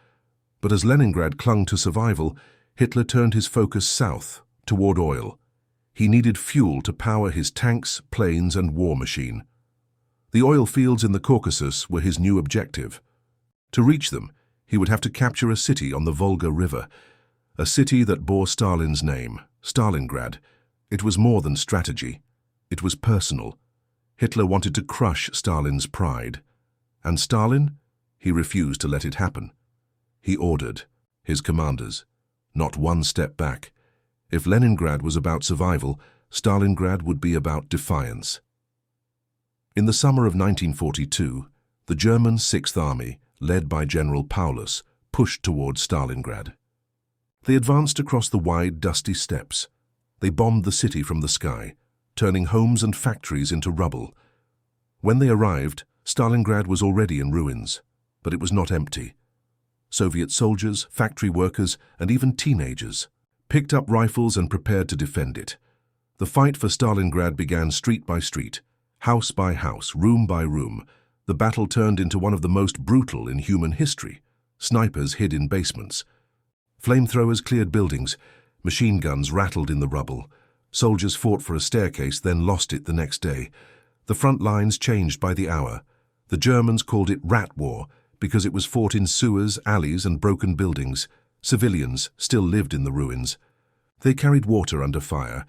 But as Leningrad clung to survival, Hitler turned his focus south, toward oil. He needed fuel to power his tanks, planes, and war machine. The oil fields in the Caucasus were his new objective. To reach them, he would have to capture a city on the Volga River, a city that bore Stalin's name, Stalingrad. It was more than strategy. It was personal. Hitler wanted to crush Stalin's pride. And Stalin? He refused to let it happen. He ordered his commanders, not one step back. If Leningrad was about survival, Stalingrad would be about defiance. In the summer of 1942, the German Sixth Army, led by General Paulus, pushed toward Stalingrad. They advanced across the wide, dusty steppes. They bombed the city from the sky, turning homes and factories into rubble. When they arrived, Stalingrad was already in ruins, but it was not empty. Soviet soldiers, factory workers, and even teenagers picked up rifles and prepared to defend it. The fight for Stalingrad began street by street, house by house, room by room. The battle turned into one of the most brutal in human history. Snipers hid in basements. Flamethrowers cleared buildings. Machine guns rattled in the rubble. Soldiers fought for a staircase, then lost it the next day. The front lines changed by the hour. The Germans called it Rat War because it was fought in sewers, alleys, and broken buildings. Civilians still lived in the ruins. They carried water under fire,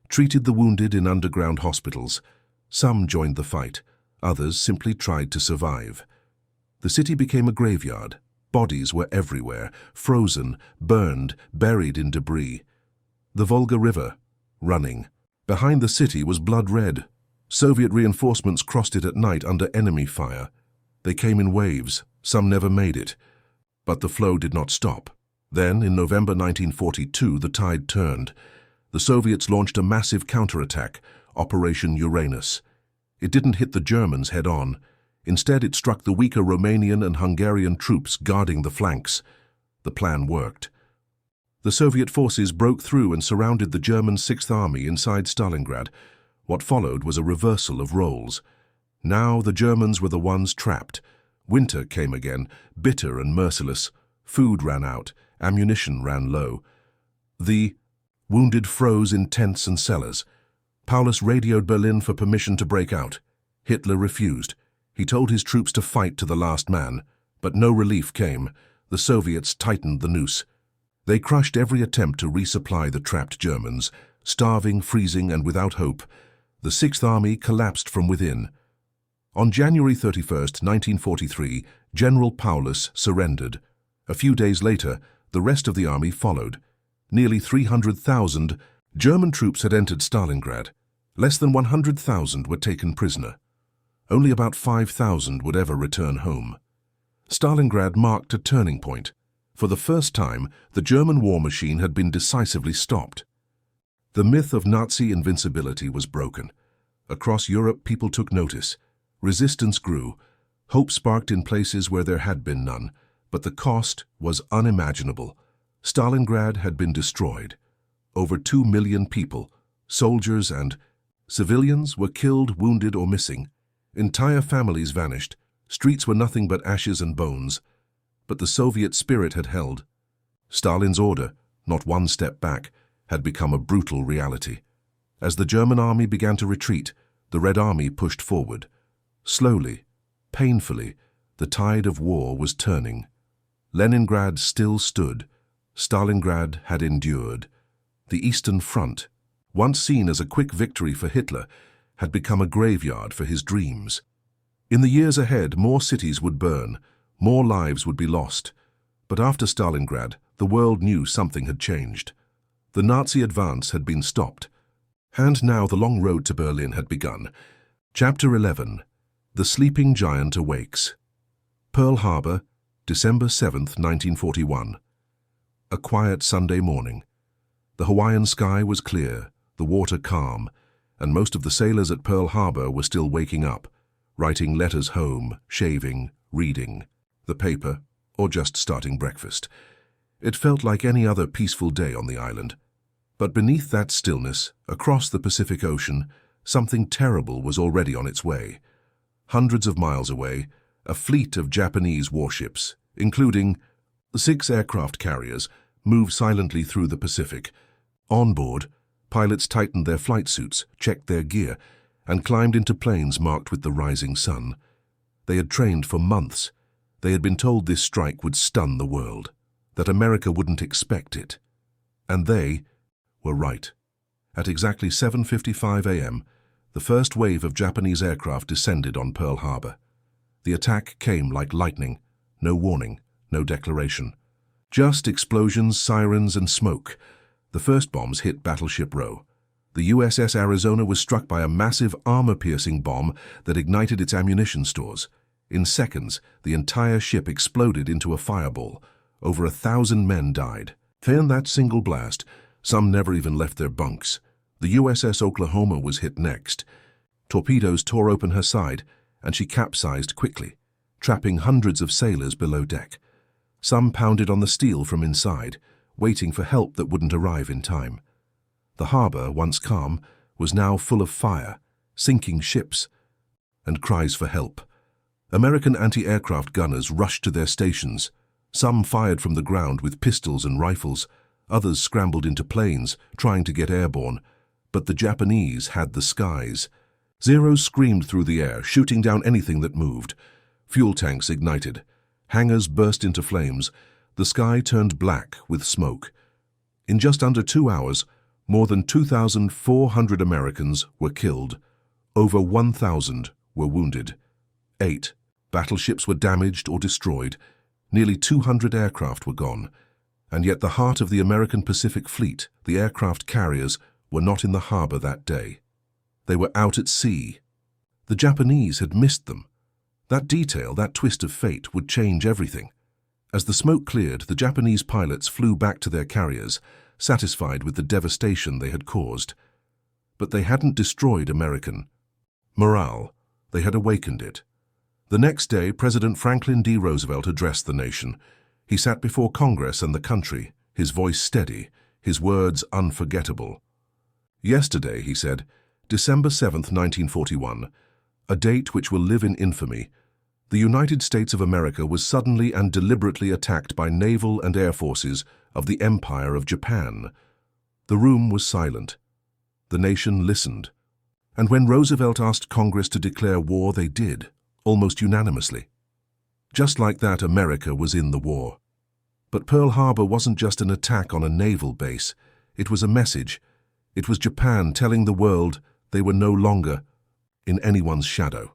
treated the wounded in underground hospitals. Some joined the fight. Others simply tried to survive. The city became a graveyard. Bodies were everywhere, frozen, burned, buried in debris. The Volga River, running, Behind the city was blood red. Soviet reinforcements crossed it at night under enemy fire. They came in waves, some never made it. But the flow did not stop. Then, in November 1942, the tide turned. The Soviets launched a massive counterattack, Operation Uranus. It didn't hit the Germans head-on. Instead, it struck the weaker Romanian and Hungarian troops guarding the flanks. The plan worked. The Soviet forces broke through and surrounded the German Sixth Army inside Stalingrad. What followed was a reversal of roles. Now the Germans were the ones trapped. Winter came again, bitter and merciless. Food ran out, ammunition ran low. The wounded froze in tents and cellars. Paulus radioed Berlin for permission to break out. Hitler refused. He told his troops to fight to the last man, but no relief came. The Soviets tightened the noose. They crushed every attempt to resupply the trapped Germans, starving, freezing, and without hope. The Sixth Army collapsed from within. On January 31st, 1943, General Paulus surrendered. A few days later, the rest of the army followed. Nearly 300,000 German troops had entered Stalingrad. Less than 100,000 were taken prisoner. Only about 5,000 would ever return home. Stalingrad marked a turning point. For the first time, the German war machine had been decisively stopped. The myth of Nazi invincibility was broken. Across Europe, people took notice. Resistance grew. Hope sparked in places where there had been none. But the cost was unimaginable. Stalingrad had been destroyed. Over 2 million people, soldiers and civilians, were killed, wounded, or missing. Entire families vanished. Streets were nothing but ashes and bones. But the Soviet spirit had held. Stalin's order, not one step back, had become a brutal reality. As the German army began to retreat, the Red Army pushed forward. Slowly, painfully, the tide of war was turning. Leningrad still stood. Stalingrad had endured. The Eastern Front, once seen as a quick victory for Hitler, had become a graveyard for his dreams. In the years ahead, more cities would burn, more lives would be lost. But after Stalingrad, the world knew something had changed. The Nazi advance had been stopped. And now the long road to Berlin had begun. Chapter 11. The Sleeping Giant Awakes. Pearl Harbor, December 7th, 1941. A quiet Sunday morning. The Hawaiian sky was clear, the water calm, and most of the sailors at Pearl Harbor were still waking up, writing letters home, shaving, reading the paper, or just starting breakfast. It felt like any other peaceful day on the island. But beneath that stillness, across the Pacific Ocean, something terrible was already on its way. Hundreds of miles away, a fleet of Japanese warships, including 6 aircraft carriers, moved silently through the Pacific. On board, pilots tightened their flight suits, checked their gear, and climbed into planes marked with the rising sun. They had trained for months. They had been told this strike would stun the world, that America wouldn't expect it. And they were right. At exactly 7:55 a.m., the first wave of Japanese aircraft descended on Pearl Harbor. The attack came like lightning, no warning, no declaration. Just explosions, sirens, and smoke. The first bombs hit Battleship Row. The USS Arizona was struck by a massive armor-piercing bomb that ignited its ammunition stores. In seconds, the entire ship exploded into a fireball. Over 1,000 men died. In that single blast, some never even left their bunks. The USS Oklahoma was hit next. Torpedoes tore open her side, and she capsized quickly, trapping hundreds of sailors below deck. Some pounded on the steel from inside, waiting for help that wouldn't arrive in time. The harbor, once calm, was now full of fire, sinking ships, and cries for help. American anti-aircraft gunners rushed to their stations. Some fired from the ground with pistols and rifles. Others scrambled into planes, trying to get airborne. But the Japanese had the skies. Zeros screamed through the air, shooting down anything that moved. Fuel tanks ignited. Hangars burst into flames. The sky turned black with smoke. In just under 2 hours, more than 2,400 Americans were killed. Over 1,000 were wounded. 8 battleships were damaged or destroyed. Nearly 200 aircraft were gone. And yet the heart of the American Pacific Fleet, the aircraft carriers, were not in the harbor that day. They were out at sea. The Japanese had missed them. That detail, that twist of fate, would change everything. As the smoke cleared, the Japanese pilots flew back to their carriers, satisfied with the devastation they had caused. But they hadn't destroyed American morale. They had awakened it. The next day, President Franklin D. Roosevelt addressed the nation. He sat before Congress and the country, his voice steady, his words unforgettable. "Yesterday," he said, December 7th, 1941, a date which will live in infamy, the United States of America was suddenly and deliberately attacked by naval and air forces of the Empire of Japan. The room was silent. The nation listened. And when Roosevelt asked Congress to declare war, they did, almost unanimously. Just like that, America was in the war. But Pearl Harbor wasn't just an attack on a naval base. It was a message. It was Japan telling the world they were no longer in anyone's shadow.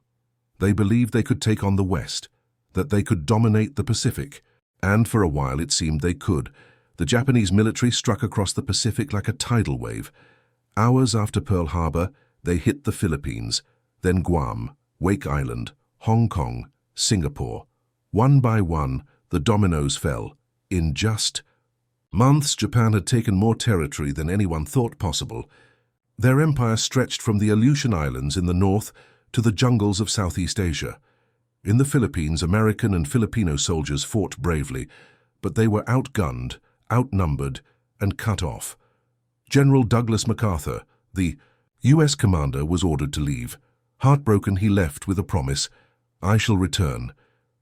They believed they could take on the West, that they could dominate the Pacific, and for a while it seemed they could. The Japanese military struck across the Pacific like a tidal wave. Hours after Pearl Harbor, they hit the Philippines, then Guam, Wake Island, Hong Kong, Singapore. One by one, the dominoes fell. In just months, Japan had taken more territory than anyone thought possible. Their empire stretched from the Aleutian Islands in the north to the jungles of Southeast Asia. In the Philippines, American and Filipino soldiers fought bravely, but they were outgunned, outnumbered, and cut off. General Douglas MacArthur, the U.S. commander, was ordered to leave. Heartbroken, he left with a promise, "I shall return."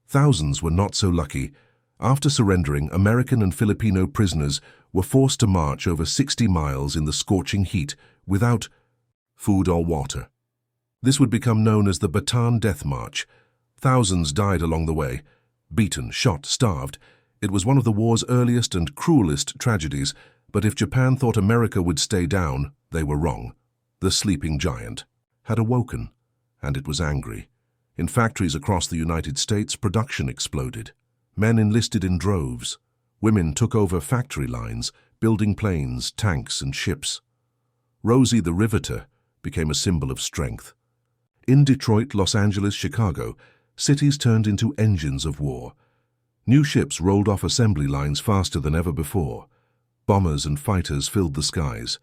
Thousands were not so lucky. After surrendering, American and Filipino prisoners were forced to march over 60 miles in the scorching heat without food or water. This would become known as the Bataan Death March. Thousands died along the way, beaten, shot, starved. It was one of the war's earliest and cruelest tragedies, but if Japan thought America would stay down, they were wrong. The sleeping giant had awoken, and it was angry. In factories across the United States, production exploded. Men enlisted in droves. Women took over factory lines, building planes, tanks, and ships. Rosie the Riveter became a symbol of strength. In Detroit, Los Angeles, Chicago, cities turned into engines of war. New ships rolled off assembly lines faster than ever before. Bombers and fighters filled the skies.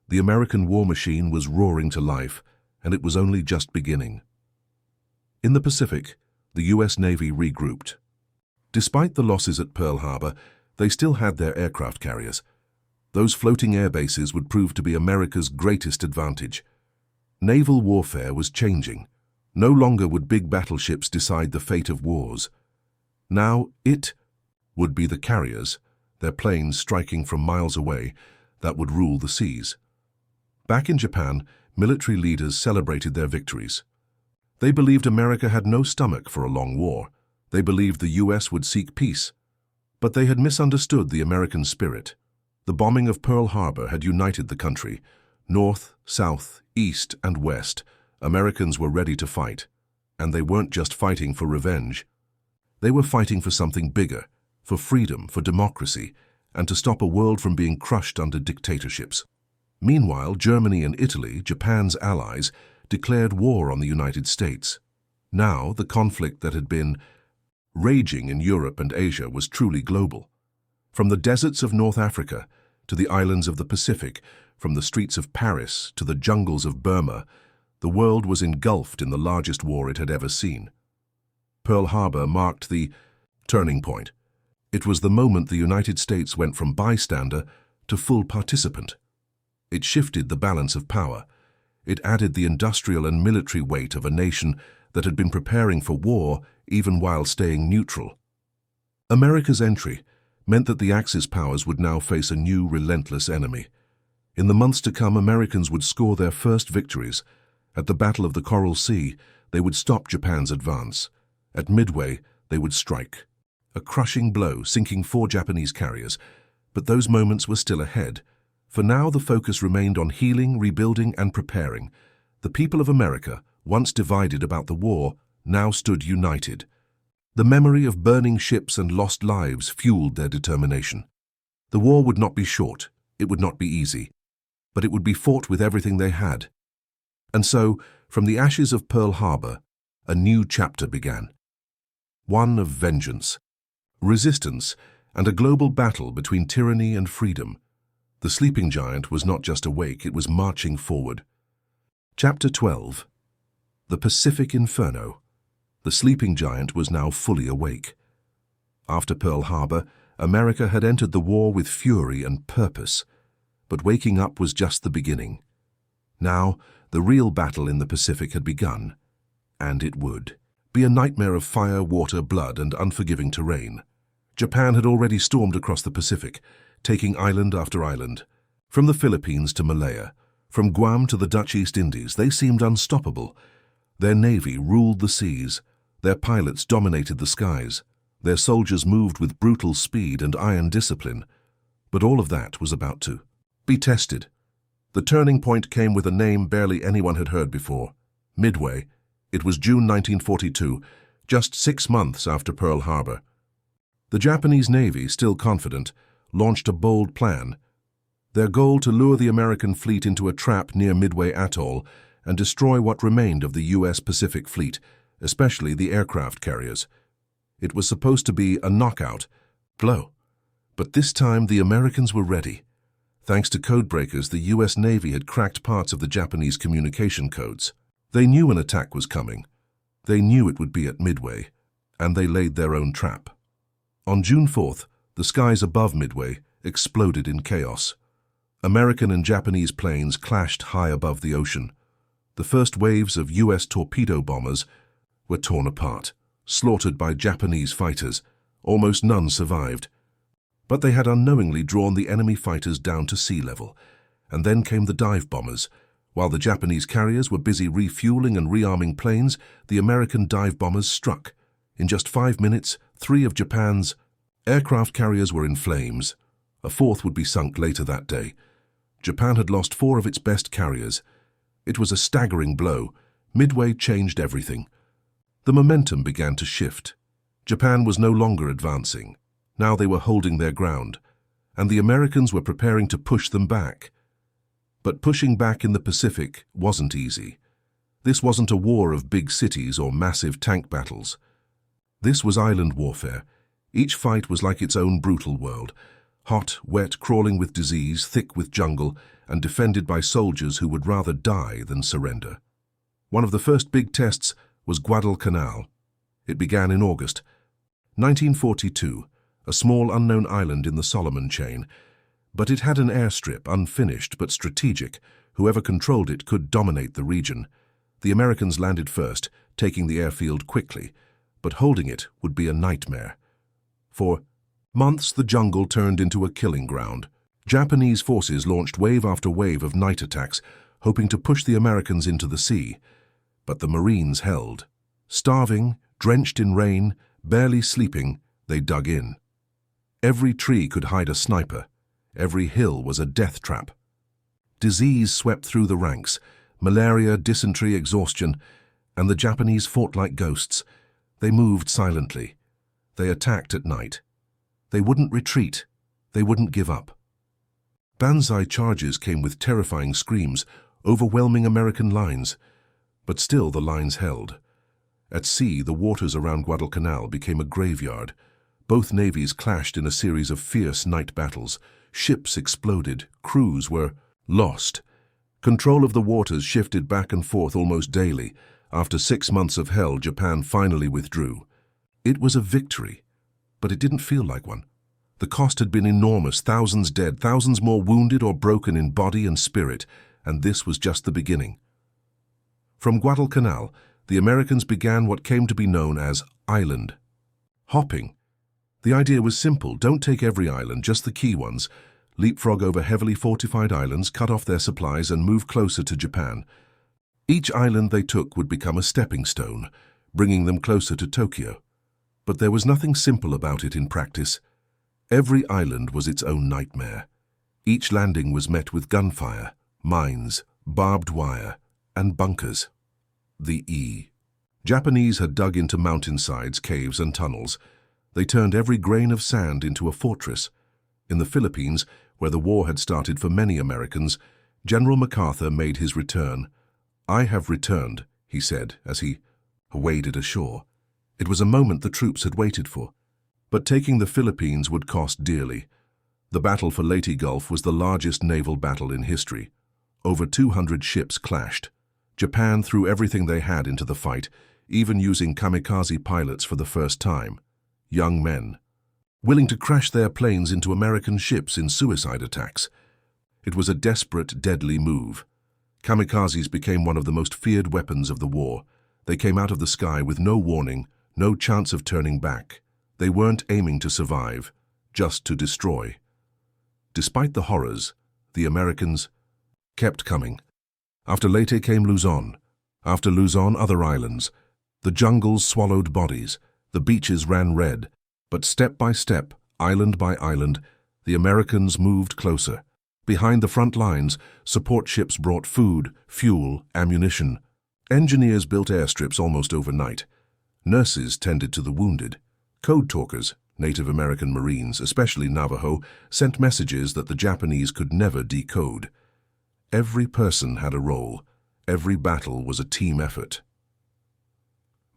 The American war machine was roaring to life, and it was only just beginning. In the Pacific, the U.S. Navy regrouped. Despite the losses at Pearl Harbor, they still had their aircraft carriers. Those floating air bases would prove to be America's greatest advantage. Naval warfare was changing. No longer would big battleships decide the fate of wars. Now it would be the carriers, their planes striking from miles away, that would rule the seas. Back in Japan, military leaders celebrated their victories. They believed America had no stomach for a long war. They believed the U.S. would seek peace. But they had misunderstood the American spirit. The bombing of Pearl Harbor had united the country. North, south, east, and west, Americans were ready to fight. And they weren't just fighting for revenge. They were fighting for something bigger, for freedom, for democracy, and to stop a world from being crushed under dictatorships. Meanwhile, Germany and Italy, Japan's allies, declared war on the United States. Now, the conflict that had been raging in Europe and Asia was truly global. From the deserts of North Africa to the islands of the Pacific, from the streets of Paris to the jungles of Burma, the world was engulfed in the largest war it had ever seen. Pearl Harbor marked the turning point. It was the moment the United States went from bystander to full participant. It shifted the balance of power. It added the industrial and military weight of a nation that had been preparing for war even while staying neutral. America's entry meant that the Axis powers would now face a new, relentless enemy. In the months to come, Americans would score their first victories. At the Battle of the Coral Sea, they would stop Japan's advance. At Midway, they would strike. A crushing blow, sinking 4 Japanese carriers. But those moments were still ahead. For now, the focus remained on healing, rebuilding, and preparing. The people of America, once divided about the war, now stood united. The memory of burning ships and lost lives fueled their determination. The war would not be short. It would not be easy. but it would be fought with everything they had. And so, from the ashes of Pearl Harbor, a new chapter began. One of vengeance, resistance, and a global battle between tyranny and freedom. The sleeping giant was not just awake, it was marching forward. Chapter 12. The Pacific Inferno. The sleeping giant was now fully awake. After Pearl Harbor, America had entered the war with fury and purpose. But waking up was just the beginning. Now, the real battle in the Pacific had begun. And it would be a nightmare of fire, water, blood, and unforgiving terrain. Japan had already stormed across the Pacific, taking island after island. From the Philippines to Malaya, from Guam to the Dutch East Indies, they seemed unstoppable. Their navy ruled the seas. Their pilots dominated the skies. Their soldiers moved with brutal speed and iron discipline. But all of that was about to be tested. The turning point came with a name barely anyone had heard before. Midway. It was June 1942, just 6 months after Pearl Harbor. The Japanese Navy, still confident, launched a bold plan. Their goal to lure the American fleet into a trap near Midway Atoll and destroy what remained of the U.S. Pacific Fleet, especially the aircraft carriers. It was supposed to be a knockout blow. But this time the Americans were ready. Thanks to codebreakers, the U.S. Navy had cracked parts of the Japanese communication codes. They knew an attack was coming. They knew it would be at Midway, and they laid their own trap. On June 4th, the skies above Midway exploded in chaos. American and Japanese planes clashed high above the ocean. The first waves of U.S. torpedo bombers were torn apart, slaughtered by Japanese fighters. Almost none survived. But they had unknowingly drawn the enemy fighters down to sea level. And then came the dive bombers. While the Japanese carriers were busy refueling and rearming planes, the American dive bombers struck. In just 5 minutes, 3 of Japan's aircraft carriers were in flames. A 4th would be sunk later that day. Japan had lost 4 of its best carriers. It was a staggering blow. Midway changed everything. The momentum began to shift. Japan was no longer advancing. Now they were holding their ground, and the Americans were preparing to push them back. But pushing back in the Pacific wasn't easy. This wasn't a war of big cities or massive tank battles. This was island warfare. Each fight was like its own brutal world. Hot, wet, crawling with disease, thick with jungle, and defended by soldiers who would rather die than surrender. One of the first big tests was Guadalcanal. It began in August 1942, a small unknown island in the Solomon chain. But it had an airstrip, unfinished but strategic. Whoever controlled it could dominate the region. The Americans landed first, taking the airfield quickly, but holding it would be a nightmare. For months the jungle turned into a killing ground. Japanese forces launched wave after wave of night attacks, hoping to push the Americans into the sea. But the Marines held. Starving, drenched in rain, barely sleeping, they dug in. Every tree could hide a sniper. Every hill was a death trap. Disease swept through the ranks, malaria, dysentery, exhaustion, and the Japanese fought like ghosts. They moved silently. They attacked at night. They wouldn't retreat. They wouldn't give up. Banzai charges came with terrifying screams, overwhelming American lines. But still the lines held. At sea, the waters around Guadalcanal became a graveyard. Both navies clashed in a series of fierce night battles. Ships exploded, crews were lost. Control of the waters shifted back and forth almost daily. After 6 months of hell, Japan finally withdrew. It was a victory, but it didn't feel like one. The cost had been enormous, thousands dead, thousands more wounded or broken in body and spirit, and this was just the beginning. From Guadalcanal, the Americans began what came to be known as island hopping. The idea was simple: don't take every island, just the key ones. Leapfrog over heavily fortified islands, cut off their supplies, and move closer to Japan. Each island they took would become a stepping stone, bringing them closer to Tokyo. But there was nothing simple about it in practice. Every island was its own nightmare. Each landing was met with gunfire, mines, barbed wire, and bunkers. The Japanese had dug into mountainsides, caves, and tunnels. They turned every grain of sand into a fortress. In the Philippines, where the war had started for many Americans, General MacArthur made his return. "I have returned," he said as he waded ashore. It was a moment the troops had waited for. But taking the Philippines would cost dearly. The battle for Leyte Gulf was the largest naval battle in history. Over 200 ships clashed. Japan threw everything they had into the fight, even using kamikaze pilots for the first time. Young men, willing to crash their planes into American ships in suicide attacks. It was a desperate, deadly move. Kamikazes became one of the most feared weapons of the war. They came out of the sky with no warning, no chance of turning back. They weren't aiming to survive, just to destroy. Despite the horrors, the Americans kept coming. After Leyte came Luzon. After Luzon, other islands. The jungles swallowed bodies. The beaches ran red. But step by step, island by island, the Americans moved closer. Behind the front lines, support ships brought food, fuel, ammunition. Engineers built airstrips almost overnight. Nurses tended to the wounded. Code talkers, Native American Marines, especially Navajo, sent messages that the Japanese could never decode. Every person had a role. Every battle was a team effort.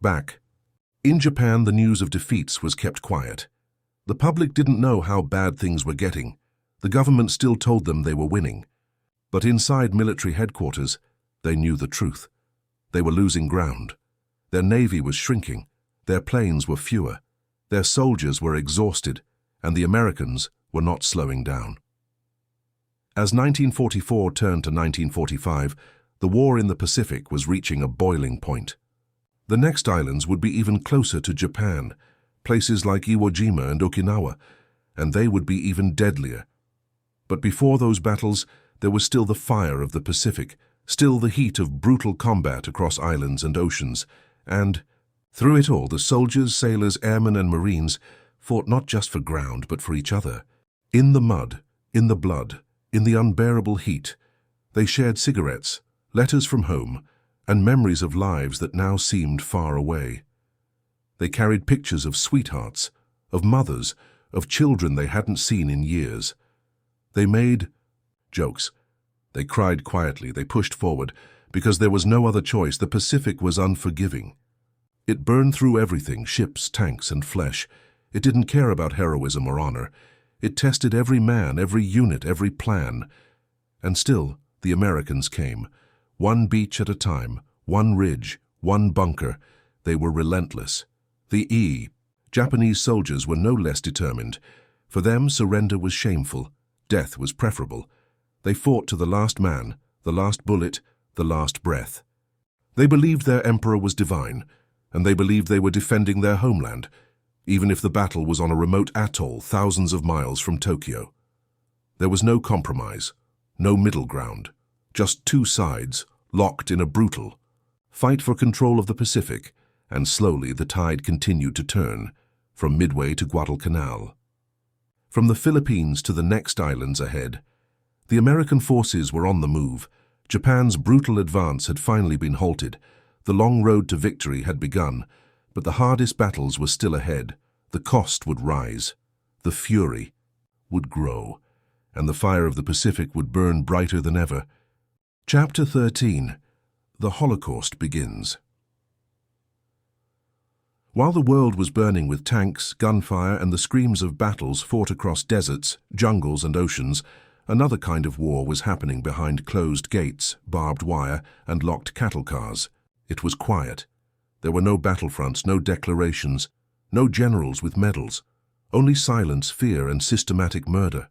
Back in Japan, the news of defeats was kept quiet. The public didn't know how bad things were getting. The government still told them they were winning. But inside military headquarters, they knew the truth. They were losing ground. Their navy was shrinking. Their planes were fewer. Their soldiers were exhausted, and the Americans were not slowing down. As 1944 turned to 1945, the war in the Pacific was reaching a boiling point. The next islands would be even closer to Japan, places like Iwo Jima and Okinawa, and they would be even deadlier. But before those battles, there was still the fire of the Pacific, still the heat of brutal combat across islands and oceans, and through it all, the soldiers, sailors, airmen, and Marines fought not just for ground, but for each other. In the mud, in the blood, in the unbearable heat, they shared cigarettes, letters from home, and memories of lives that now seemed far away. They carried pictures of sweethearts, of mothers, of children they hadn't seen in years. They made jokes. They cried quietly, they pushed forward, because there was no other choice. The Pacific was unforgiving. It burned through everything, ships, tanks, and flesh. It didn't care about heroism or honor. It tested every man, every unit, every plan. And still, the Americans came. One beach at a time, one ridge, one bunker. They were relentless. The Japanese soldiers were no less determined. For them, surrender was shameful. Death was preferable. They fought to the last man, the last bullet, the last breath. They believed their emperor was divine, and they believed they were defending their homeland, even if the battle was on a remote atoll thousands of miles from Tokyo. There was no compromise, no middle ground, just two sides, locked in a brutal fight for control of the Pacific, and slowly the tide continued to turn, from Midway to Guadalcanal. From the Philippines to the next islands ahead, the American forces were on the move. Japan's brutal advance had finally been halted. The long road to victory had begun, but the hardest battles were still ahead. The cost would rise, the fury would grow, and the fire of the Pacific would burn brighter than ever. Chapter 13. The Holocaust begins. While the world was burning with tanks, gunfire, and the screams of battles fought across deserts, jungles, and oceans, another kind of war was happening behind closed gates, barbed wire, and locked cattle cars. It was quiet. There were no battlefronts, no declarations, no generals with medals. Only silence, fear, and systematic murder.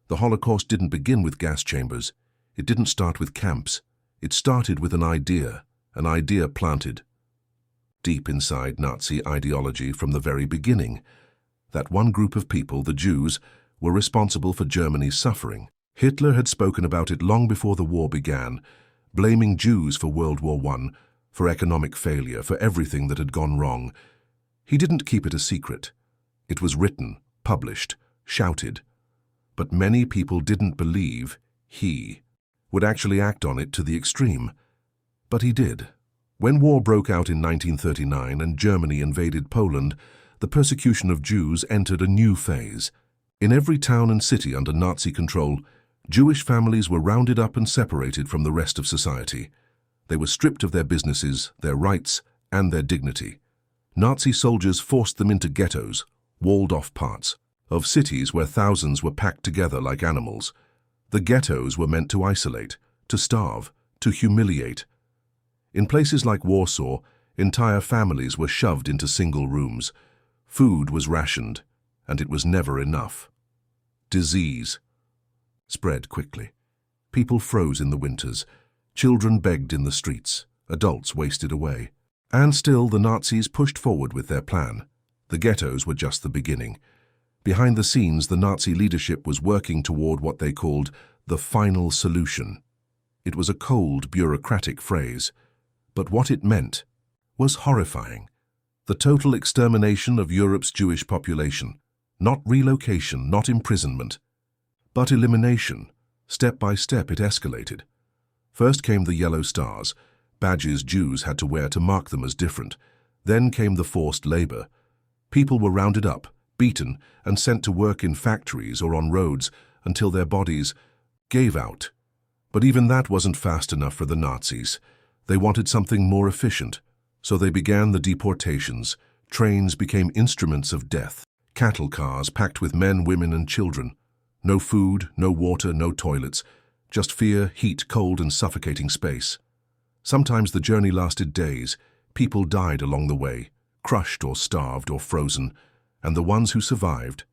The Holocaust didn't begin with gas chambers. It didn't start with camps. It started with an idea planted deep inside Nazi ideology from the very beginning. That one group of people, the Jews, were responsible for Germany's suffering. Hitler had spoken about it long before the war began, blaming Jews for World War I, for economic failure, for everything that had gone wrong. He didn't keep it a secret. It was written, published, shouted. But many people didn't believe he would actually act on it to the extreme. But he did. When war broke out in 1939 and Germany invaded Poland, the persecution of Jews entered a new phase. In every town and city under Nazi control, Jewish families were rounded up and separated from the rest of society. They were stripped of their businesses, their rights, and their dignity. Nazi soldiers forced them into ghettos, walled-off parts of cities where thousands were packed together like animals. The ghettos were meant to isolate, to starve, to humiliate. In places like Warsaw, entire families were shoved into single rooms. Food was rationed, and it was never enough. Disease spread quickly. People froze in the winters. Children begged in the streets. Adults wasted away. And still the Nazis pushed forward with their plan. The ghettos were just the beginning. Behind the scenes, the Nazi leadership was working toward what they called the final solution. It was a cold, bureaucratic phrase, but what it meant was horrifying. The total extermination of Europe's Jewish population. Not relocation, not imprisonment, but elimination. Step by step it escalated. First came the yellow stars, badges Jews had to wear to mark them as different. Then came the forced labor. People were rounded up, beaten, and sent to work in factories or on roads until their bodies gave out. But even that wasn't fast enough for the Nazis. They wanted something more efficient, so they began the deportations. Trains became instruments of death. Cattle cars packed with men, women, and children. No food, no water, no toilets. Just fear, heat, cold, and suffocating space. Sometimes the journey lasted days. People died along the way, crushed or starved or frozen, and the ones who survived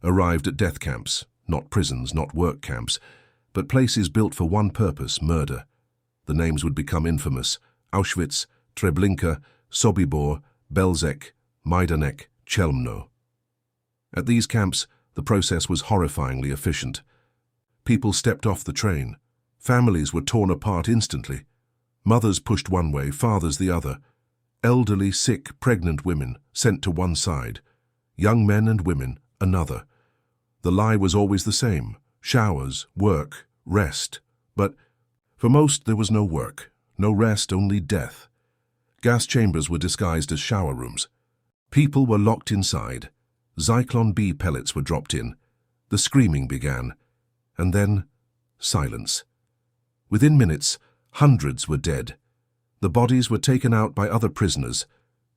arrived at death camps, not prisons, not work camps, but places built for one purpose, murder. The names would become infamous: Auschwitz, Treblinka, Sobibor, Belzec, Majdanek, Chelmno. At these camps, the process was horrifyingly efficient. People stepped off the train. Families were torn apart instantly. Mothers pushed one way, fathers the other. Elderly, sick, pregnant women sent to one side. Young men and women another. The lie was always the same: showers, work, rest. But for most there was no work, no rest, only death. Gas chambers were disguised as shower rooms. People were locked inside. Zyklon B pellets were dropped in. The screaming began. And then, silence. Within minutes, hundreds were dead. The bodies were taken out by other prisoners.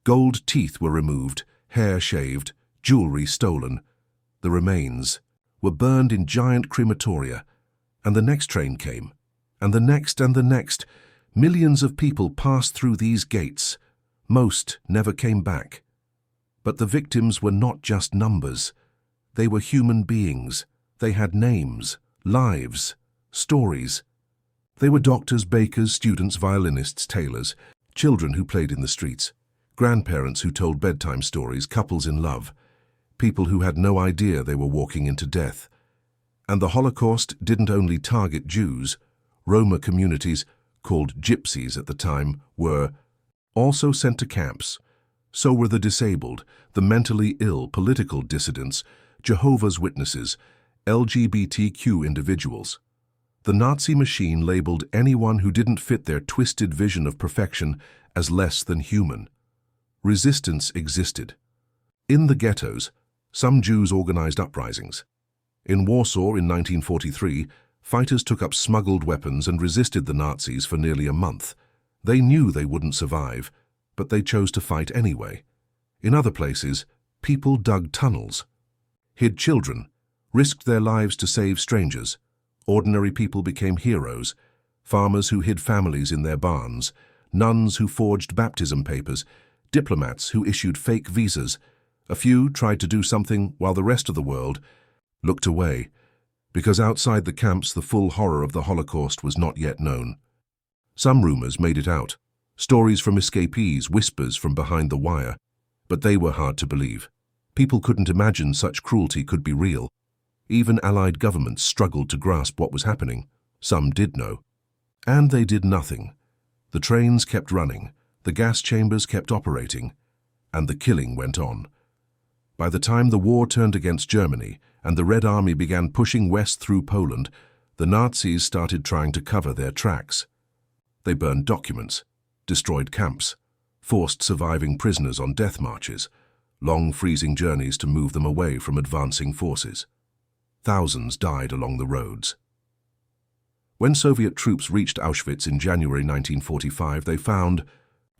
Gold teeth were removed, hair shaved, jewelry stolen. The remains were burned in giant crematoria. And the next train came. And the next and the next. Millions of people passed through these gates. Most never came back. But the victims were not just numbers. They were human beings. They had names, lives, stories. They were doctors, bakers, students, violinists, tailors, children who played in the streets, grandparents who told bedtime stories, couples in love, people who had no idea they were walking into death. And the Holocaust didn't only target Jews. Roma communities, called gypsies at the time, were also sent to camps. So were the disabled, the mentally ill, political dissidents, Jehovah's Witnesses, LGBTQ individuals. The Nazi machine labeled anyone who didn't fit their twisted vision of perfection as less than human. Resistance existed. In the ghettos, some Jews organized uprisings. In Warsaw in 1943, fighters took up smuggled weapons and resisted the Nazis for nearly a month. They knew they wouldn't survive, but they chose to fight anyway. In other places, people dug tunnels, hid children, risked their lives to save strangers. Ordinary people became heroes: farmers who hid families in their barns, nuns who forged baptism papers, diplomats who issued fake visas. A few tried to do something while the rest of the world looked away, because outside the camps the full horror of the Holocaust was not yet known. Some rumors made it out. Stories from escapees, whispers from behind the wire, but they were hard to believe. People couldn't imagine such cruelty could be real. Even Allied governments struggled to grasp what was happening. Some did know. And they did nothing. The trains kept running, the gas chambers kept operating, and the killing went on. By the time the war turned against Germany and the Red Army began pushing west through Poland, the Nazis started trying to cover their tracks. They burned documents, destroyed camps, forced surviving prisoners on death marches, long freezing journeys to move them away from advancing forces. Thousands died along the roads. When Soviet troops reached Auschwitz in January 1945, they found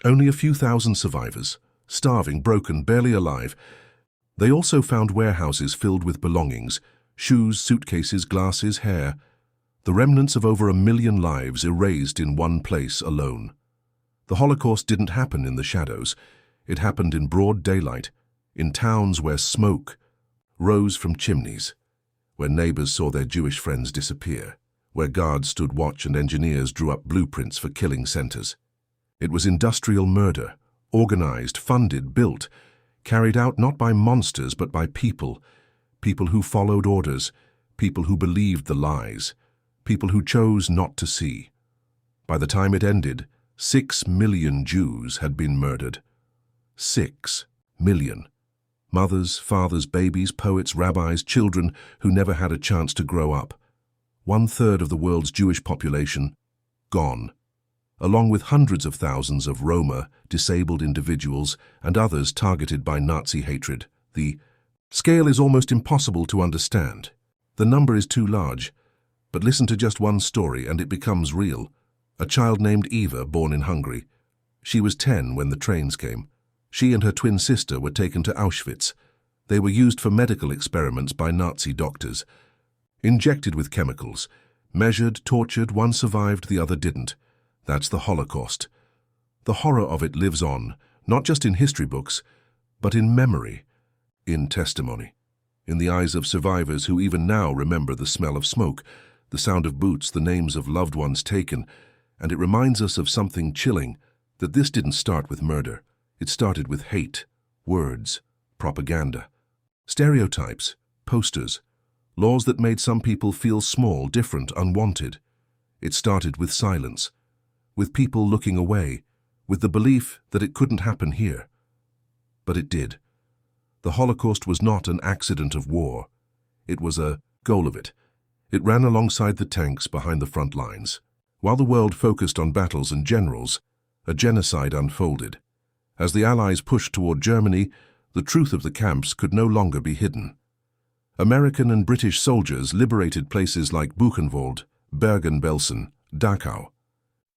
only a few thousand survivors, starving, broken, barely alive. They also found warehouses filled with belongings, shoes, suitcases, glasses, hair, the remnants of over 1 million lives erased in one place alone. The Holocaust didn't happen in the shadows. It happened in broad daylight, in towns where smoke rose from chimneys, where neighbors saw their Jewish friends disappear, where guards stood watch and engineers drew up blueprints for killing centers. It was industrial murder, organized, funded, built, carried out not by monsters but by people, people who followed orders, people who believed the lies, people who chose not to see. By the time it ended, 6 million Jews had been murdered. 6 million. Mothers, fathers, babies, poets, rabbis, children who never had a chance to grow up. 1/3 of the world's Jewish population gone, along with hundreds of thousands of Roma, disabled individuals, and others targeted by Nazi hatred. The scale is almost impossible to understand. The number is too large, but listen to just one story and it becomes real. A child named Eva, born in Hungary. She was 10 when the trains came. She and her twin sister were taken to Auschwitz. They were used for medical experiments by Nazi doctors. Injected with chemicals, measured, tortured, one survived, the other didn't. That's the Holocaust. The horror of it lives on, not just in history books, but in memory, in testimony, in the eyes of survivors who even now remember the smell of smoke, the sound of boots, the names of loved ones taken, and it reminds us of something chilling, that this didn't start with murder. It started with hate, words, propaganda, stereotypes, posters, laws that made some people feel small, different, unwanted. It started with silence, with people looking away, with the belief that it couldn't happen here. But it did. The Holocaust was not an accident of war. It was a goal of it. It ran alongside the tanks behind the front lines. While the world focused on battles and generals, a genocide unfolded. As the Allies pushed toward Germany, the truth of the camps could no longer be hidden. American and British soldiers liberated places like Buchenwald, Bergen-Belsen, Dachau.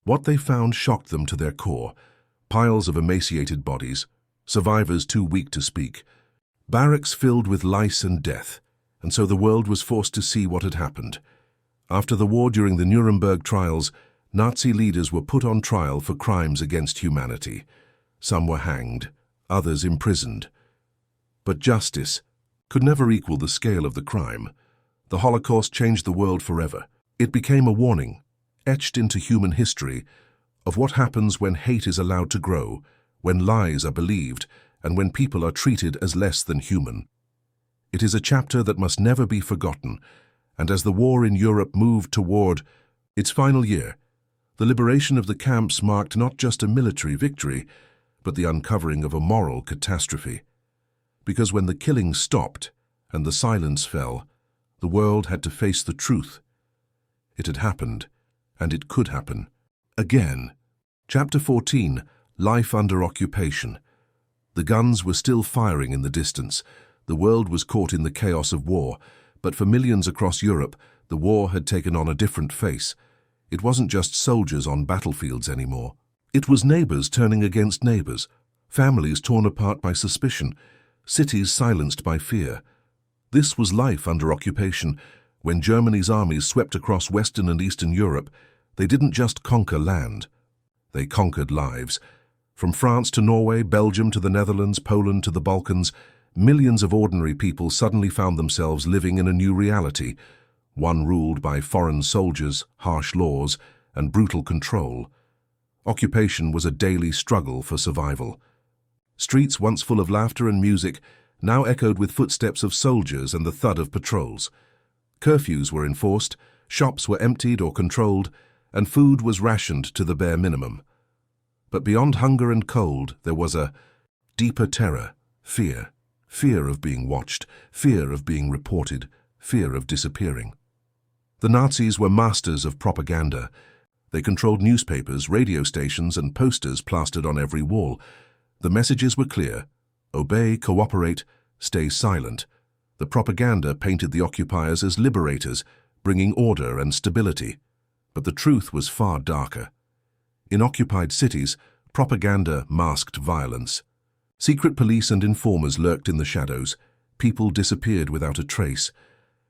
What they found shocked them to their core. Piles of emaciated bodies, survivors too weak to speak, barracks filled with lice and death, and so the world was forced to see what had happened. After the war, during the Nuremberg trials, Nazi leaders were put on trial for crimes against humanity. Some were hanged, others imprisoned. But justice could never equal the scale of the crime. The Holocaust changed the world forever. It became a warning, etched into human history, of what happens when hate is allowed to grow, when lies are believed, and when people are treated as less than human. It is a chapter that must never be forgotten, and as the war in Europe moved toward its final year, the liberation of the camps marked not just a military victory, but the uncovering of a moral catastrophe. Because when the killing stopped and the silence fell, the world had to face the truth. It had happened, and it could happen again. Chapter 14, Life Under Occupation. The guns were still firing in the distance. The world was caught in the chaos of war, but for millions across Europe, the war had taken on a different face. It wasn't just soldiers on battlefields anymore. It was neighbors turning against neighbors, families torn apart by suspicion, cities silenced by fear. This was life under occupation. When Germany's armies swept across Western and Eastern Europe, they didn't just conquer land. They conquered lives. From France to Norway, Belgium to the Netherlands, Poland to the Balkans, millions of ordinary people suddenly found themselves living in a new reality, one ruled by foreign soldiers, harsh laws, and brutal control. Occupation was a daily struggle for survival. Streets once full of laughter and music now echoed with footsteps of soldiers and the thud of patrols. Curfews were enforced, shops were emptied or controlled, and food was rationed to the bare minimum. But beyond hunger and cold, there was a deeper terror, fear. Fear of being watched, fear of being reported, fear of disappearing. The Nazis were masters of propaganda. They controlled newspapers, radio stations, and posters plastered on every wall. The messages were clear: obey, cooperate, stay silent. The propaganda painted the occupiers as liberators, bringing order and stability. But the truth was far darker. In occupied cities, propaganda masked violence. Secret police and informers lurked in the shadows. People disappeared without a trace.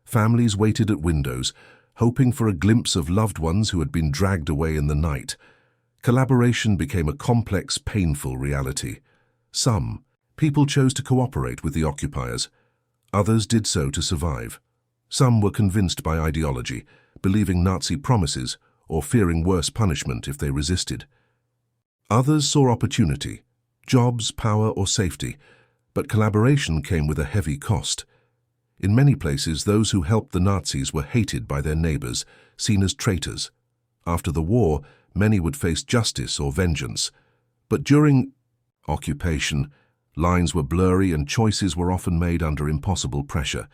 Families waited at windows, hoping for a glimpse of loved ones who had been dragged away in the night. Collaboration became a complex, painful reality. Some people chose to cooperate with the occupiers. Others did so to survive. Some were convinced by ideology, believing Nazi promises or fearing worse punishment if they resisted. Others saw opportunity, jobs, power, or safety, but collaboration came with a heavy cost. In many places, those who helped the Nazis were hated by their neighbors, seen as traitors. After the war, many would face justice or vengeance. But during occupation, lines were blurry and choices were often made under impossible pressure.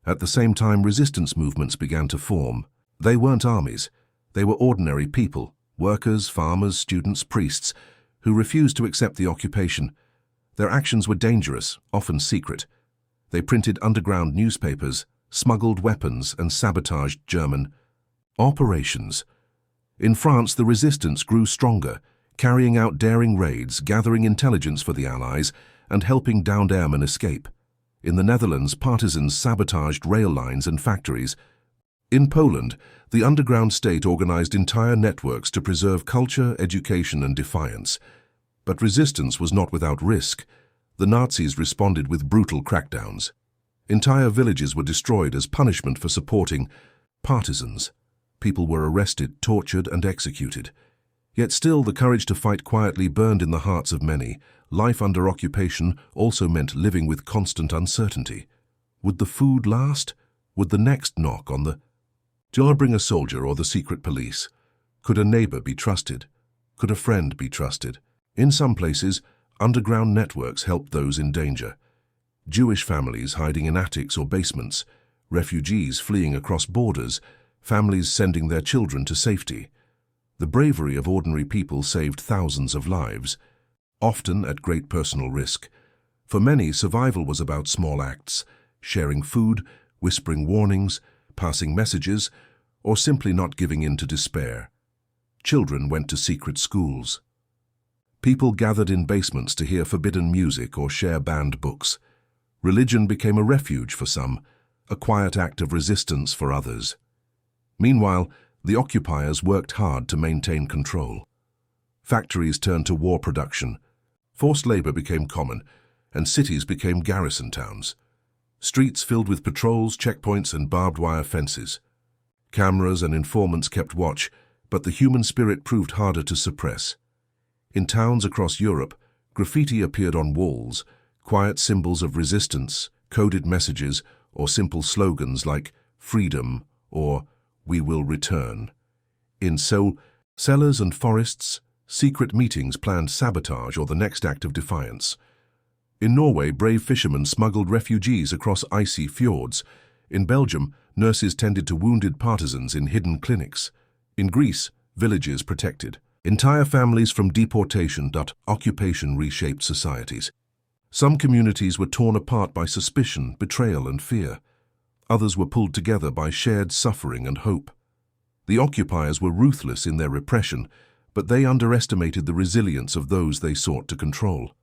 At the same time, resistance movements began to form. They weren't armies. They were ordinary people, workers, farmers, students, priests, who refused to accept the occupation. Their actions were dangerous, often secret. They printed underground newspapers, smuggled weapons, and sabotaged German operations. In France, the resistance grew stronger, carrying out daring raids, gathering intelligence for the Allies, and helping downed airmen escape. In the Netherlands, partisans sabotaged rail lines and factories. In Poland, the underground state organized entire networks to preserve culture, education, and defiance. But resistance was not without risk. The Nazis responded with brutal crackdowns. Entire villages were destroyed as punishment for supporting partisans. People were arrested, tortured, and executed. Yet still, the courage to fight quietly burned in the hearts of many. Life under occupation also meant living with constant uncertainty. Would the food last? Would the next knock on the door bring a soldier or the secret police? Could a neighbor be trusted? Could a friend be trusted? In some places, underground networks helped those in danger. Jewish families hiding in attics or basements, refugees fleeing across borders, families sending their children to safety. The bravery of ordinary people saved thousands of lives, often at great personal risk. For many, survival was about small acts, sharing food, whispering warnings, passing messages, or simply not giving in to despair. Children went to secret schools. People gathered in basements to hear forbidden music or share banned books. Religion became a refuge for some, a quiet act of resistance for others. Meanwhile, the occupiers worked hard to maintain control. Factories turned to war production. Forced labor became common, and cities became garrison towns. Streets filled with patrols, checkpoints, and barbed wire fences. Cameras and informants kept watch, but the human spirit proved harder to suppress. In towns across Europe, graffiti appeared on walls, quiet symbols of resistance, coded messages, or simple slogans like freedom or we will return. In cellars and forests, secret meetings planned sabotage or the next act of defiance. In Norway, brave fishermen smuggled refugees across icy fjords. In Belgium, nurses tended to wounded partisans in hidden clinics. In Greece, villages protected entire families from deportation. Occupation reshaped societies. Some communities were torn apart by suspicion, betrayal, and fear. Others were pulled together by shared suffering and hope. The occupiers were ruthless in their repression, but they underestimated the resilience of those they sought to control.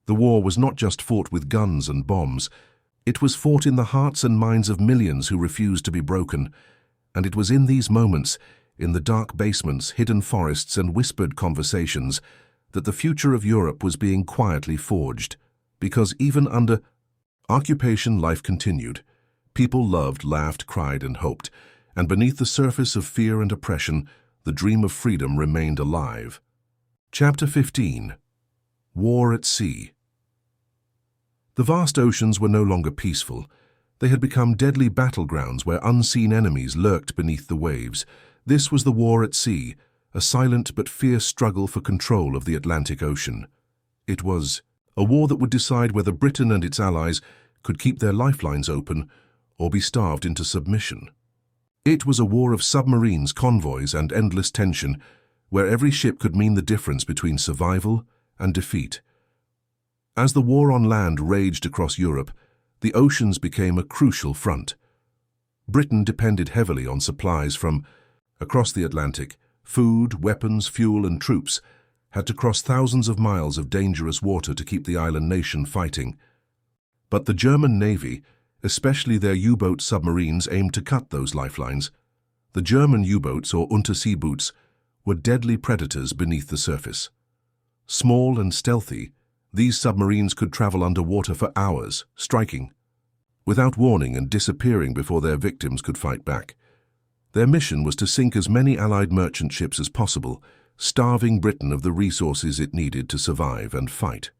The war was not just fought with guns and bombs. It was fought in the hearts and minds of millions who refused to be broken. And it was in these moments, in the dark basements, hidden forests, and whispered conversations, that the future of Europe was being quietly forged. Because even under occupation, life continued. People loved, laughed, cried, and hoped. And beneath the surface of fear and oppression, the dream of freedom remained alive. Chapter 15. War at Sea. The vast oceans were no longer peaceful. They had become deadly battlegrounds where unseen enemies lurked beneath the waves. This was the war at sea, a silent but fierce struggle for control of the Atlantic Ocean. It was a war that would decide whether Britain and its allies could keep their lifelines open or be starved into submission. It was a war of submarines, convoys, and endless tension, where every ship could mean the difference between survival and defeat. As the war on land raged across Europe, the oceans became a crucial front. Britain depended heavily on supplies from Across the Atlantic, food, weapons, fuel, and troops had to cross thousands of miles of dangerous water to keep the island nation fighting. But the German Navy, especially their U-boat submarines, aimed to cut those lifelines. The German U-boats, or Unterseeboots, were deadly predators beneath the surface. Small and stealthy, these submarines could travel underwater for hours, striking without warning and disappearing before their victims could fight back. Their mission was to sink as many Allied merchant ships as possible, starving Britain of the resources it needed to survive and fight.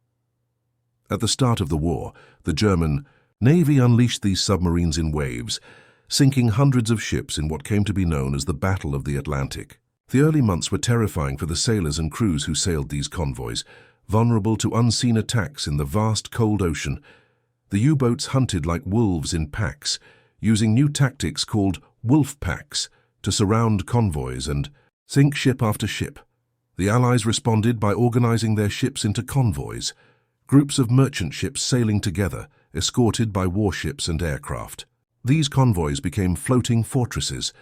At the start of the war, the German Navy unleashed these submarines in waves, sinking hundreds of ships in what came to be known as the Battle of the Atlantic. The early months were terrifying for the sailors and crews who sailed these convoys, vulnerable to unseen attacks in the vast cold ocean. The U-boats hunted like wolves in packs, using new tactics called wolf packs to surround convoys and sink ship after ship. The Allies responded by organizing their ships into convoys, groups of merchant ships sailing together, escorted by warships and aircraft. These convoys became floating fortresses,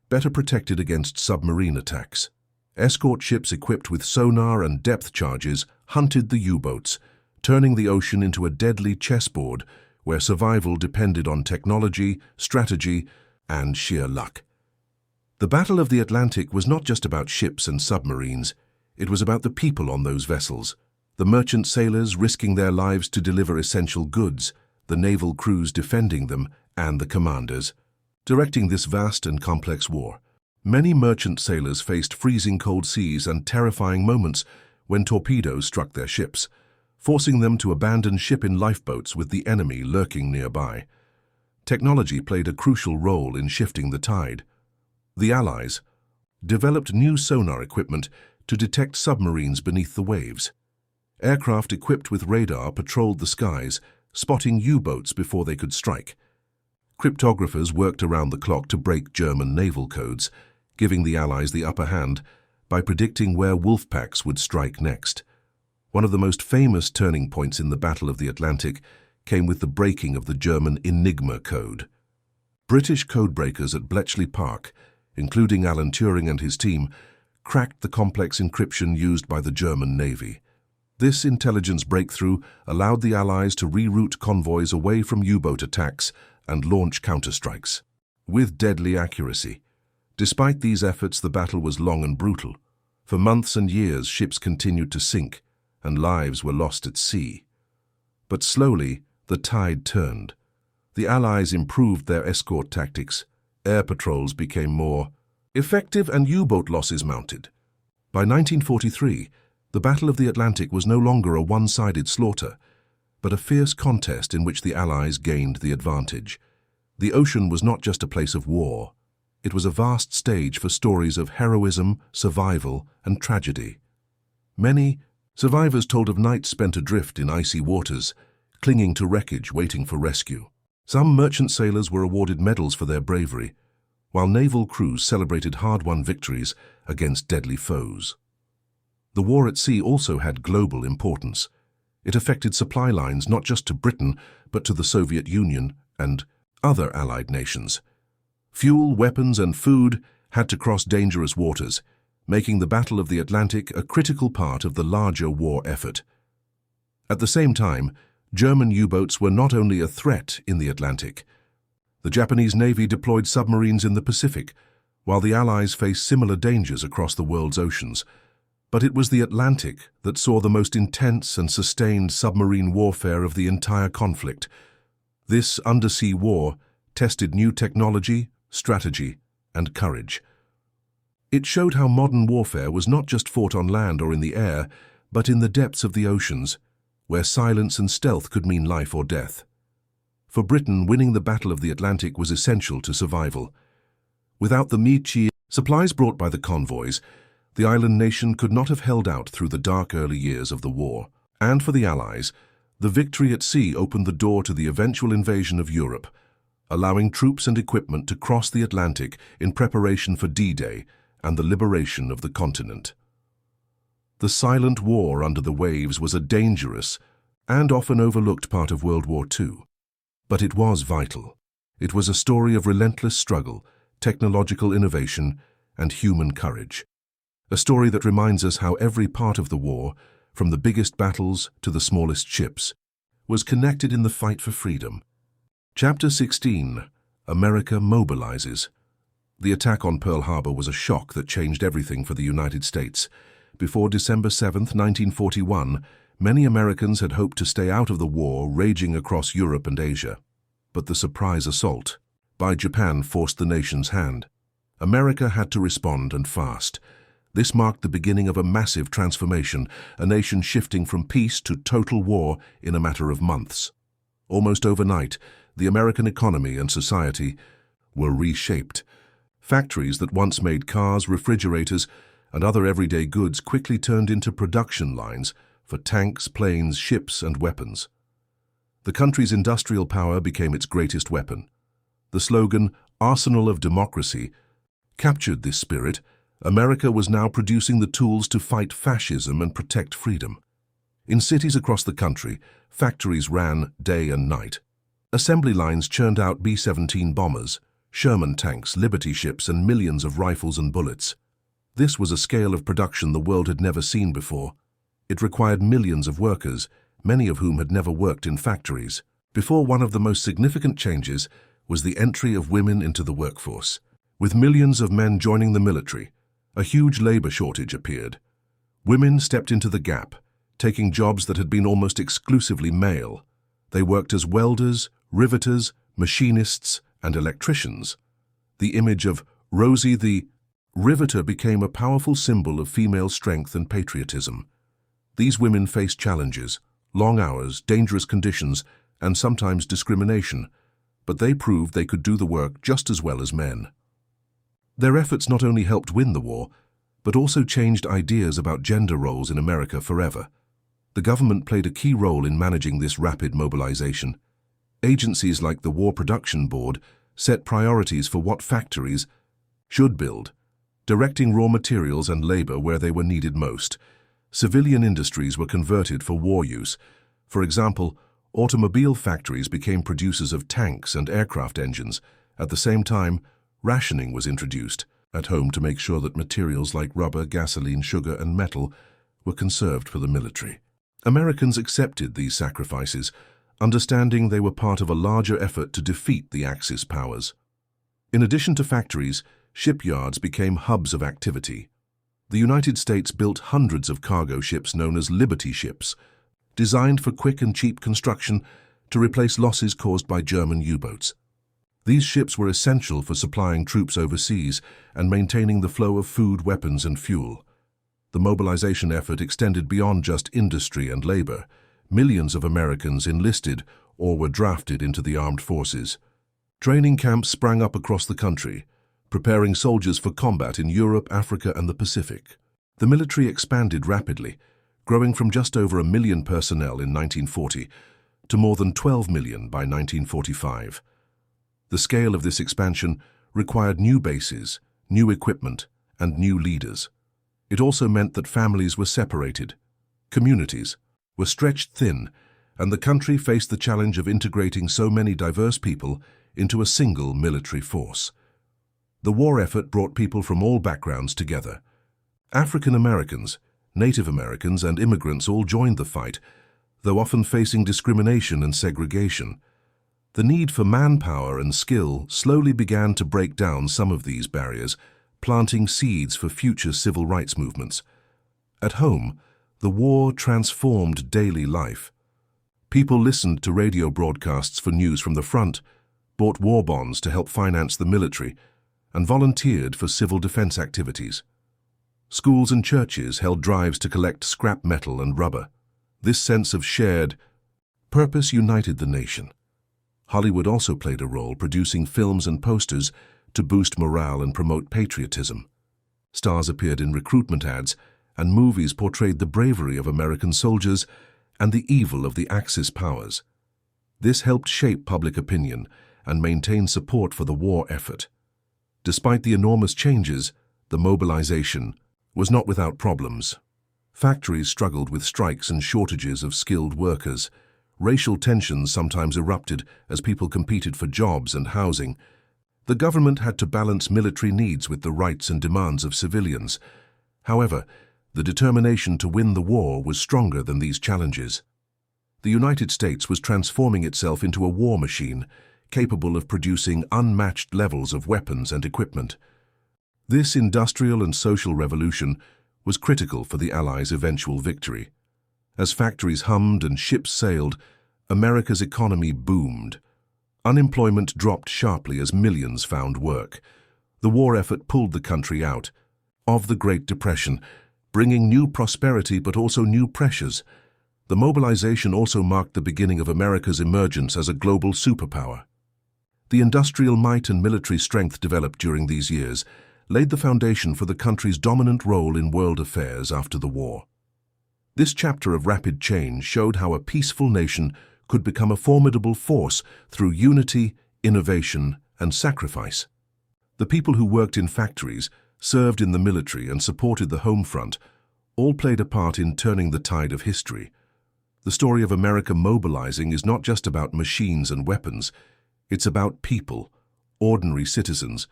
better protected against submarine attacks. Escort ships equipped with sonar and depth charges hunted the U-boats, turning the ocean into a deadly chessboard where survival depended on technology, strategy, and sheer luck. The Battle of the Atlantic was not just about ships and submarines. It was about the people on those vessels, the merchant sailors risking their lives to deliver essential goods, the naval crews defending them, and the commanders directing this vast and complex war. Many merchant sailors faced freezing cold seas and terrifying moments when torpedoes struck their ships, forcing them to abandon ship in lifeboats with the enemy lurking nearby. Technology played a crucial role in shifting the tide. The Allies developed new sonar equipment to detect submarines beneath the waves. Aircraft equipped with radar patrolled the skies, spotting U-boats before they could strike. Cryptographers worked around the clock to break German naval codes, giving the Allies the upper hand by predicting where wolf packs would strike next. One of the most famous turning points in the Battle of the Atlantic came with the breaking of the German Enigma code. British codebreakers at Bletchley Park, including Alan Turing and his team, cracked the complex encryption used by the German Navy. This intelligence breakthrough allowed the Allies to reroute convoys away from U-boat attacks and launch counterstrikes with deadly accuracy. Despite these efforts, the battle was long and brutal. For months and years, ships continued to sink, and lives were lost at sea. But slowly, the tide turned. The Allies improved their escort tactics, air patrols became more effective, and U-boat losses mounted. By 1943, the Battle of the Atlantic was no longer a one-sided slaughter, but a fierce contest in which the Allies gained the advantage. The ocean was not just a place of war. It was a vast stage for stories of heroism, survival, and tragedy. Many survivors told of nights spent adrift in icy waters, clinging to wreckage waiting for rescue. Some merchant sailors were awarded medals for their bravery, while naval crews celebrated hard-won victories against deadly foes. The war at sea also had global importance. It affected supply lines not just to Britain, but to the Soviet Union and other Allied nations. Fuel, weapons, and food had to cross dangerous waters, making the Battle of the Atlantic a critical part of the larger war effort. At the same time, German U-boats were not only a threat in the Atlantic. The Japanese Navy deployed submarines in the Pacific, while the Allies faced similar dangers across the world's oceans. But it was the Atlantic that saw the most intense and sustained submarine warfare of the entire conflict. This undersea war tested new technology, strategy, and courage. It showed how modern warfare was not just fought on land or in the air, but in the depths of the oceans, where silence and stealth could mean life or death. For Britain, winning the Battle of the Atlantic was essential to survival. Without the Midway supplies brought by the convoys, the island nation could not have held out through the dark early years of the war. And for the Allies, the victory at sea opened the door to the eventual invasion of Europe, allowing troops and equipment to cross the Atlantic in preparation for D-Day and the liberation of the continent. The silent war under the waves was a dangerous and often overlooked part of World War II. But it was vital. It was a story of relentless struggle, technological innovation, and human courage. A story that reminds us how every part of the war, from the biggest battles to the smallest ships, was connected in the fight for freedom. Chapter 16. America Mobilizes. The attack on Pearl Harbor was a shock that changed everything for the United States. Before December 7, 1941, many Americans had hoped to stay out of the war raging across Europe and Asia. But the surprise assault by Japan forced the nation's hand. America had to respond, and fast. This marked the beginning of a massive transformation, a nation shifting from peace to total war in a matter of months. Almost overnight, the American economy and society were reshaped. Factories that once made cars, refrigerators, and other everyday goods quickly turned into production lines for tanks, planes, ships, and weapons. The country's industrial power became its greatest weapon. The slogan, "Arsenal of Democracy," captured this spirit. America was now producing the tools to fight fascism and protect freedom. In cities across the country, factories ran day and night. Assembly lines churned out B-17 bombers, Sherman tanks, Liberty ships, and millions of rifles and bullets. This was a scale of production the world had never seen before. It required millions of workers, many of whom had never worked in factories. Before, one of the most significant changes was the entry of women into the workforce. With millions of men joining the military, a huge labor shortage appeared. Women stepped into the gap, taking jobs that had been almost exclusively male. They worked as welders, riveters, machinists, and electricians. The image of Rosie the riveter became a powerful symbol of female strength and patriotism. These women faced challenges, long hours, dangerous conditions, and sometimes discrimination, but they proved they could do the work just as well as men. Their efforts not only helped win the war, but also changed ideas about gender roles in America forever. The government played a key role in managing this rapid mobilization. Agencies like the War Production Board set priorities for what factories should build, directing raw materials and labor where they were needed most. Civilian industries were converted for war use. For example, automobile factories became producers of tanks and aircraft engines. At the same time, rationing was introduced at home to make sure that materials like rubber, gasoline, sugar, and metal were conserved for the military. Americans accepted these sacrifices, understanding they were part of a larger effort to defeat the Axis powers. In addition to factories, shipyards became hubs of activity. The United States built hundreds of cargo ships known as Liberty ships, designed for quick and cheap construction to replace losses caused by German U-boats. These ships were essential for supplying troops overseas and maintaining the flow of food, weapons, and fuel. The mobilization effort extended beyond just industry and labor. Millions of Americans enlisted or were drafted into the armed forces. Training camps sprang up across the country, preparing soldiers for combat in Europe, Africa, and the Pacific. The military expanded rapidly, growing from just over 1 million personnel in 1940 to more than 12 million by 1945. The scale of this expansion required new bases, new equipment, and new leaders. It also meant that families were separated, communities were stretched thin, and the country faced the challenge of integrating so many diverse people into a single military force. The war effort brought people from all backgrounds together. African Americans, Native Americans, and immigrants all joined the fight, though often facing discrimination and segregation. The need for manpower and skill slowly began to break down some of these barriers, planting seeds for future civil rights movements. At home, the war transformed daily life. People listened to radio broadcasts for news from the front, bought war bonds to help finance the military, and volunteered for civil defense activities. Schools and churches held drives to collect scrap metal and rubber. This sense of shared purpose united the nation. Hollywood also played a role, producing films and posters to boost morale and promote patriotism. Stars appeared in recruitment ads, and movies portrayed the bravery of American soldiers and the evil of the Axis powers. This helped shape public opinion and maintain support for the war effort. Despite the enormous changes, the mobilization was not without problems. Factories struggled with strikes and shortages of skilled workers. Racial tensions sometimes erupted as people competed for jobs and housing. The government had to balance military needs with the rights and demands of civilians. However, the determination to win the war was stronger than these challenges. The United States was transforming itself into a war machine, capable of producing unmatched levels of weapons and equipment. This industrial and social revolution was critical for the Allies' eventual victory. As factories hummed and ships sailed, America's economy boomed. Unemployment dropped sharply as millions found work. The war effort pulled the country out of the Great Depression, bringing new prosperity but also new pressures. The mobilization also marked the beginning of America's emergence as a global superpower. The industrial might and military strength developed during these years laid the foundation for the country's dominant role in world affairs after the war. This chapter of rapid change showed how a peaceful nation could become a formidable force through unity, innovation, and sacrifice. The people who worked in factories, served in the military, and supported the home front all played a part in turning the tide of history. The story of America mobilizing is not just about machines and weapons. It's about people, ordinary citizens,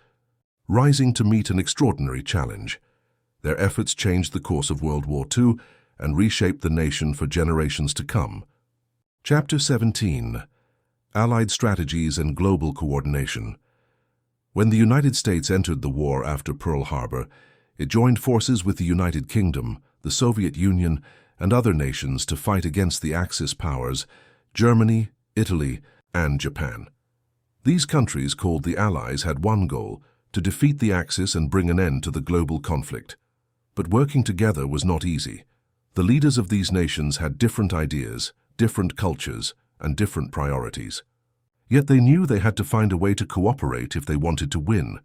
rising to meet an extraordinary challenge. Their efforts changed the course of World War II and reshaped the nation for generations to come. Chapter 17. Allied Strategies and Global Coordination. When the United States entered the war after Pearl Harbor, it joined forces with the United Kingdom, the Soviet Union, and other nations to fight against the Axis powers, Germany, Italy, and Japan. These countries, called the Allies, had one goal: to defeat the Axis and bring an end to the global conflict. But working together was not easy. The leaders of these nations had different ideas, different cultures, and different priorities. Yet they knew they had to find a way to cooperate if they wanted to win.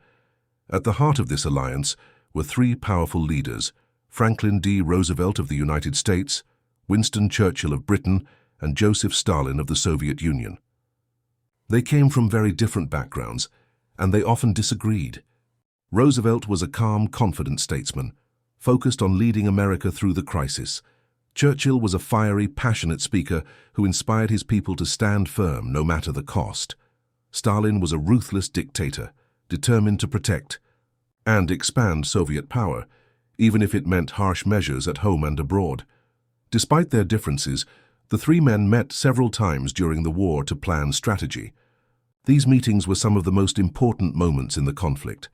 At the heart of this alliance were three powerful leaders: Franklin D. Roosevelt of the United States, Winston Churchill of Britain, and Joseph Stalin of the Soviet Union. They came from very different backgrounds, and they often disagreed. Roosevelt was a calm, confident statesman, focused on leading America through the crisis. Churchill was a fiery, passionate speaker who inspired his people to stand firm no matter the cost. Stalin was a ruthless dictator, determined to protect and expand Soviet power, even if it meant harsh measures at home and abroad. Despite their differences, the three men met several times during the war to plan strategy. These meetings were some of the most important moments in the conflict.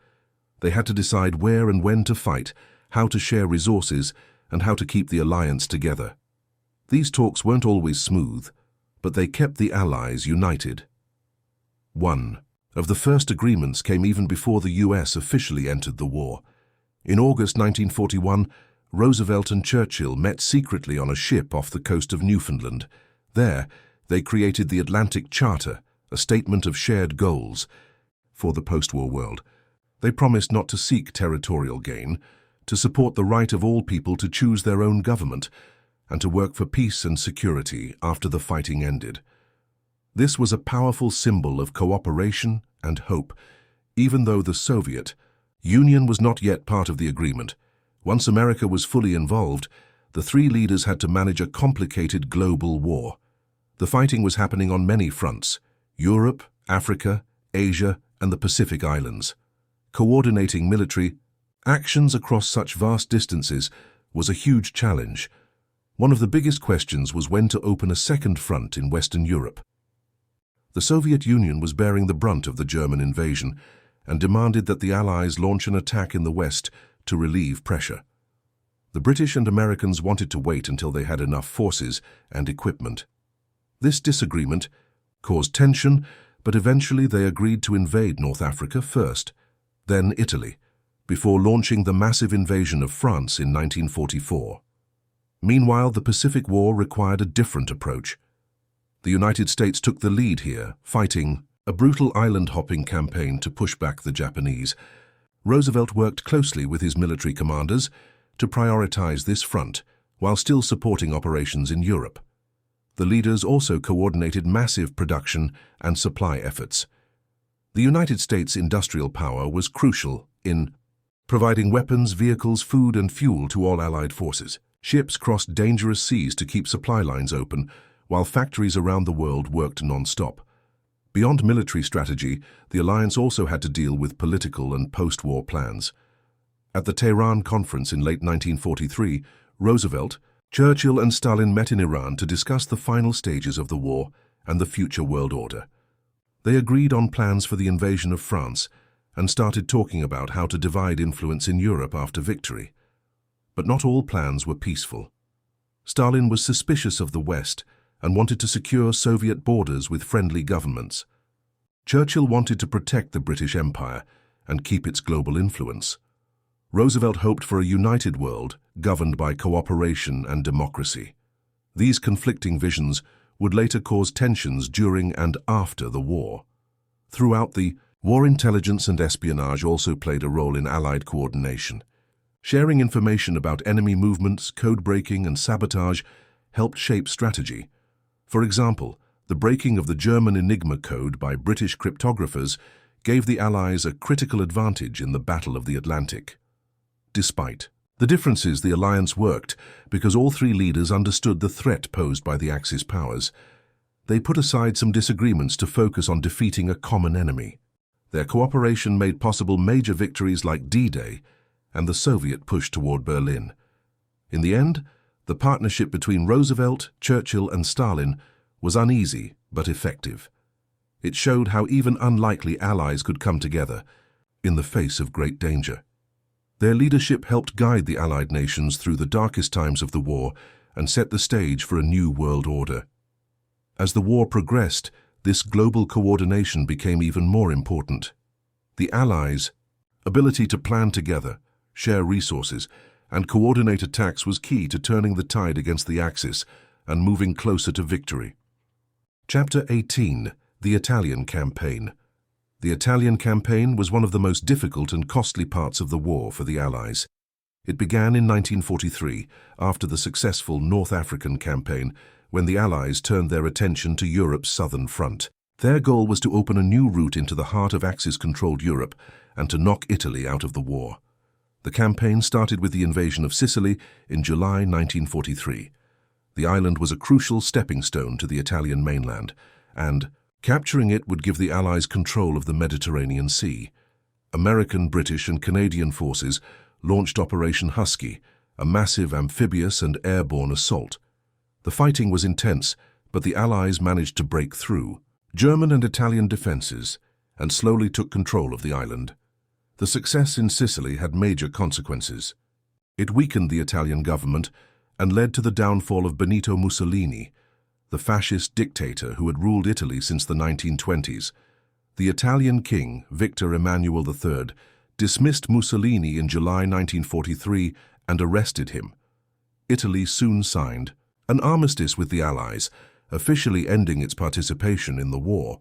They had to decide where and when to fight, how to share resources, and how to keep the alliance together. These talks weren't always smooth, but they kept the Allies united. One of the first agreements came even before the US officially entered the war. In August 1941, Roosevelt and Churchill met secretly on a ship off the coast of Newfoundland. There, they created the Atlantic Charter, a statement of shared goals for the post-war world. They promised not to seek territorial gain, to support the right of all people to choose their own government, and to work for peace and security after the fighting ended. This was a powerful symbol of cooperation and hope, even though the Soviet Union was not yet part of the agreement. Once America was fully involved, the three leaders had to manage a complicated global war. The fighting was happening on many fronts: Europe, Africa, Asia, and the Pacific Islands. Coordinating military actions across such vast distances was a huge challenge. One of the biggest questions was when to open a second front in Western Europe. The Soviet Union was bearing the brunt of the German invasion and demanded that the Allies launch an attack in the West to relieve pressure. The British and Americans wanted to wait until they had enough forces and equipment. This disagreement caused tension, but eventually they agreed to invade North Africa first, then Italy, before launching the massive invasion of France in 1944. Meanwhile, the Pacific War required a different approach. The United States took the lead here, fighting a brutal island-hopping campaign to push back the Japanese. Roosevelt worked closely with his military commanders to prioritize this front, while still supporting operations in Europe. The leaders also coordinated massive production and supply efforts. The United States' industrial power was crucial in providing weapons, vehicles, food, and fuel to all Allied forces. Ships crossed dangerous seas to keep supply lines open, while factories around the world worked non-stop. Beyond military strategy, the alliance also had to deal with political and post-war plans. At the Tehran Conference in late 1943, Roosevelt, Churchill and Stalin met in Iran to discuss the final stages of the war and the future world order. They agreed on plans for the invasion of France and started talking about how to divide influence in Europe after victory. But not all plans were peaceful. Stalin was suspicious of the West and wanted to secure Soviet borders with friendly governments. Churchill wanted to protect the British Empire and keep its global influence. Roosevelt hoped for a united world governed by cooperation and democracy. These conflicting visions would later cause tensions during and after the war. Throughout the war, intelligence and espionage also played a role in Allied coordination. Sharing information about enemy movements, code-breaking and sabotage helped shape strategy. For example, the breaking of the German Enigma code by British cryptographers gave the Allies a critical advantage in the Battle of the Atlantic. Despite the differences, the alliance worked because all three leaders understood the threat posed by the Axis powers. They put aside some disagreements to focus on defeating a common enemy. Their cooperation made possible major victories like D-Day and the Soviet push toward Berlin. In the end, the partnership between Roosevelt, Churchill and Stalin was uneasy but effective. It showed how even unlikely allies could come together in the face of great danger. Their leadership helped guide the Allied nations through the darkest times of the war and set the stage for a new world order. As the war progressed, this global coordination became even more important. The Allies' ability to plan together, share resources, and coordinate attacks was key to turning the tide against the Axis and moving closer to victory. Chapter 18: The Italian Campaign. The Italian campaign was one of the most difficult and costly parts of the war for the Allies. It began in 1943, after the successful North African campaign, when the Allies turned their attention to Europe's southern front. Their goal was to open a new route into the heart of Axis-controlled Europe and to knock Italy out of the war. The campaign started with the invasion of Sicily in July 1943. The island was a crucial stepping stone to the Italian mainland, and capturing it would give the Allies control of the Mediterranean Sea. American, British and Canadian forces launched Operation Husky, a massive amphibious and airborne assault. The fighting was intense, but the Allies managed to break through German and Italian defenses and slowly took control of the island. The success in Sicily had major consequences. It weakened the Italian government and led to the downfall of Benito Mussolini, the fascist dictator who had ruled Italy since the 1920s. The Italian king, Victor Emmanuel III, dismissed Mussolini in July 1943 and arrested him. Italy soon signed an armistice with the Allies, officially ending its participation in the war.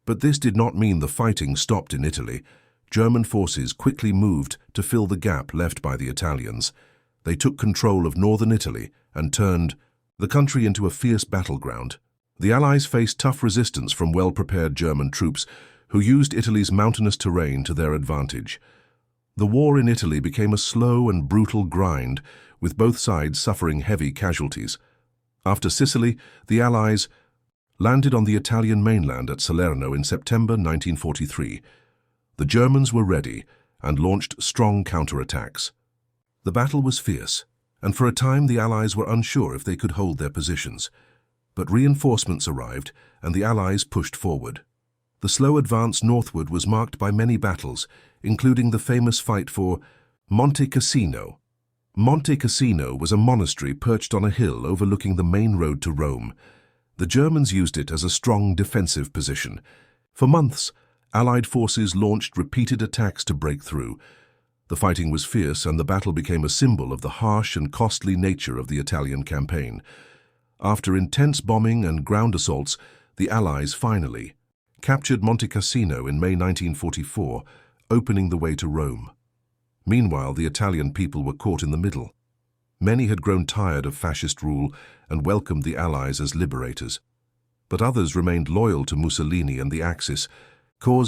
But this did not mean the fighting stopped in Italy. German forces quickly moved to fill the gap left by the Italians. They took control of northern Italy and turned the country into a fierce battleground. The Allies faced tough resistance from well-prepared German troops who used Italy's mountainous terrain to their advantage. The war in Italy became a slow and brutal grind, with both sides suffering heavy casualties. After Sicily, the Allies landed on the Italian mainland at Salerno in September 1943. The Germans were ready and launched strong counterattacks. The battle was fierce, and for a time the Allies were unsure if they could hold their positions. But reinforcements arrived, and the Allies pushed forward. The slow advance northward was marked by many battles, including the famous fight for Monte Cassino. Monte Cassino was a monastery perched on a hill overlooking the main road to Rome. The Germans used it as a strong defensive position. For months, Allied forces launched repeated attacks to break through. The fighting was fierce, and the battle became a symbol of the harsh and costly nature of the Italian campaign. After intense bombing and ground assaults, the Allies finally captured Monte Cassino in May 1944, opening the way to Rome. Meanwhile, the Italian people were caught in the middle. Many had grown tired of fascist rule and welcomed the Allies as liberators. But others remained loyal to Mussolini and the Axis,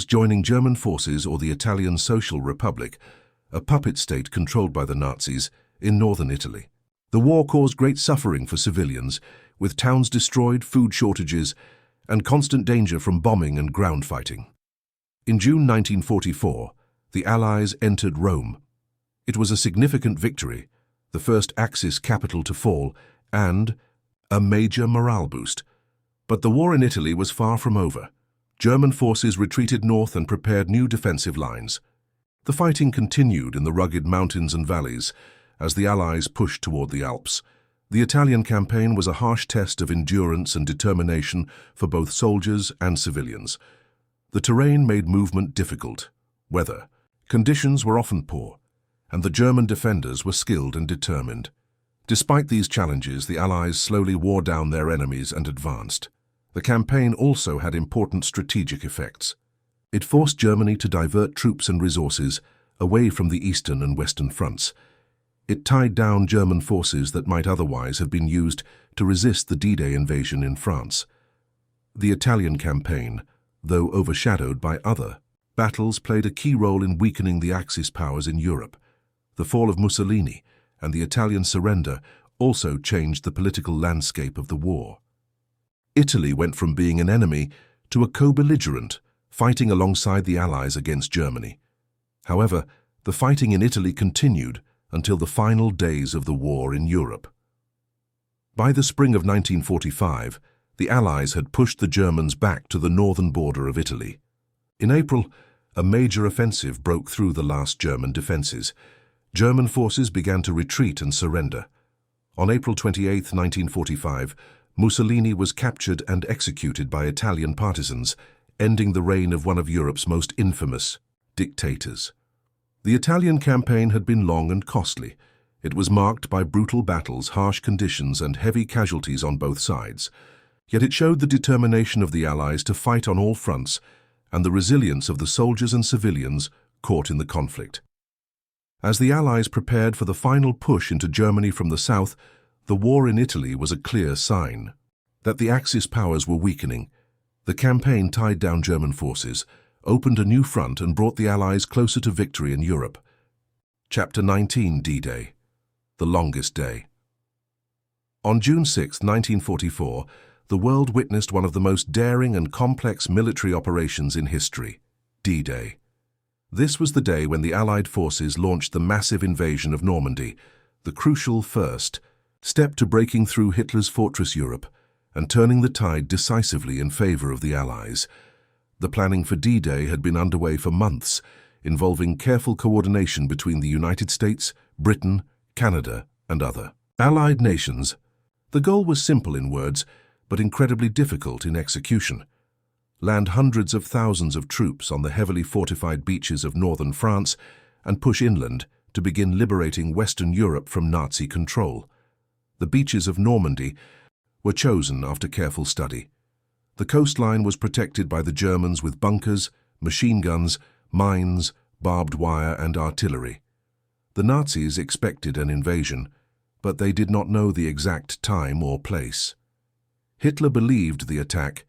joining German forces or the Italian Social Republic, a puppet state controlled by the Nazis, in northern Italy. The war caused great suffering for civilians, with towns destroyed, food shortages, and constant danger from bombing and ground fighting. In June 1944, the Allies entered Rome. It was a significant victory, the first Axis capital to fall, and a major morale boost. But the war in Italy was far from over. German forces retreated north and prepared new defensive lines. The fighting continued in the rugged mountains and valleys as the Allies pushed toward the Alps. The Italian campaign was a harsh test of endurance and determination for both soldiers and civilians. The terrain made movement difficult. Weather conditions were often poor, and the German defenders were skilled and determined. Despite these challenges, the Allies slowly wore down their enemies and advanced. The campaign also had important strategic effects. It forced Germany to divert troops and resources away from the eastern and western fronts. It tied down German forces that might otherwise have been used to resist the D-Day invasion in France. The Italian campaign, though overshadowed by other battles, played a key role in weakening the Axis powers in Europe. The fall of Mussolini and the Italian surrender also changed the political landscape of the war. Italy went from being an enemy to a co-belligerent, fighting alongside the Allies against Germany. However, the fighting in Italy continued until the final days of the war in Europe. By the spring of 1945, the Allies had pushed the Germans back to the northern border of Italy. In April, a major offensive broke through the last German defenses. German forces began to retreat and surrender. On April 28, 1945, Mussolini was captured and executed by Italian partisans, ending the reign of one of Europe's most infamous dictators. The Italian campaign had been long and costly. It was marked by brutal battles, harsh conditions, and heavy casualties on both sides. Yet it showed the determination of the Allies to fight on all fronts and the resilience of the soldiers and civilians caught in the conflict. As the Allies prepared for the final push into Germany from the south, the war in Italy was a clear sign that the Axis powers were weakening. The campaign tied down German forces, opened a new front, and brought the Allies closer to victory in Europe. Chapter 19, D-Day, the longest day. On June 6, 1944, the world witnessed one of the most daring and complex military operations in history, D-Day. This was the day when the Allied forces launched the massive invasion of Normandy, the crucial first step to breaking through Hitler's fortress Europe and turning the tide decisively in favor of the Allies. The planning for D-Day had been underway for months, involving careful coordination between the United States, Britain, Canada, and other Allied nations. The goal was simple in words, but incredibly difficult in execution. Land hundreds of thousands of troops on the heavily fortified beaches of northern France and push inland to begin liberating Western Europe from Nazi control. The beaches of Normandy were chosen after careful study. The coastline was protected by the Germans with bunkers, machine guns, mines, barbed wire, and artillery. The Nazis expected an invasion, but they did not know the exact time or place. Hitler believed the attack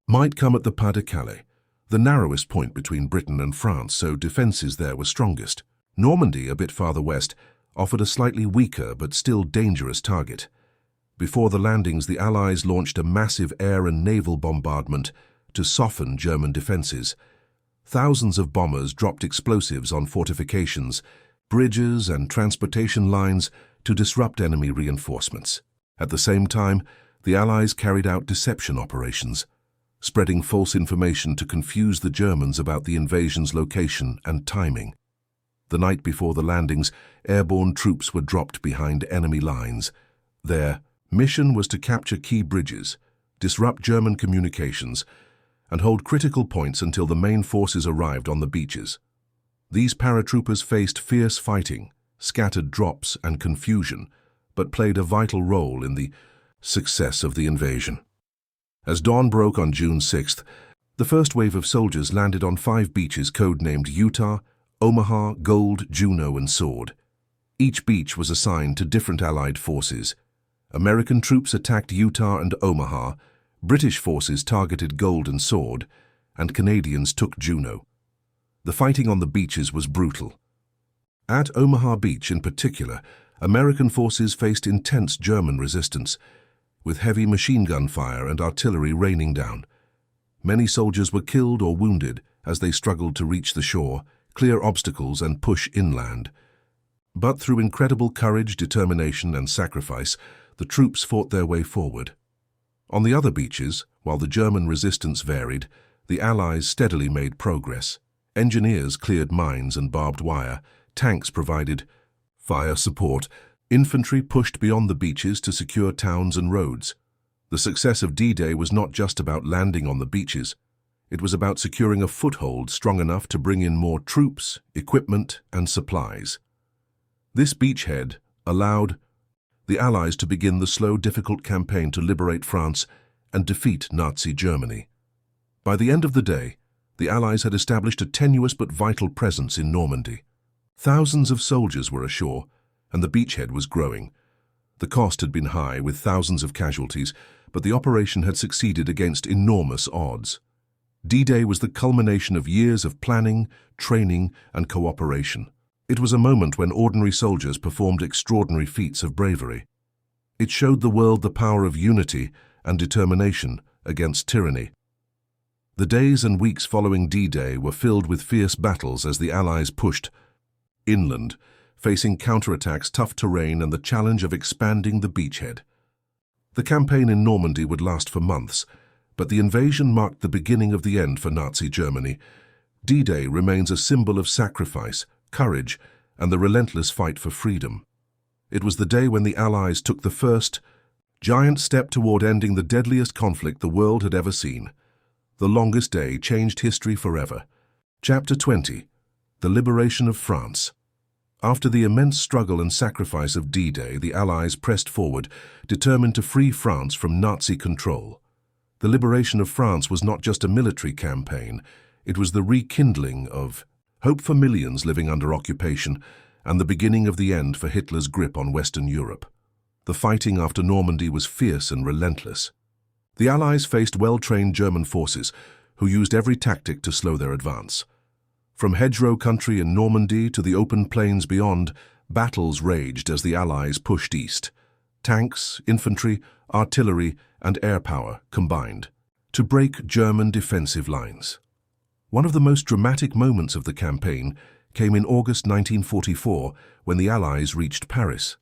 might come at the Pas de Calais, the narrowest point between Britain and France, so defenses there were strongest. Normandy, a bit farther west, offered a slightly weaker but still dangerous target. Before the landings, the Allies launched a massive air and naval bombardment to soften German defenses. Thousands of bombers dropped explosives on fortifications, bridges, and transportation lines to disrupt enemy reinforcements. At the same time, the Allies carried out deception operations, spreading false information to confuse the Germans about the invasion's location and timing. The night before the landings, airborne troops were dropped behind enemy lines. Their mission was to capture key bridges, disrupt German communications, and hold critical points until the main forces arrived on the beaches. These paratroopers faced fierce fighting, scattered drops, and confusion, but played a vital role in the success of the invasion. As dawn broke on June 6th, the first wave of soldiers landed on 5 beaches codenamed Utah, Omaha, Gold, Juno, and Sword. Each beach was assigned to different Allied forces. American troops attacked Utah and Omaha, British forces targeted Gold and Sword, and Canadians took Juno. The fighting on the beaches was brutal. At Omaha Beach in particular, American forces faced intense German resistance, with heavy machine gun fire and artillery raining down. Many soldiers were killed or wounded as they struggled to reach the shore, clear obstacles and push inland. But through incredible courage, determination and sacrifice, the troops fought their way forward. On the other beaches, while the German resistance varied, the Allies steadily made progress. Engineers cleared mines and barbed wire, tanks provided fire support, infantry pushed beyond the beaches to secure towns and roads. The success of D-Day was not just about landing on the beaches. It was about securing a foothold strong enough to bring in more troops, equipment, and supplies. This beachhead allowed the Allies to begin the slow, difficult campaign to liberate France and defeat Nazi Germany. By the end of the day, the Allies had established a tenuous but vital presence in Normandy. Thousands of soldiers were ashore, and the beachhead was growing. The cost had been high, with thousands of casualties, but the operation had succeeded against enormous odds. D-Day was the culmination of years of planning, training, and cooperation. It was a moment when ordinary soldiers performed extraordinary feats of bravery. It showed the world the power of unity and determination against tyranny. The days and weeks following D-Day were filled with fierce battles as the Allies pushed inland, facing counterattacks, tough terrain, and the challenge of expanding the beachhead. The campaign in Normandy would last for months, but the invasion marked the beginning of the end for Nazi Germany. D-Day remains a symbol of sacrifice, courage, and the relentless fight for freedom. It was the day when the Allies took the first giant step toward ending the deadliest conflict the world had ever seen. The longest day changed history forever. Chapter 20. The Liberation of France. After the immense struggle and sacrifice of D-Day, the Allies pressed forward, determined to free France from Nazi control. The liberation of France was not just a military campaign, it was the rekindling of hope for millions living under occupation and the beginning of the end for Hitler's grip on Western Europe. The fighting after Normandy was fierce and relentless. The Allies faced well-trained German forces who used every tactic to slow their advance. From hedgerow country in Normandy to the open plains beyond, battles raged as the Allies pushed east. Tanks, infantry, artillery, and air power combined to break German defensive lines. One of the most dramatic moments of the campaign came in August 1944 when the Allies reached Paris.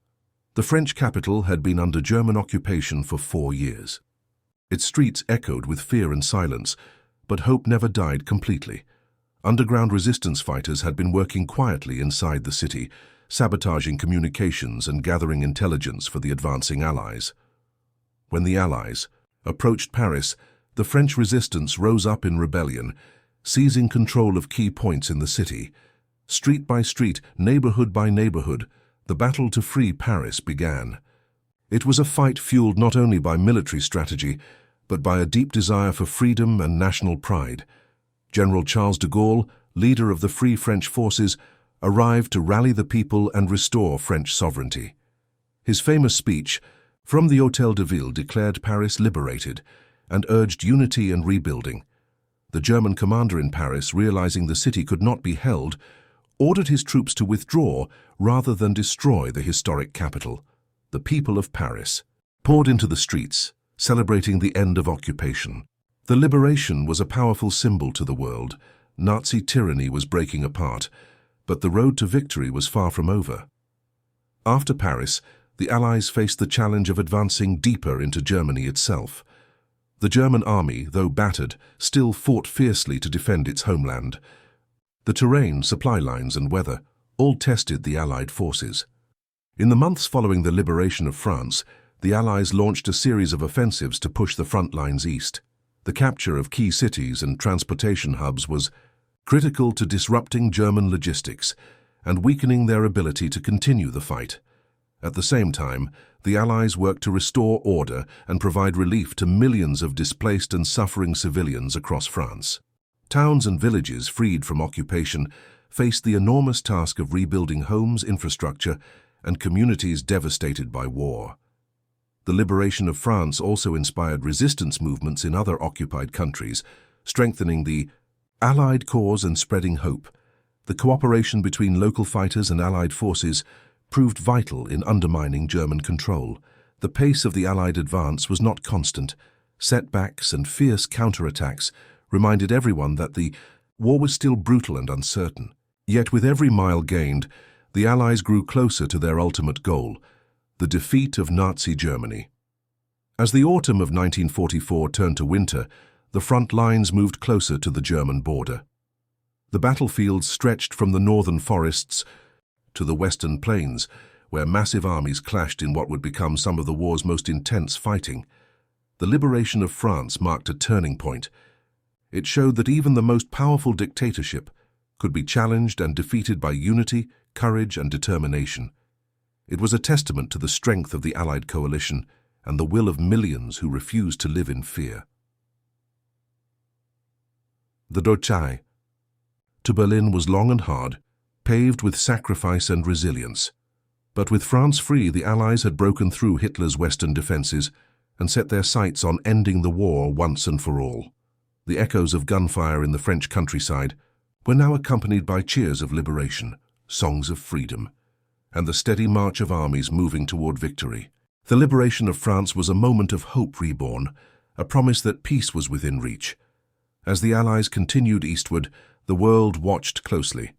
The French capital had been under German occupation for 4 years. Its streets echoed with fear and silence, but hope never died completely. Underground resistance fighters had been working quietly inside the city, sabotaging communications and gathering intelligence for the advancing Allies. When the Allies approached Paris, the French resistance rose up in rebellion, seizing control of key points in the city. Street by street, neighborhood by neighborhood, the battle to free Paris began. It was a fight fueled not only by military strategy, but by a deep desire for freedom and national pride. General Charles de Gaulle, leader of the Free French forces, arrived to rally the people and restore French sovereignty. His famous speech from the Hôtel de Ville declared Paris liberated and urged unity and rebuilding. The German commander in Paris, realizing the city could not be held, ordered his troops to withdraw rather than destroy the historic capital. The people of Paris poured into the streets, celebrating the end of occupation. The liberation was a powerful symbol to the world. Nazi tyranny was breaking apart, but the road to victory was far from over. After Paris, the Allies faced the challenge of advancing deeper into Germany itself. The German army, though battered, still fought fiercely to defend its homeland. The terrain, supply lines, and weather all tested the Allied forces. In the months following the liberation of France, the Allies launched a series of offensives to push the front lines east. The capture of key cities and transportation hubs was critical to disrupting German logistics and weakening their ability to continue the fight. At the same time, the Allies worked to restore order and provide relief to millions of displaced and suffering civilians across France. Towns and villages freed from occupation faced the enormous task of rebuilding homes, infrastructure, and communities devastated by war. The liberation of France also inspired resistance movements in other occupied countries, strengthening the Allied cause and spreading hope. The cooperation between local fighters and Allied forces proved vital in undermining German control. The pace of the Allied advance was not constant. Setbacks and fierce counterattacks reminded everyone that the war was still brutal and uncertain. Yet with every mile gained, the Allies grew closer to their ultimate goal, the defeat of Nazi Germany. As the autumn of 1944 turned to winter, the front lines moved closer to the German border. The battlefields stretched from the northern forests to the western plains, where massive armies clashed in what would become some of the war's most intense fighting. The liberation of France marked a turning point. It showed that even the most powerful dictatorship could be challenged and defeated by unity, courage, and determination. It was a testament to the strength of the Allied coalition and the will of millions who refused to live in fear. The WWII to Berlin was long and hard, paved with sacrifice and resilience. But with France free, the Allies had broken through Hitler's western defenses and set their sights on ending the war once and for all. The echoes of gunfire in the French countryside were now accompanied by cheers of liberation, songs of freedom, and the steady march of armies moving toward victory. The liberation of France was a moment of hope reborn, a promise that peace was within reach. As the Allies continued eastward, the world watched closely.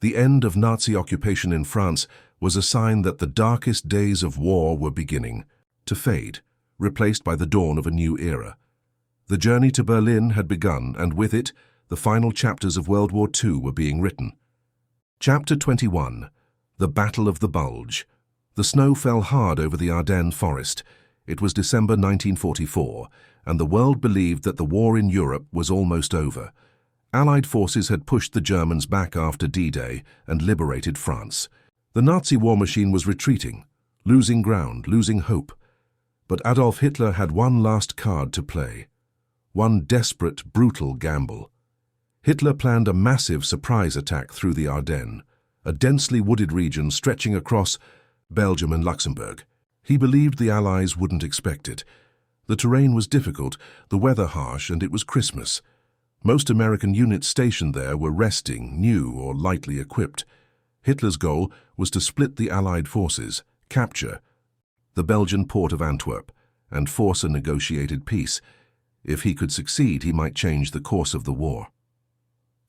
The end of Nazi occupation in France was a sign that the darkest days of war were beginning to fade, replaced by the dawn of a new era. The journey to Berlin had begun, and with it, the final chapters of World War II were being written. Chapter 21. The Battle of the Bulge. The snow fell hard over the Ardennes forest. It was December 1944, and the world believed that the war in Europe was almost over. Allied forces had pushed the Germans back after D-Day and liberated France. The Nazi war machine was retreating, losing ground, losing hope. But Adolf Hitler had one last card to play, one desperate, brutal gamble. Hitler planned a massive surprise attack through the Ardennes, a densely wooded region stretching across Belgium and Luxembourg. He believed the Allies wouldn't expect it. The terrain was difficult, the weather harsh, and it was Christmas. Most American units stationed there were resting, new or lightly equipped. Hitler's goal was to split the Allied forces, capture the Belgian port of Antwerp, and force a negotiated peace. If he could succeed, he might change the course of the war.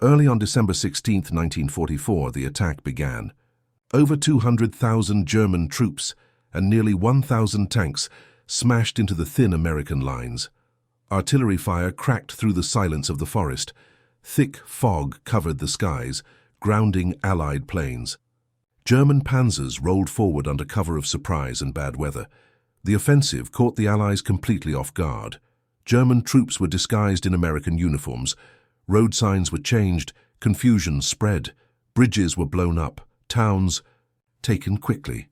Early on December 16, 1944, the attack began. Over 200,000 German troops and nearly 1,000 tanks smashed into the thin American lines. Artillery fire cracked through the silence of the forest. Thick fog covered the skies, grounding Allied planes. German panzers rolled forward under cover of surprise and bad weather. The offensive caught the Allies completely off guard. German troops were disguised in American uniforms. Road signs were changed, confusion spread. Bridges were blown up, towns taken quickly.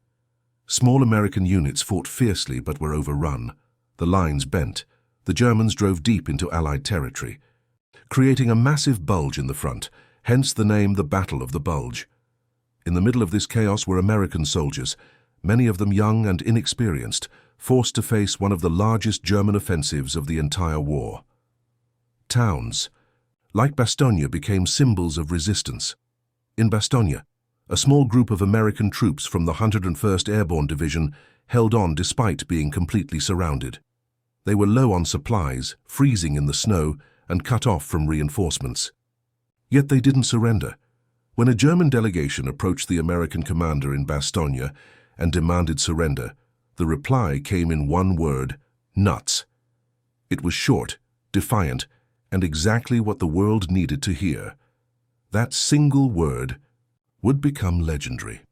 Small American units fought fiercely but were overrun. The lines bent. The Germans drove deep into Allied territory, creating a massive bulge in the front, hence the name the Battle of the Bulge. In the middle of this chaos were American soldiers, many of them young and inexperienced, forced to face one of the largest German offensives of the entire war. Towns, like Bastogne, became symbols of resistance. In Bastogne, a small group of American troops from the 101st Airborne Division held on despite being completely surrounded. They were low on supplies, freezing in the snow, and cut off from reinforcements. Yet they didn't surrender. When a German delegation approached the American commander in Bastogne and demanded surrender, the reply came in one word: nuts. It was short, defiant, and exactly what the world needed to hear. That single word would become legendary.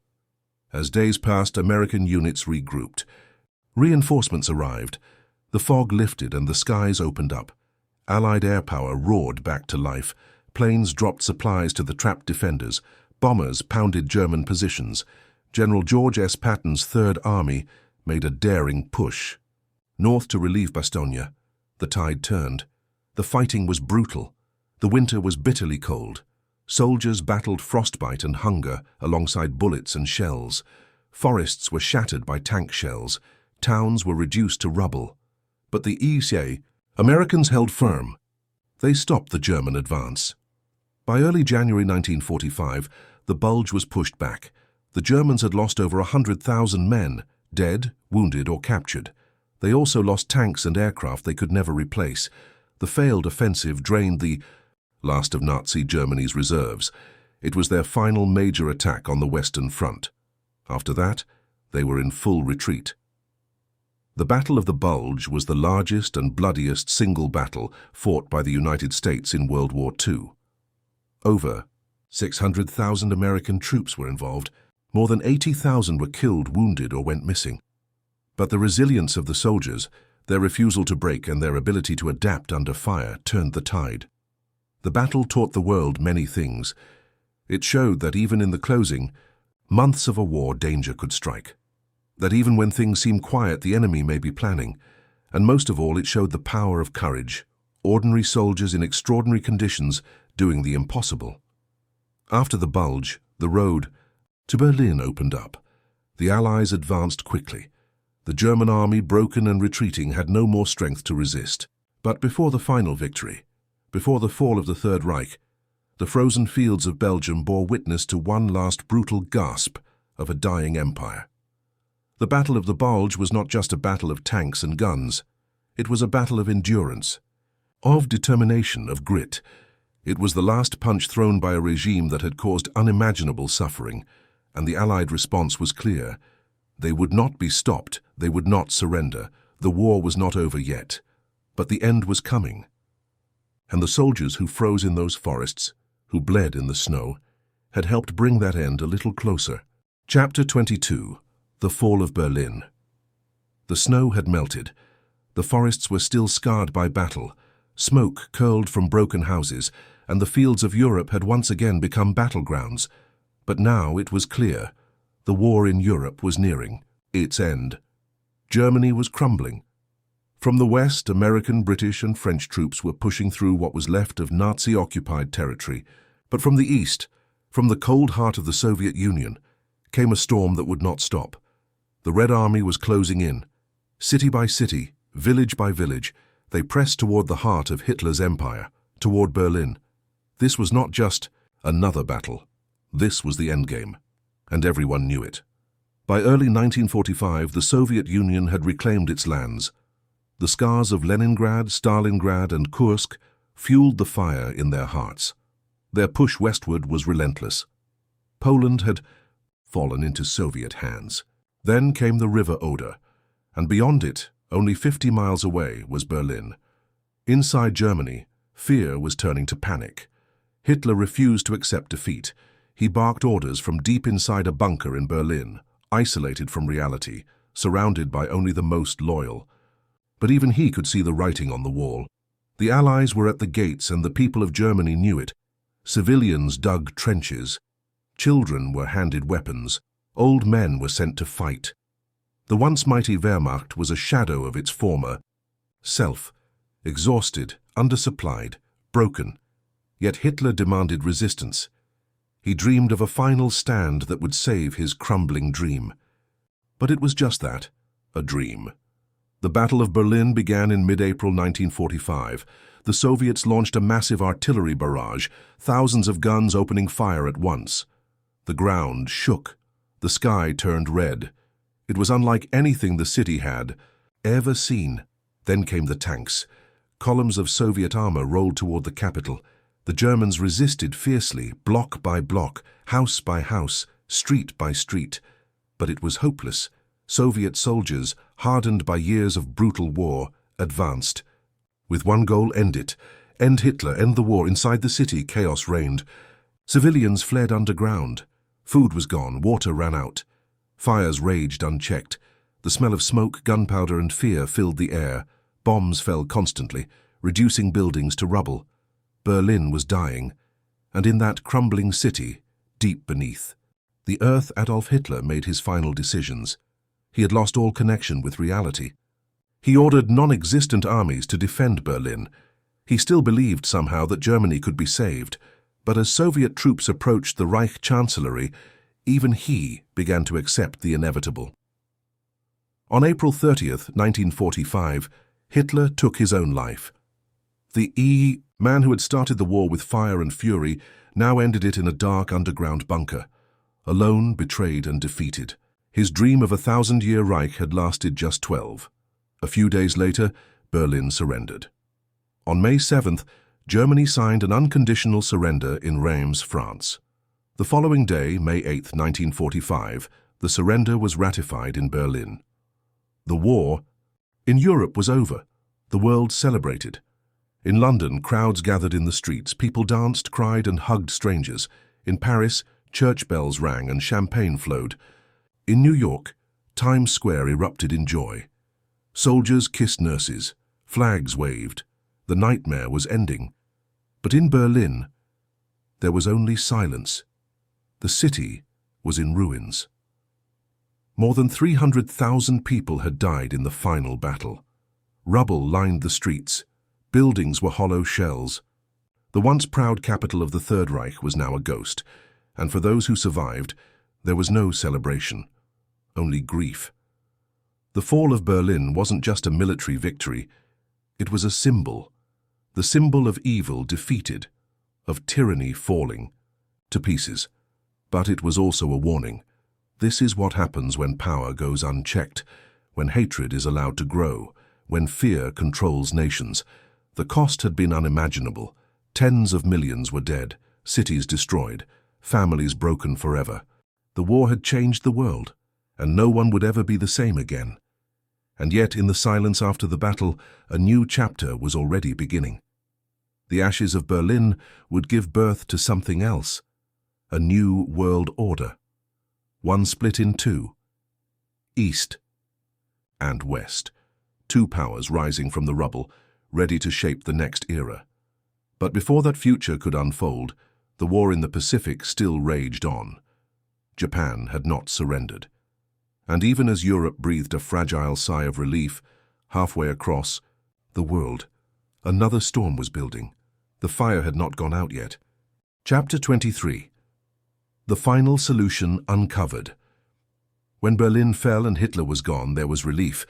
As days passed, American units regrouped. Reinforcements arrived. The fog lifted and the skies opened up. Allied air power roared back to life. Planes dropped supplies to the trapped defenders. Bombers pounded German positions. General George S. Patton's Third Army made a daring push. North to relieve Bastogne, the tide turned. The fighting was brutal. The winter was bitterly cold. Soldiers battled frostbite and hunger alongside bullets and shells. Forests were shattered by tank shells. Towns were reduced to rubble. But the ESA, Americans held firm. They stopped the German advance. By early January 1945, the Bulge was pushed back. The Germans had lost over 100,000 men, dead, wounded, or captured. They also lost tanks and aircraft they could never replace. The failed offensive drained the last of Nazi Germany's reserves. It was their final major attack on the Western Front. After that, they were in full retreat. The Battle of the Bulge was the largest and bloodiest single battle fought by the United States in World War II. Over 600,000 American troops were involved. More than 80,000 were killed, wounded, or went missing. But the resilience of the soldiers, their refusal to break, and their ability to adapt under fire turned the tide. The battle taught the world many things. It showed that even in the closing months of a war, danger could strike. That even when things seem quiet, the enemy may be planning. And most of all, it showed the power of courage, ordinary soldiers in extraordinary conditions doing the impossible. After the Bulge, the road to Berlin opened up. The Allies advanced quickly. The German army, broken and retreating, had no more strength to resist. But before the final victory, before the fall of the Third Reich, the frozen fields of Belgium bore witness to one last brutal gasp of a dying empire. The Battle of the Bulge was not just a battle of tanks and guns. It was a battle of endurance, of determination, of grit. It was the last punch thrown by a regime that had caused unimaginable suffering, and the Allied response was clear. They would not be stopped, they would not surrender. The war was not over yet, but the end was coming. And the soldiers who froze in those forests, who bled in the snow, had helped bring that end a little closer. Chapter 22. The Fall of Berlin. The snow had melted. The forests were still scarred by battle. Smoke curled from broken houses, and the fields of Europe had once again become battlegrounds. But now it was clear. The war in Europe was nearing its end. Germany was crumbling. From the west, American, British, and French troops were pushing through what was left of Nazi-occupied territory. But from the east, from the cold heart of the Soviet Union, came a storm that would not stop. The Red Army was closing in. City by city, village by village, they pressed toward the heart of Hitler's empire, toward Berlin. This was not just another battle. This was the endgame, and everyone knew it. By early 1945, the Soviet Union had reclaimed its lands. The scars of Leningrad, Stalingrad, and Kursk fueled the fire in their hearts. Their push westward was relentless. Poland had fallen into Soviet hands. Then came the River Oder, and beyond it, only 50 miles away, was Berlin. Inside Germany, fear was turning to panic. Hitler refused to accept defeat. He barked orders from deep inside a bunker in Berlin, isolated from reality, surrounded by only the most loyal. But even he could see the writing on the wall. The Allies were at the gates, and the people of Germany knew it. Civilians dug trenches. Children were handed weapons. Old men were sent to fight. The once mighty Wehrmacht was a shadow of its former self, exhausted, undersupplied, broken. Yet Hitler demanded resistance. He dreamed of a final stand that would save his crumbling dream. But it was just that, a dream. The Battle of Berlin began in mid-April 1945. The Soviets launched a massive artillery barrage, thousands of guns opening fire at once. The ground shook. The sky turned red. It was unlike anything the city had ever seen. Then came the tanks. Columns of Soviet armor rolled toward the capital. The Germans resisted fiercely, block by block, house by house, street by street. But it was hopeless. Soviet soldiers, hardened by years of brutal war, advanced. With one goal: end it. End Hitler, end the war. Inside the city, chaos reigned. Civilians fled underground. Food was gone, water ran out. Fires raged unchecked. The smell of smoke, gunpowder, and fear filled the air. Bombs fell constantly, reducing buildings to rubble. Berlin was dying, and in that crumbling city, deep beneath the earth, Adolf Hitler made his final decisions. He had lost all connection with reality. He ordered non-existent armies to defend Berlin. He still believed somehow that Germany could be saved, but as Soviet troops approached the Reich Chancellery, even he began to accept the inevitable. On April 30th, 1945, Hitler took his own life. The man who had started the war with fire and fury now ended it in a dark underground bunker, alone, betrayed, and defeated. His dream of a 1,000-year Reich had lasted just 12. A few days later, Berlin surrendered. On May 7th, Germany signed an unconditional surrender in Reims, France. The following day, May 8, 1945, the surrender was ratified in Berlin. The war in Europe was over. The world celebrated. In London, crowds gathered in the streets. People danced, cried, and hugged strangers. In Paris, church bells rang and champagne flowed. In New York, Times Square erupted in joy. Soldiers kissed nurses. Flags waved. The nightmare was ending. But in Berlin, there was only silence. The city was in ruins. More than 300,000 people had died in the final battle. Rubble lined the streets. Buildings were hollow shells. The once proud capital of the Third Reich was now a ghost, and for those who survived, there was no celebration, only grief. The fall of Berlin wasn't just a military victory, it was a symbol, the symbol of evil defeated, of tyranny falling to pieces. But it was also a warning. This is what happens when power goes unchecked, when hatred is allowed to grow, when fear controls nations. The cost had been unimaginable. Tens of millions were dead, cities destroyed, families broken forever. The war had changed the world, and no one would ever be the same again. And yet, in the silence after the battle, a new chapter was already beginning. The ashes of Berlin would give birth to something else, a new world order. One split in two, East and West, two powers rising from the rubble, ready to shape the next era. But before that future could unfold, the war in the Pacific still raged on. Japan had not surrendered. And even as Europe breathed a fragile sigh of relief, halfway across the world, another storm was building. The fire had not gone out yet. Chapter 23. The final solution uncovered. When Berlin fell and Hitler was gone, there was relief,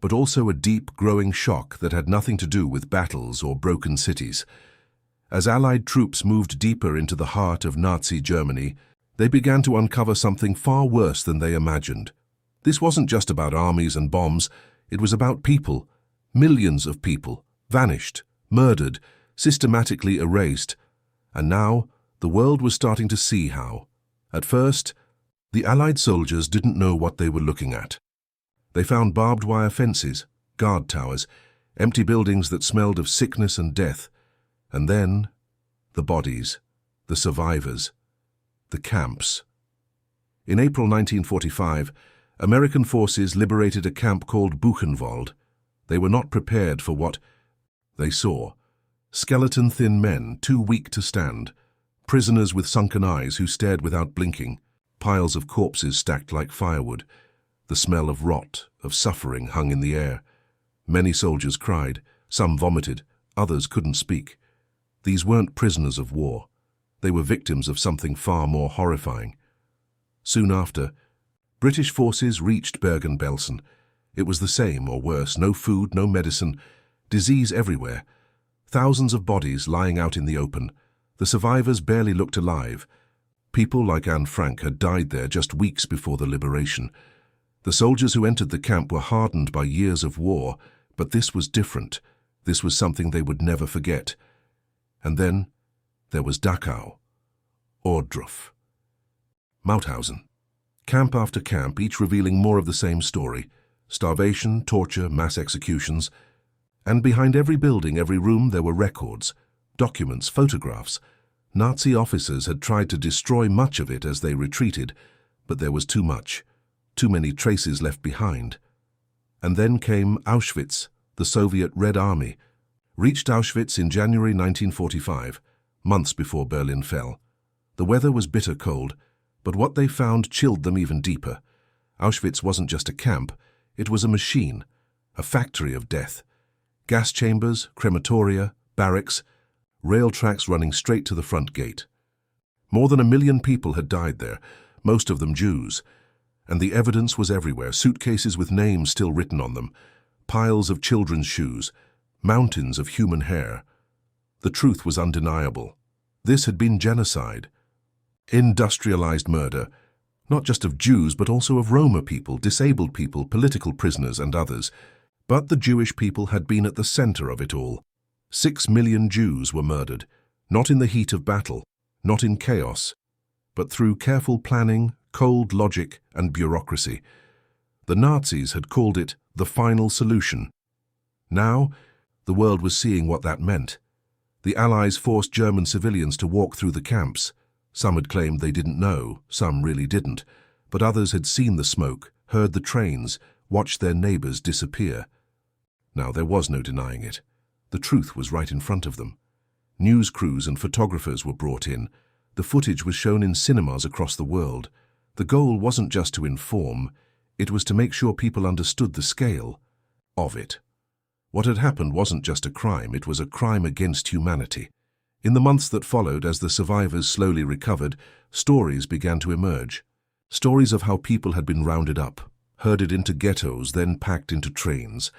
but also a deep, growing shock that had nothing to do with battles or broken cities. As Allied troops moved deeper into the heart of Nazi Germany, they began to uncover something far worse than they imagined. This wasn't just about armies and bombs, it was about people. Millions of people, vanished, murdered, systematically erased. And now, the world was starting to see how. At first, the Allied soldiers didn't know what they were looking at. They found barbed wire fences, guard towers, empty buildings that smelled of sickness and death. And then, the bodies, the survivors, the camps. In April 1945, American forces liberated a camp called Buchenwald. They were not prepared for what they saw. Skeleton-thin men, too weak to stand. Prisoners with sunken eyes who stared without blinking. Piles of corpses stacked like firewood. The smell of rot, of suffering hung in the air. Many soldiers cried. Some vomited. Others couldn't speak. These weren't prisoners of war. They were victims of something far more horrifying. Soon after, British forces reached Bergen-Belsen. It was the same, or worse. No food, no medicine. Disease everywhere. Thousands of bodies lying out in the open. The survivors barely looked alive. People like Anne Frank had died there just weeks before the liberation. The soldiers who entered the camp were hardened by years of war, but this was different. This was something they would never forget. And then there was Dachau, Ohrdruf, Mauthausen. Camp after camp, each revealing more of the same story. Starvation, torture, mass executions. And behind every building, every room, there were records, documents, photographs. Nazi officers had tried to destroy much of it as they retreated, but there was too much, too many traces left behind. And then came Auschwitz, the Soviet Red Army, reached Auschwitz in January 1945, months before Berlin fell. The weather was bitter cold, but what they found chilled them even deeper. Auschwitz wasn't just a camp, it was a machine, a factory of death. Gas chambers, crematoria, barracks, rail tracks running straight to the front gate. More than 1 million people had died there, most of them Jews, and the evidence was everywhere, suitcases with names still written on them, piles of children's shoes, mountains of human hair. The truth was undeniable. This had been genocide. Industrialized murder, not just of Jews but also of Roma people, disabled people, political prisoners and others. But the Jewish people had been at the center of it all. 6 million Jews were murdered, not in the heat of battle, not in chaos, but through careful planning, cold logic, and bureaucracy. The Nazis had called it the final solution. Now, the world was seeing what that meant. The Allies forced German civilians to walk through the camps. Some had claimed they didn't know, some really didn't, but others had seen the smoke, heard the trains, watched their neighbors disappear. Now, there was no denying it. The truth was right in front of them. News crews and photographers were brought in. The footage was shown in cinemas across the world. The goal wasn't just to inform, it was to make sure people understood the scale of it. What had happened wasn't just a crime, it was a crime against humanity. In the months that followed, as the survivors slowly recovered, stories began to emerge. Stories of how people had been rounded up, herded into ghettos, then packed into trains.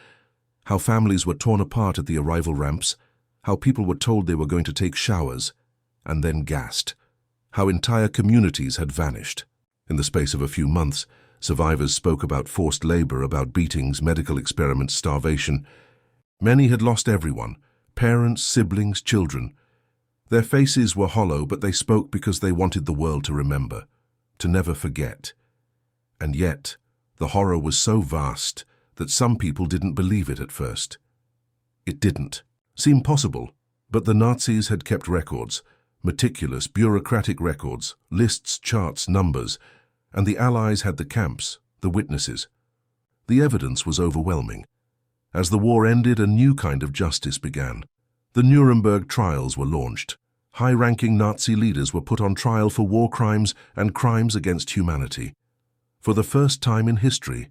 How families were torn apart at the arrival ramps. How people were told they were going to take showers, and then gassed. How entire communities had vanished. In the space of a few months, survivors spoke about forced labor, about beatings, medical experiments, starvation. Many had lost everyone, parents, siblings, children. Their faces were hollow, but they spoke because they wanted the world to remember, to never forget. And yet, the horror was so vast that some people didn't believe it at first. It didn't seem possible, but the Nazis had kept records, meticulous, bureaucratic records, lists, charts, numbers, and the Allies had the camps, the witnesses. The evidence was overwhelming. As the war ended, a new kind of justice began. The Nuremberg trials were launched. High-ranking Nazi leaders were put on trial for war crimes and crimes against humanity. For the first time in history,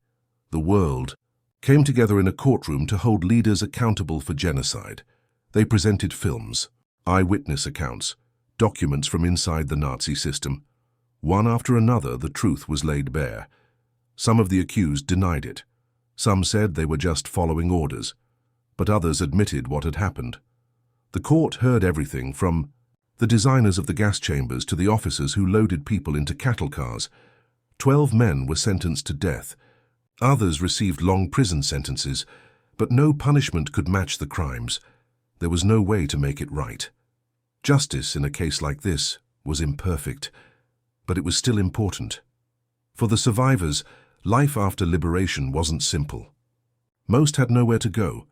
the world came together in a courtroom to hold leaders accountable for genocide. They presented films, eyewitness accounts, documents from inside the Nazi system. One after another, the truth was laid bare. Some of the accused denied it. Some said they were just following orders, but others admitted what had happened. The court heard everything from the designers of the gas chambers to the officers who loaded people into cattle cars. 12 men were sentenced to death. Others received long prison sentences, but no punishment could match the crimes. There was no way to make it right. Justice in a case like this was imperfect, but it was still important. For the survivors, life after liberation wasn't simple. Most had nowhere to go.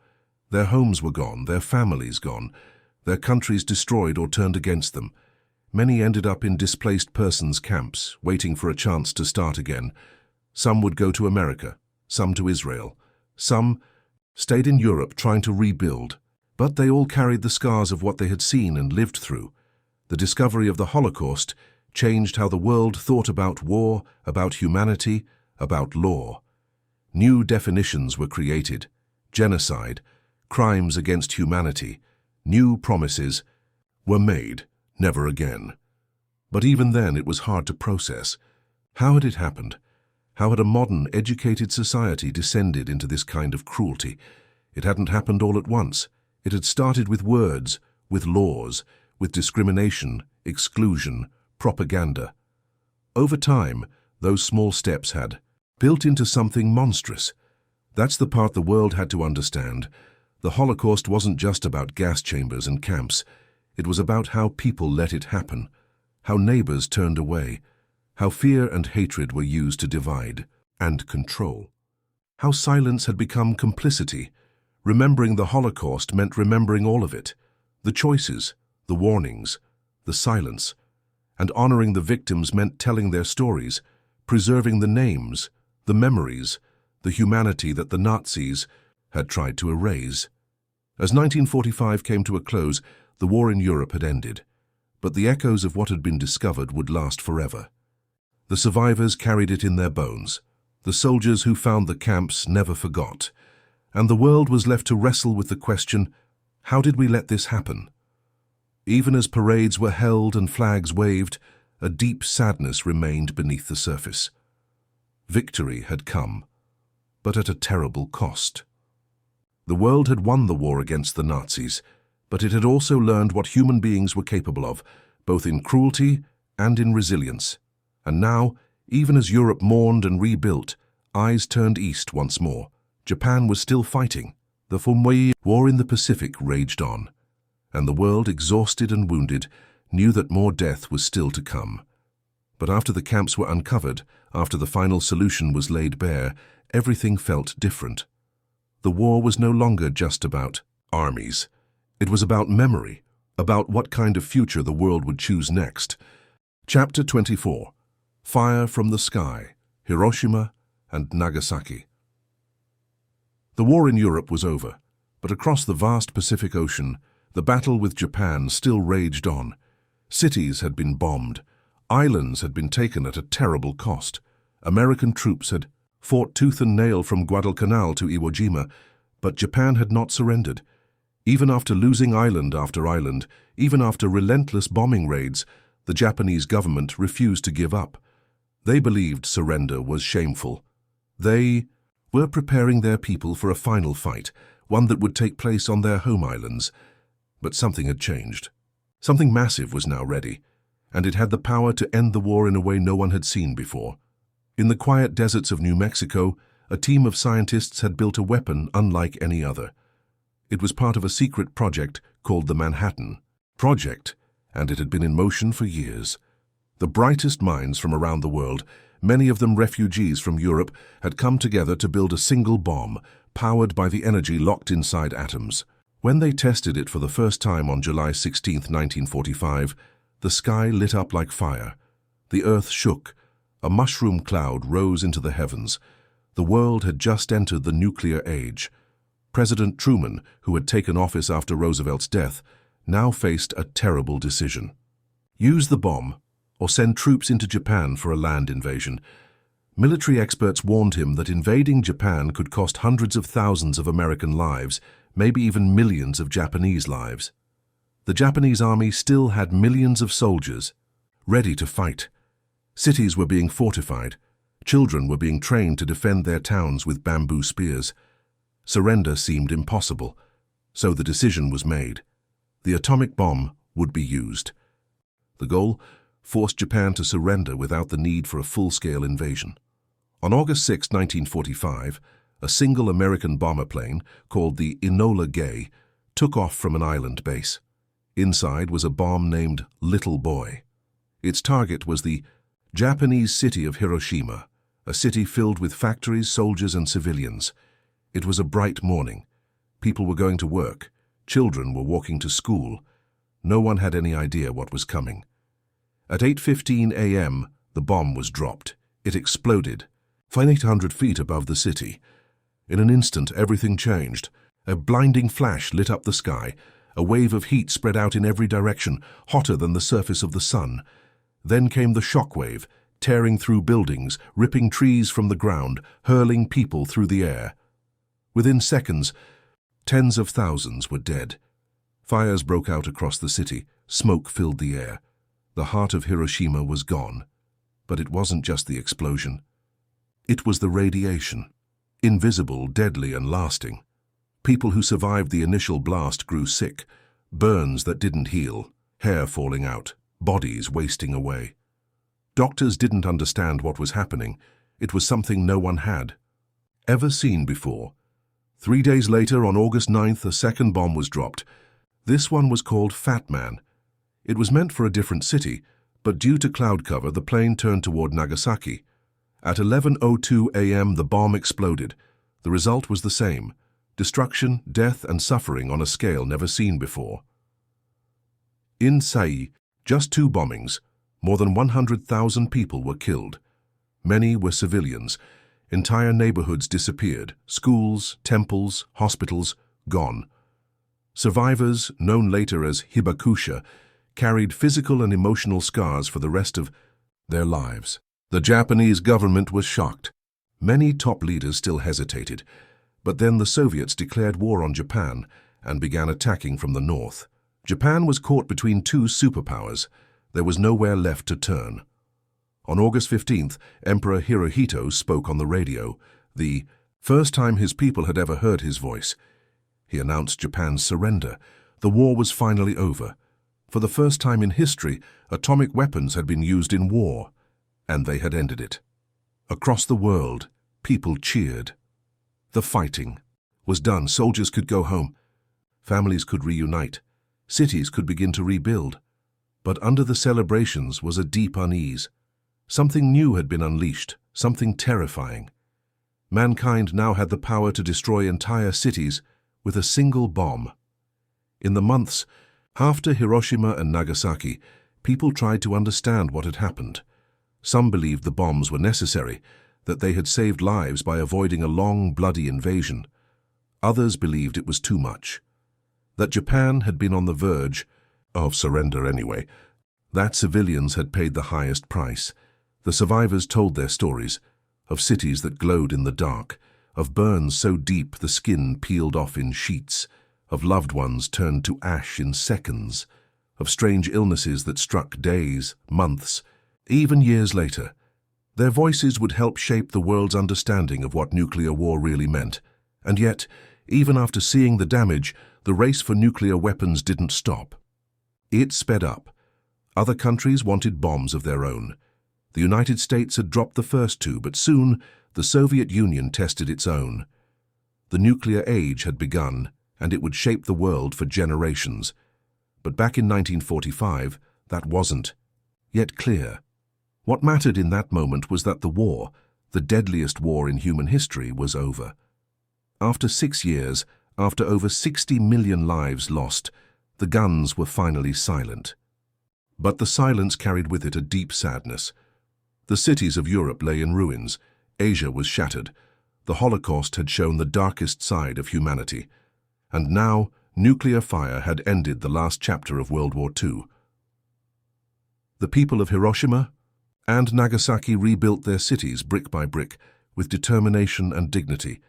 Their homes were gone, their families gone, their countries destroyed or turned against them. Many ended up in displaced persons camps, waiting for a chance to start again. Some would go to America, some to Israel. Some stayed in Europe trying to rebuild, but they all carried the scars of what they had seen and lived through. The discovery of the Holocaust changed how the world thought about war, about humanity, about law. New definitions were created: genocide, crimes against humanity. New promises were made, never again. But even then it was hard to process. How had it happened? How had a modern, educated society descended into this kind of cruelty? It hadn't happened all at once. It had started with words, with laws, with discrimination, exclusion, propaganda. Over time, those small steps had built into something monstrous. That's the part the world had to understand. The Holocaust wasn't just about gas chambers and camps. It was about how people let it happen, how neighbors turned away, how fear and hatred were used to divide and control, how silence had become complicity. Remembering the Holocaust meant remembering all of it, the choices, the warnings, the silence. And honoring the victims meant telling their stories, preserving the names, the memories, the humanity that the Nazis had tried to erase. As 1945 came to a close, the war in Europe had ended, but the echoes of what had been discovered would last forever. The survivors carried it in their bones. The soldiers who found the camps never forgot. And the world was left to wrestle with the question, how did we let this happen? Even as parades were held and flags waved, a deep sadness remained beneath the surface. Victory had come, but at a terrible cost. The world had won the war against the Nazis, but it had also learned what human beings were capable of, both in cruelty and in resilience. And now, even as Europe mourned and rebuilt, eyes turned east once more, Japan was still fighting. The WWII war in the Pacific raged on, and the world, exhausted and wounded, knew that more death was still to come. But after the camps were uncovered, after the final solution was laid bare, everything felt different. The war was no longer just about armies. It was about memory, about what kind of future the world would choose next. Chapter 24. Fire from the Sky, Hiroshima and Nagasaki. The war in Europe was over, but across the vast Pacific Ocean, the battle with Japan still raged on. Cities had been bombed. Islands had been taken at a terrible cost. American troops had fought tooth and nail from Guadalcanal to Iwo Jima, but Japan had not surrendered. Even after losing island after island, even after relentless bombing raids, the Japanese government refused to give up. They believed surrender was shameful. They were preparing their people for a final fight, one that would take place on their home islands. But something had changed. Something massive was now ready, and it had the power to end the war in a way no one had seen before. In the quiet deserts of New Mexico, a team of scientists had built a weapon unlike any other. It was part of a secret project called the Manhattan Project, and it had been in motion for years. The brightest minds from around the world, many of them refugees from Europe, had come together to build a single bomb, powered by the energy locked inside atoms. When they tested it for the first time on July 16, 1945, the sky lit up like fire. The earth shook. A mushroom cloud rose into the heavens. The world had just entered the nuclear age. President Truman, who had taken office after Roosevelt's death, now faced a terrible decision. Use the bomb, or send troops into Japan for a land invasion. Military experts warned him that invading Japan could cost hundreds of thousands of American lives, maybe even millions of Japanese lives. The Japanese army still had millions of soldiers, ready to fight. Cities were being fortified. Children were being trained to defend their towns with bamboo spears. Surrender seemed impossible, so the decision was made. The atomic bomb would be used. The goal: forced Japan to surrender without the need for a full-scale invasion. On August 6, 1945, a single American bomber plane, called the Enola Gay, took off from an island base. Inside was a bomb named Little Boy. Its target was the Japanese city of Hiroshima, a city filled with factories, soldiers, and civilians. It was a bright morning. People were going to work. Children were walking to school. No one had any idea what was coming. At 8:15 a.m., the bomb was dropped. It exploded, 800 feet above the city. In an instant, everything changed. A blinding flash lit up the sky. A wave of heat spread out in every direction, hotter than the surface of the sun. Then came the shock wave, tearing through buildings, ripping trees from the ground, hurling people through the air. Within seconds, tens of thousands were dead. Fires broke out across the city. Smoke filled the air. The heart of Hiroshima was gone. But it wasn't just the explosion. It was the radiation. Invisible, deadly, and lasting. People who survived the initial blast grew sick. Burns that didn't heal. Hair falling out. Bodies wasting away. Doctors didn't understand what was happening. It was something no one had ever seen before. 3 days later, on August 9th, a second bomb was dropped. This one was called Fat Man. It was meant for a different city, but due to cloud cover, the plane turned toward Nagasaki. At 11:02 a.m., the bomb exploded. The result was the same: destruction, death, and suffering on a scale never seen before. In Sai, just 2 bombings, more than 100,000 people were killed. Many were civilians. Entire neighborhoods disappeared. Schools, temples, hospitals, gone. Survivors, known later as hibakusha, carried physical and emotional scars for the rest of their lives. The Japanese government was shocked. Many top leaders still hesitated, but then the Soviets declared war on Japan and began attacking from the north. Japan was caught between 2 superpowers. There was nowhere left to turn. On August 15th, Emperor Hirohito spoke on the radio, the first time his people had ever heard his voice. He announced Japan's surrender. The war was finally over. For the first time in history, atomic weapons had been used in war, and they had ended it. Across the world, people cheered. The fighting was done. Soldiers could go home. Families could reunite. Cities could begin to rebuild. But under the celebrations was a deep unease. Something new had been unleashed, something terrifying. Mankind now had the power to destroy entire cities with a single bomb. In the months after Hiroshima and Nagasaki, people tried to understand what had happened. Some believed the bombs were necessary, that they had saved lives by avoiding a long, bloody invasion. Others believed it was too much, that Japan had been on the verge of surrender anyway, that civilians had paid the highest price. The survivors told their stories, of cities that glowed in the dark, of burns so deep the skin peeled off in sheets, of loved ones turned to ash in seconds, of strange illnesses that struck days, months, even years later. Their voices would help shape the world's understanding of what nuclear war really meant. And yet, even after seeing the damage, the race for nuclear weapons didn't stop. It sped up. Other countries wanted bombs of their own. The United States had dropped the first two, but soon the Soviet Union tested its own. The nuclear age had begun, and it would shape the world for generations. But back in 1945, that wasn't yet clear. What mattered in that moment was that the war, the deadliest war in human history, was over. After 6 years, after over 60 million lives lost, the guns were finally silent. But the silence carried with it a deep sadness. The cities of Europe lay in ruins. Asia was shattered. The Holocaust had shown the darkest side of humanity. And now, nuclear fire had ended the last chapter of World War II. The people of Hiroshima and Nagasaki rebuilt their cities brick by brick, with determination and dignity.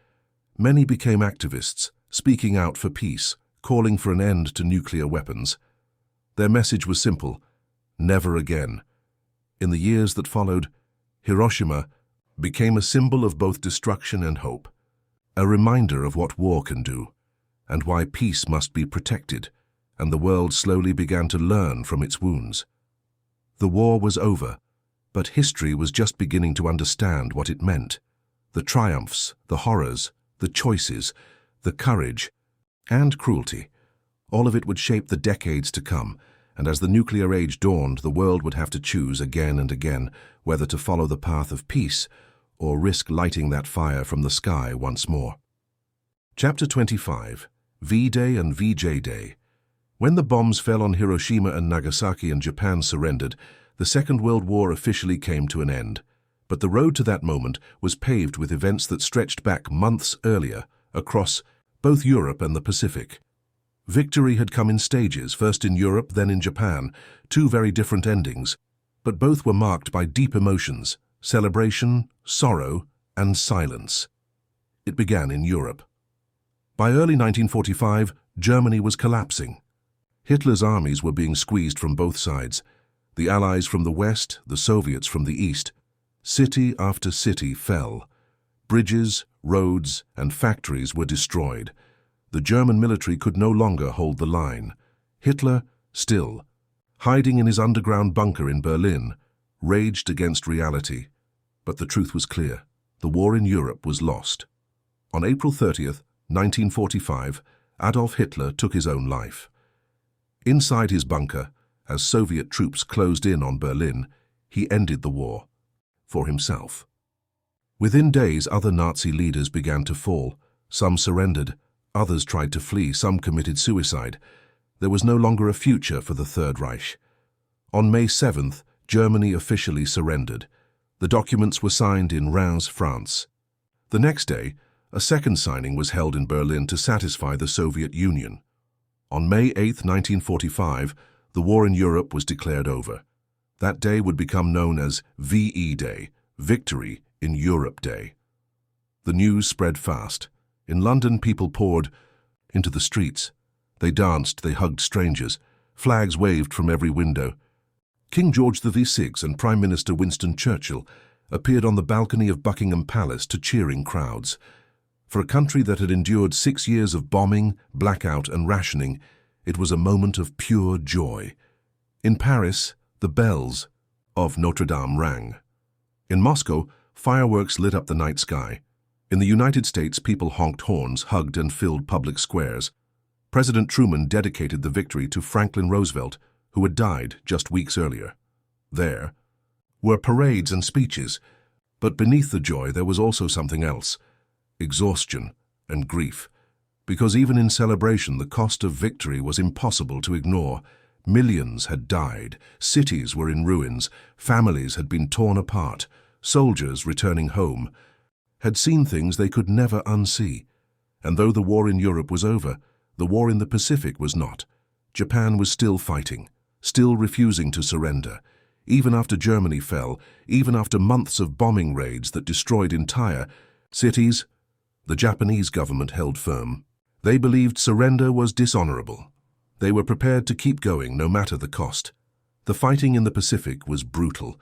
Many became activists, speaking out for peace, calling for an end to nuclear weapons. Their message was simple: never again. In the years that followed, Hiroshima became a symbol of both destruction and hope, a reminder of what war can do, and why peace must be protected, and the world slowly began to learn from its wounds. The war was over, but history was just beginning to understand what it meant. The triumphs, the horrors, the choices, the courage, and cruelty. All of it would shape the decades to come, and as the nuclear age dawned, the world would have to choose again and again whether to follow the path of peace or risk lighting that fire from the sky once more. Chapter 25. V-Day and VJ Day. When the bombs fell on Hiroshima and Nagasaki and Japan surrendered, the Second World War officially came to an end. But the road to that moment was paved with events that stretched back months earlier, across both Europe and the Pacific. Victory had come in stages, first in Europe, then in Japan, two very different endings, but both were marked by deep emotions, celebration, sorrow, and silence. It began in Europe. By early 1945, Germany was collapsing. Hitler's armies were being squeezed from both sides, the Allies from the west, the Soviets from the east. City after city fell. Bridges, roads, and factories were destroyed. The German military could no longer hold the line. Hitler, still, hiding in his underground bunker in Berlin, raged against reality. But the truth was clear. The war in Europe was lost. On April 30th, 1945, Adolf Hitler took his own life. Inside his bunker, as Soviet troops closed in on Berlin, he ended the war. For himself. Within days, other Nazi leaders began to fall. Some surrendered, others tried to flee, some committed suicide. There was no longer a future for the Third Reich. On May 7th, Germany officially surrendered. The documents were signed in Reims, France. The next day, a second signing was held in Berlin to satisfy the Soviet Union. On May 8, 1945, the war in Europe was declared over. That day would become known as VE Day, Victory in Europe Day. The news spread fast. In London, people poured into the streets. They danced, they hugged strangers. Flags waved from every window. King George VI and Prime Minister Winston Churchill appeared on the balcony of Buckingham Palace to cheering crowds. For a country that had endured 6 years of bombing, blackout, and rationing, it was a moment of pure joy. In Paris, the bells of Notre Dame rang. In Moscow, fireworks lit up the night sky. In the United States, people honked horns, hugged, and filled public squares. President Truman dedicated the victory to Franklin Roosevelt, who had died just weeks earlier. There were parades and speeches, but beneath the joy there was also something else: exhaustion and grief. Because even in celebration, the cost of victory was impossible to ignore. Millions had died, cities were in ruins, families had been torn apart, soldiers returning home had seen things they could never unsee. And though the war in Europe was over, the war in the Pacific was not. Japan was still fighting, still refusing to surrender. Even after Germany fell, even after months of bombing raids that destroyed entire cities, the Japanese government held firm. They believed surrender was dishonorable. They were prepared to keep going no matter the cost. The fighting in the Pacific was brutal.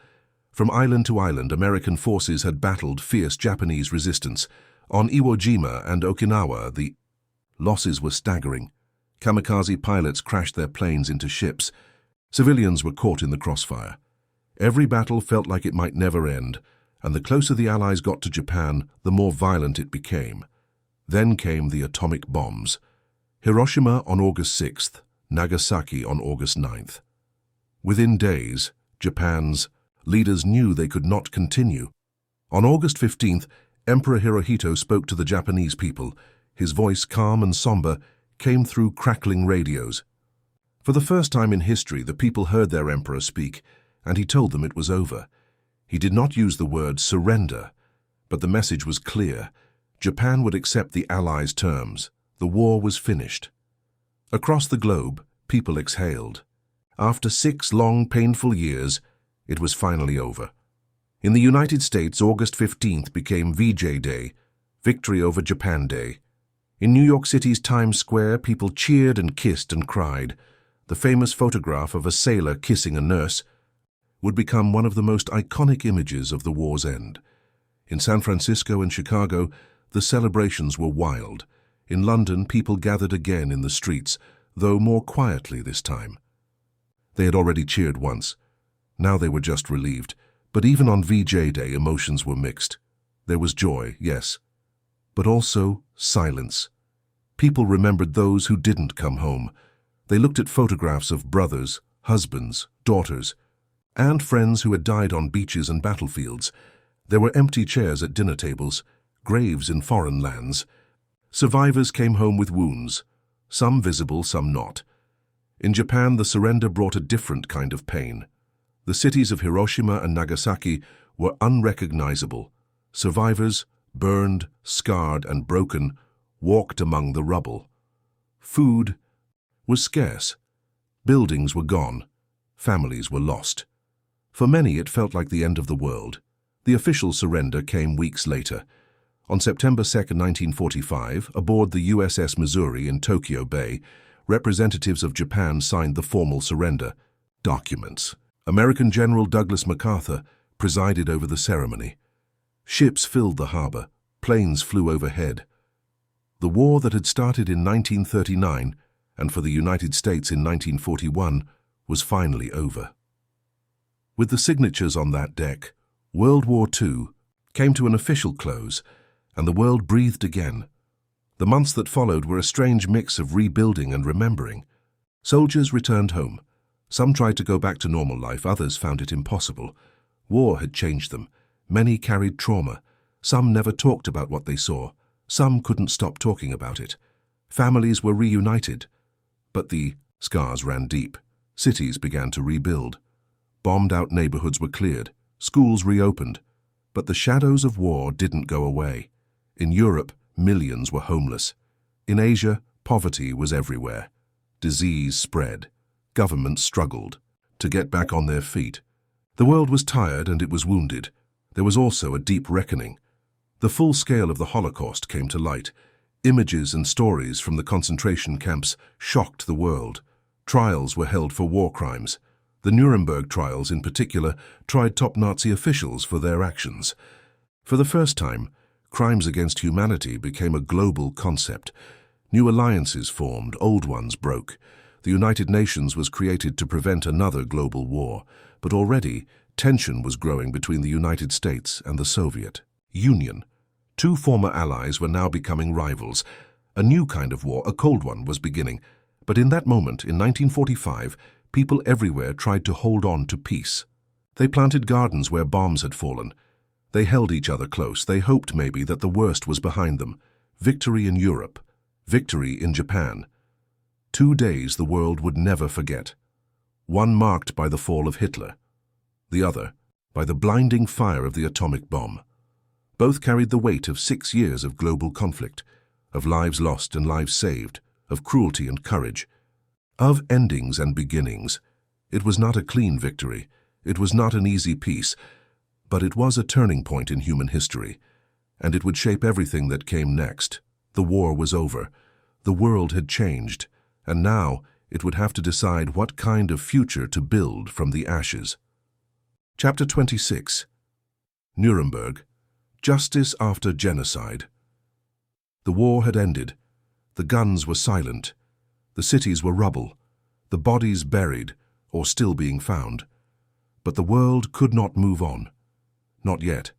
From island to island, American forces had battled fierce Japanese resistance. On Iwo Jima and Okinawa, the losses were staggering. Kamikaze pilots crashed their planes into ships. Civilians were caught in the crossfire. Every battle felt like it might never end, and the closer the Allies got to Japan, the more violent it became. Then came the atomic bombs. Hiroshima on August 6th, Nagasaki on August 9th. Within days, Japan's leaders knew they could not continue. On August 15th, Emperor Hirohito spoke to the Japanese people. His voice, calm and somber, came through crackling radios. For the first time in history, the people heard their emperor speak, and he told them it was over. He did not use the word surrender, but the message was clear. Japan would accept the Allies' terms. The war was finished. Across the globe, people exhaled. After 6 long, painful years, it was finally over. In the United States, August 15th became VJ Day, Victory over Japan Day. In New York City's Times Square, people cheered and kissed and cried. The famous photograph of a sailor kissing a nurse would become one of the most iconic images of the war's end. In San Francisco and Chicago, the celebrations were wild. In London, people gathered again in the streets, though more quietly this time. They had already cheered once. Now they were just relieved. But even on VJ Day, emotions were mixed. There was joy, yes, but also silence. People remembered those who didn't come home. They looked at photographs of brothers, husbands, daughters, and friends who had died on beaches and battlefields. There were empty chairs at dinner tables, graves in foreign lands. Survivors came home with wounds, some visible, some not. In Japan, the surrender brought a different kind of pain. The cities of Hiroshima and Nagasaki were unrecognizable. Survivors, burned, scarred, and broken, walked among the rubble. Food was scarce. Buildings were gone. Families were lost. For many, it felt like the end of the world. The official surrender came weeks later. On September 2, 1945, aboard the USS Missouri in Tokyo Bay, representatives of Japan signed the formal surrender documents. American General Douglas MacArthur presided over the ceremony. Ships filled the harbor. Planes flew overhead. The war that had started in 1939 and for the United States in 1941 was finally over. With the signatures on that deck, World War II came to an official close, and the world breathed again. The months that followed were a strange mix of rebuilding and remembering. Soldiers returned home. Some tried to go back to normal life, others found it impossible. War had changed them. Many carried trauma. Some never talked about what they saw. Some couldn't stop talking about it. Families were reunited. But the scars ran deep. Cities began to rebuild. Bombed-out neighborhoods were cleared. Schools reopened. But the shadows of war didn't go away. In Europe, millions were homeless. In Asia, poverty was everywhere. Disease spread. Governments struggled to get back on their feet. The world was tired and it was wounded. There was also a deep reckoning. The full scale of the Holocaust came to light. Images and stories from the concentration camps shocked the world. Trials were held for war crimes. The Nuremberg trials, in particular, tried top Nazi officials for their actions. For the first time, crimes against humanity became a global concept. New alliances formed, old ones broke. The United Nations was created to prevent another global war, but already tension was growing between the United States and the Soviet Union. Two former allies were now becoming rivals. A new kind of war, a cold one, was beginning. But in that moment, in 1945, people everywhere tried to hold on to peace. They planted gardens where bombs had fallen. They held each other close. They hoped maybe that the worst was behind them. Victory in Europe. Victory in Japan. 2 days the world would never forget. One marked by the fall of Hitler. The other by the blinding fire of the atomic bomb. Both carried the weight of 6 years of global conflict, of lives lost and lives saved, of cruelty and courage, of endings and beginnings. It was not a clean victory. It was not an easy peace, but it was a turning point in human history, and it would shape everything that came next. The war was over. The world had changed, and now it would have to decide what kind of future to build from the ashes. Chapter 26. Nuremberg. Justice after genocide. The war had ended. The guns were silent. The cities were rubble. The bodies buried, or still being found. But the world could not move on. Not yet.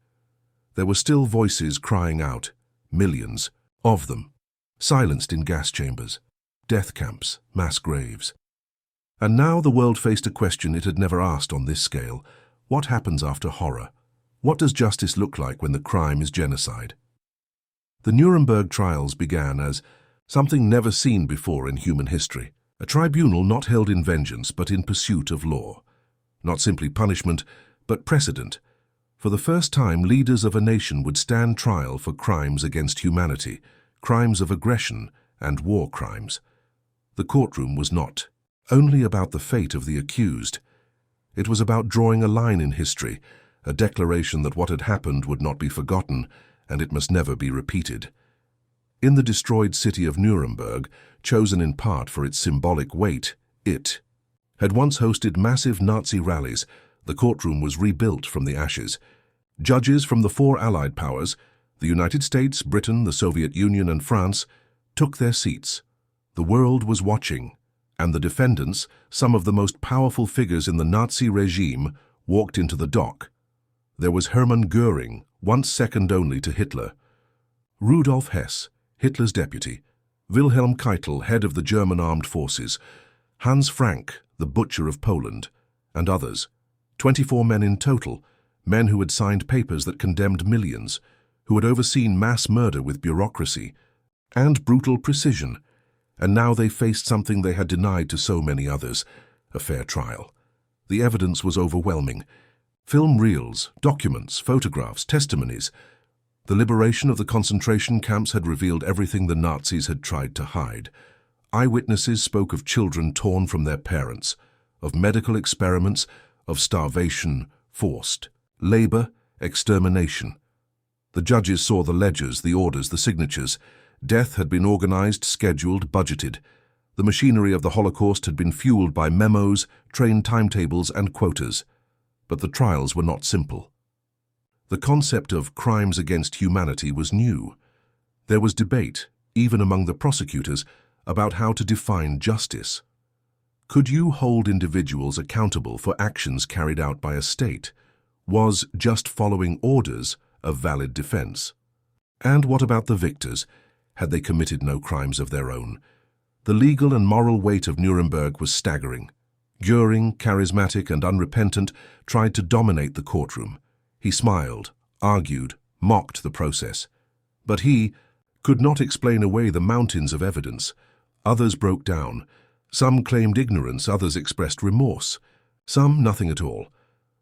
There were still voices crying out, millions of them, silenced in gas chambers, death camps, mass graves. And now the world faced a question it had never asked on this scale. What happens after horror? What does justice look like when the crime is genocide? The Nuremberg trials began as something never seen before in human history. A tribunal not held in vengeance but in pursuit of law. Not simply punishment, but precedent. For the first time, leaders of a nation would stand trial for crimes against humanity, crimes of aggression and war crimes. The courtroom was not only about the fate of the accused. It was about drawing a line in history, a declaration that what had happened would not be forgotten, and it must never be repeated. In the destroyed city of Nuremberg, chosen in part for its symbolic weight, it had once hosted massive Nazi rallies. The courtroom was rebuilt from the ashes. Judges from the 4 Allied powers, the United States, Britain, the Soviet Union, and France, took their seats. The world was watching, and the defendants, some of the most powerful figures in the Nazi regime, walked into the dock. There was Hermann Göring, once second only to Hitler; Rudolf Hess, Hitler's deputy; Wilhelm Keitel, head of the German armed forces; Hans Frank, the butcher of Poland, and others. 24 men in total, men who had signed papers that condemned millions, who had overseen mass murder with bureaucracy and brutal precision, and now they faced something they had denied to so many others, a fair trial. The evidence was overwhelming. Film reels, documents, photographs, testimonies. The liberation of the concentration camps had revealed everything the Nazis had tried to hide. Eyewitnesses spoke of children torn from their parents, of medical experiments, of starvation, forced labor, extermination. The judges saw the ledgers, the orders, the signatures. Death had been organized, scheduled, budgeted. The machinery of the Holocaust had been fueled by memos, train timetables, and quotas. But the trials were not simple. The concept of crimes against humanity was new. There was debate, even among the prosecutors, about how to define justice. Could you hold individuals accountable for actions carried out by a state? Was just following orders a valid defense? And what about the victors? Had they committed no crimes of their own? The legal and moral weight of Nuremberg was staggering. Göring, charismatic and unrepentant, tried to dominate the courtroom. He smiled, argued, mocked the process. But he could not explain away the mountains of evidence. Others broke down. Some claimed ignorance, others expressed remorse. Some nothing at all.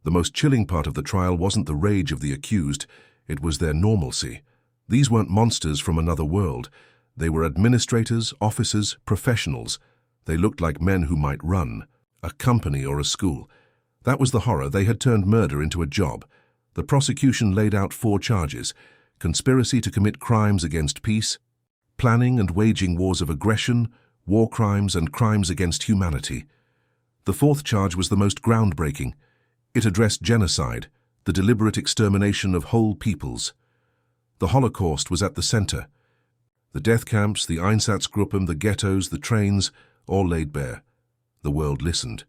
The most chilling part of the trial wasn't the rage of the accused, it was their normalcy. These weren't monsters from another world. They were administrators, officers, professionals. They looked like men who might run a company or a school. That was the horror. They had turned murder into a job. The prosecution laid out 4 charges: conspiracy to commit crimes against peace, planning and waging wars of aggression, war crimes and crimes against humanity. The 4th charge was the most groundbreaking. It addressed genocide, the deliberate extermination of whole peoples. The Holocaust was at the center. The death camps, the Einsatzgruppen, the ghettos, the trains, all laid bare. The world listened.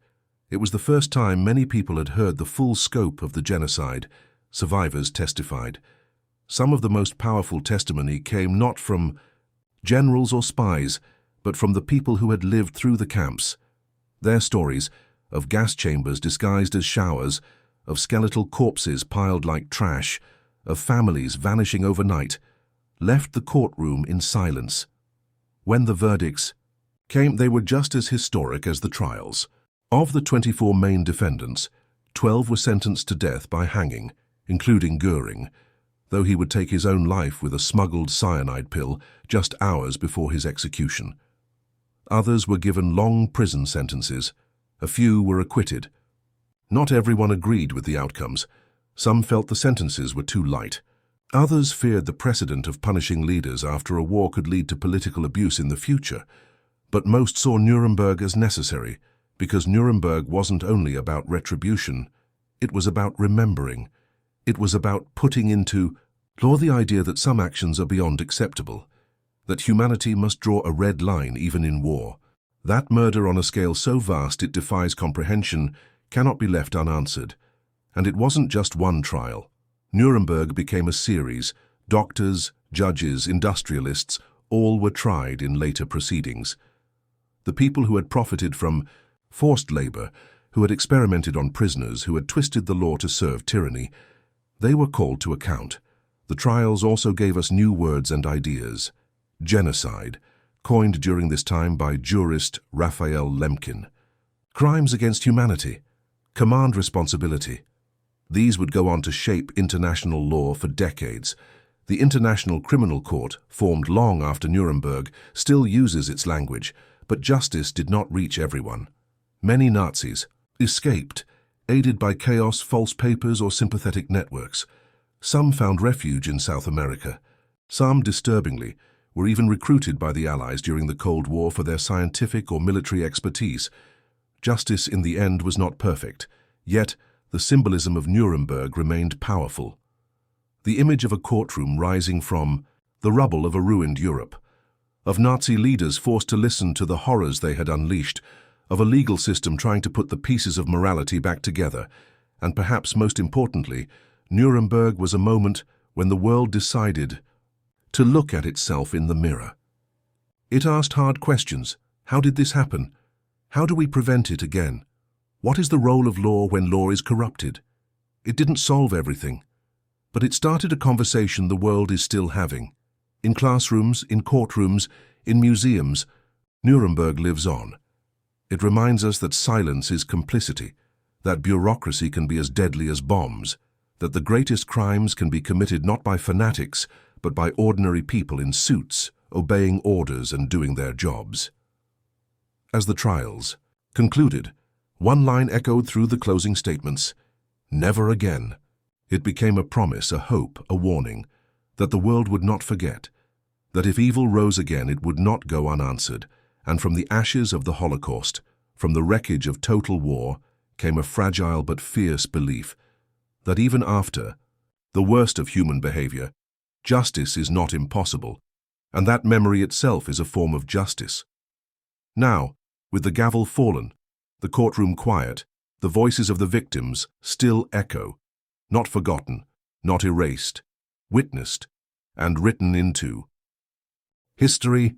It was the first time many people had heard the full scope of the genocide. Survivors testified. Some of the most powerful testimony came not from generals or spies, but from the people who had lived through the camps. Their stories, of gas chambers disguised as showers, of skeletal corpses piled like trash, of families vanishing overnight, left the courtroom in silence. When the verdicts came, they were just as historic as the trials. Of the 24 main defendants, 12 were sentenced to death by hanging, including Göring, though he would take his own life with a smuggled cyanide pill just hours before his execution. Others were given long prison sentences. A few were acquitted. Not everyone agreed with the outcomes. Some felt the sentences were too light. Others feared the precedent of punishing leaders after a war could lead to political abuse in the future. But most saw Nuremberg as necessary, because Nuremberg wasn't only about retribution, it was about remembering. It was about putting into law the idea that some actions are beyond acceptable, that humanity must draw a red line even in war. That murder on a scale so vast it defies comprehension cannot be left unanswered. And it wasn't just one trial. Nuremberg became a series. Doctors, judges, industrialists, all were tried in later proceedings. The people who had profited from forced labor, who had experimented on prisoners, who had twisted the law to serve tyranny, they were called to account. The trials also gave us new words and ideas. Genocide, coined during this time by jurist Raphael Lemkin. Crimes against humanity. Command responsibility. These would go on to shape international law for decades. The International Criminal Court, formed long after Nuremberg, still uses its language, but justice did not reach everyone. Many Nazis escaped, aided by chaos, false papers, or sympathetic networks. Some found refuge in South America. Some, disturbingly, were even recruited by the Allies during the Cold War for their scientific or military expertise. Justice in the end was not perfect, yet the symbolism of Nuremberg remained powerful. The image of a courtroom rising from the rubble of a ruined Europe, of Nazi leaders forced to listen to the horrors they had unleashed, of a legal system trying to put the pieces of morality back together, and perhaps most importantly, Nuremberg was a moment when the world decided to look at itself in the mirror. It asked hard questions. How did this happen? How do we prevent it again? What is the role of law when law is corrupted? It didn't solve everything, but it started a conversation the world is still having. In classrooms, in courtrooms, in museums, Nuremberg lives on. It reminds us that silence is complicity, that bureaucracy can be as deadly as bombs, that the greatest crimes can be committed not by fanatics, but by ordinary people in suits, obeying orders and doing their jobs. As the trials concluded, one line echoed through the closing statements: never again. It became a promise, a hope, a warning, that the world would not forget, that if evil rose again it would not go unanswered, and from the ashes of the Holocaust, from the wreckage of total war, came a fragile but fierce belief that even after the worst of human behavior, justice is not impossible, and that memory itself is a form of justice. Now, with the gavel fallen, the courtroom quiet, the voices of the victims still echo, not forgotten, not erased, witnessed, and written into history.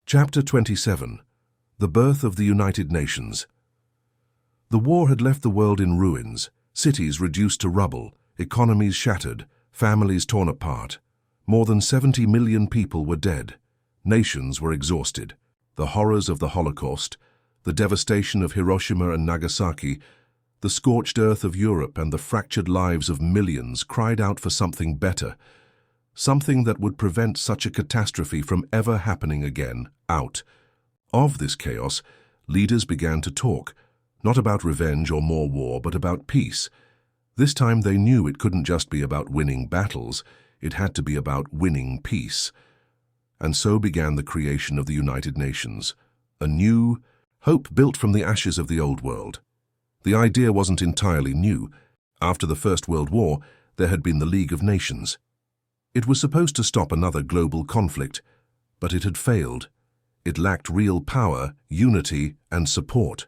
Chapter 27. The Birth of the United Nations. The war had left the world in ruins, cities reduced to rubble, economies shattered, families torn apart. More than 70 million people were dead. Nations were exhausted. The horrors of the Holocaust, the devastation of Hiroshima and Nagasaki, the scorched earth of Europe and the fractured lives of millions cried out for something better, something that would prevent such a catastrophe from ever happening again. Out of this chaos, leaders began to talk, not about revenge or more war, but about peace. This time they knew it couldn't just be about winning battles, it had to be about winning peace. And so began the creation of the United Nations, a new hope built from the ashes of the old world. The idea wasn't entirely new. After the First World War, there had been the League of Nations. It was supposed to stop another global conflict, but it had failed. It lacked real power, unity, and support.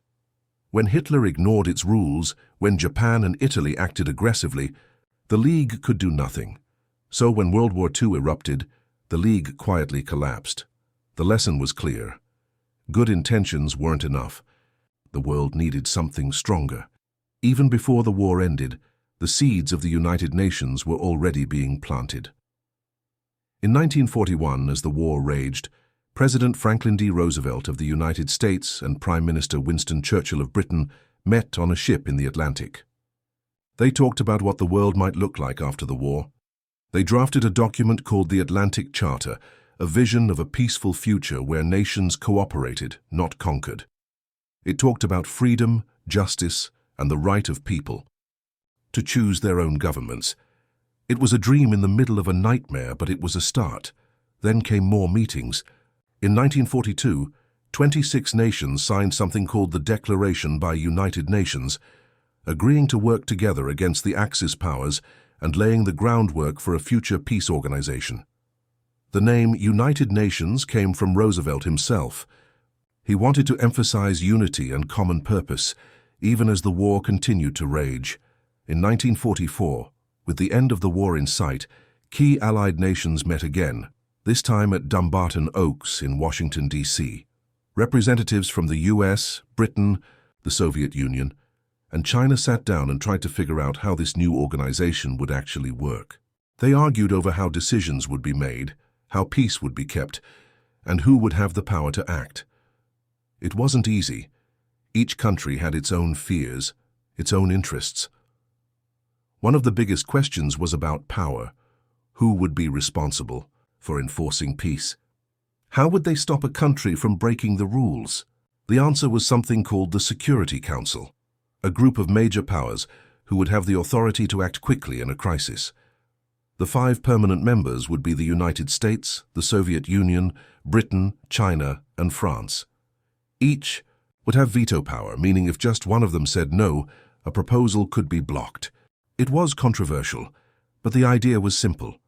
When Hitler ignored its rules, when Japan and Italy acted aggressively, the League could do nothing. So when World War II erupted, the League quietly collapsed. The lesson was clear. Good intentions weren't enough. The world needed something stronger. Even before the war ended, the seeds of the United Nations were already being planted. In 1941, as the war raged, President Franklin D. Roosevelt of the United States and Prime Minister Winston Churchill of Britain met on a ship in the Atlantic. They talked about what the world might look like after the war. They drafted a document called the Atlantic Charter, a vision of a peaceful future where nations cooperated, not conquered. It talked about freedom, justice, and the right of people to choose their own governments. It was a dream in the middle of a nightmare, but it was a start. Then came more meetings. In 1942, 26 nations signed something called the Declaration by United Nations, agreeing to work together against the Axis powers and laying the groundwork for a future peace organization. The name United Nations came from Roosevelt himself. He wanted to emphasize unity and common purpose, even as the war continued to rage. In 1944, with the end of the war in sight, key Allied nations met again, this time at Dumbarton Oaks in Washington, D.C. Representatives from the US, Britain, the Soviet Union, and China sat down and tried to figure out how this new organization would actually work. They argued over how decisions would be made, how peace would be kept, and who would have the power to act. It wasn't easy. Each country had its own fears, its own interests. One of the biggest questions was about power. Who would be responsible for enforcing peace? How would they stop a country from breaking the rules? The answer was something called the Security Council, a group of major powers who would have the authority to act quickly in a crisis. The 5 permanent members would be the United States, the Soviet Union, Britain, China, and France. Each would have veto power, meaning if just one of them said no, a proposal could be blocked. It was controversial, but the idea was simple.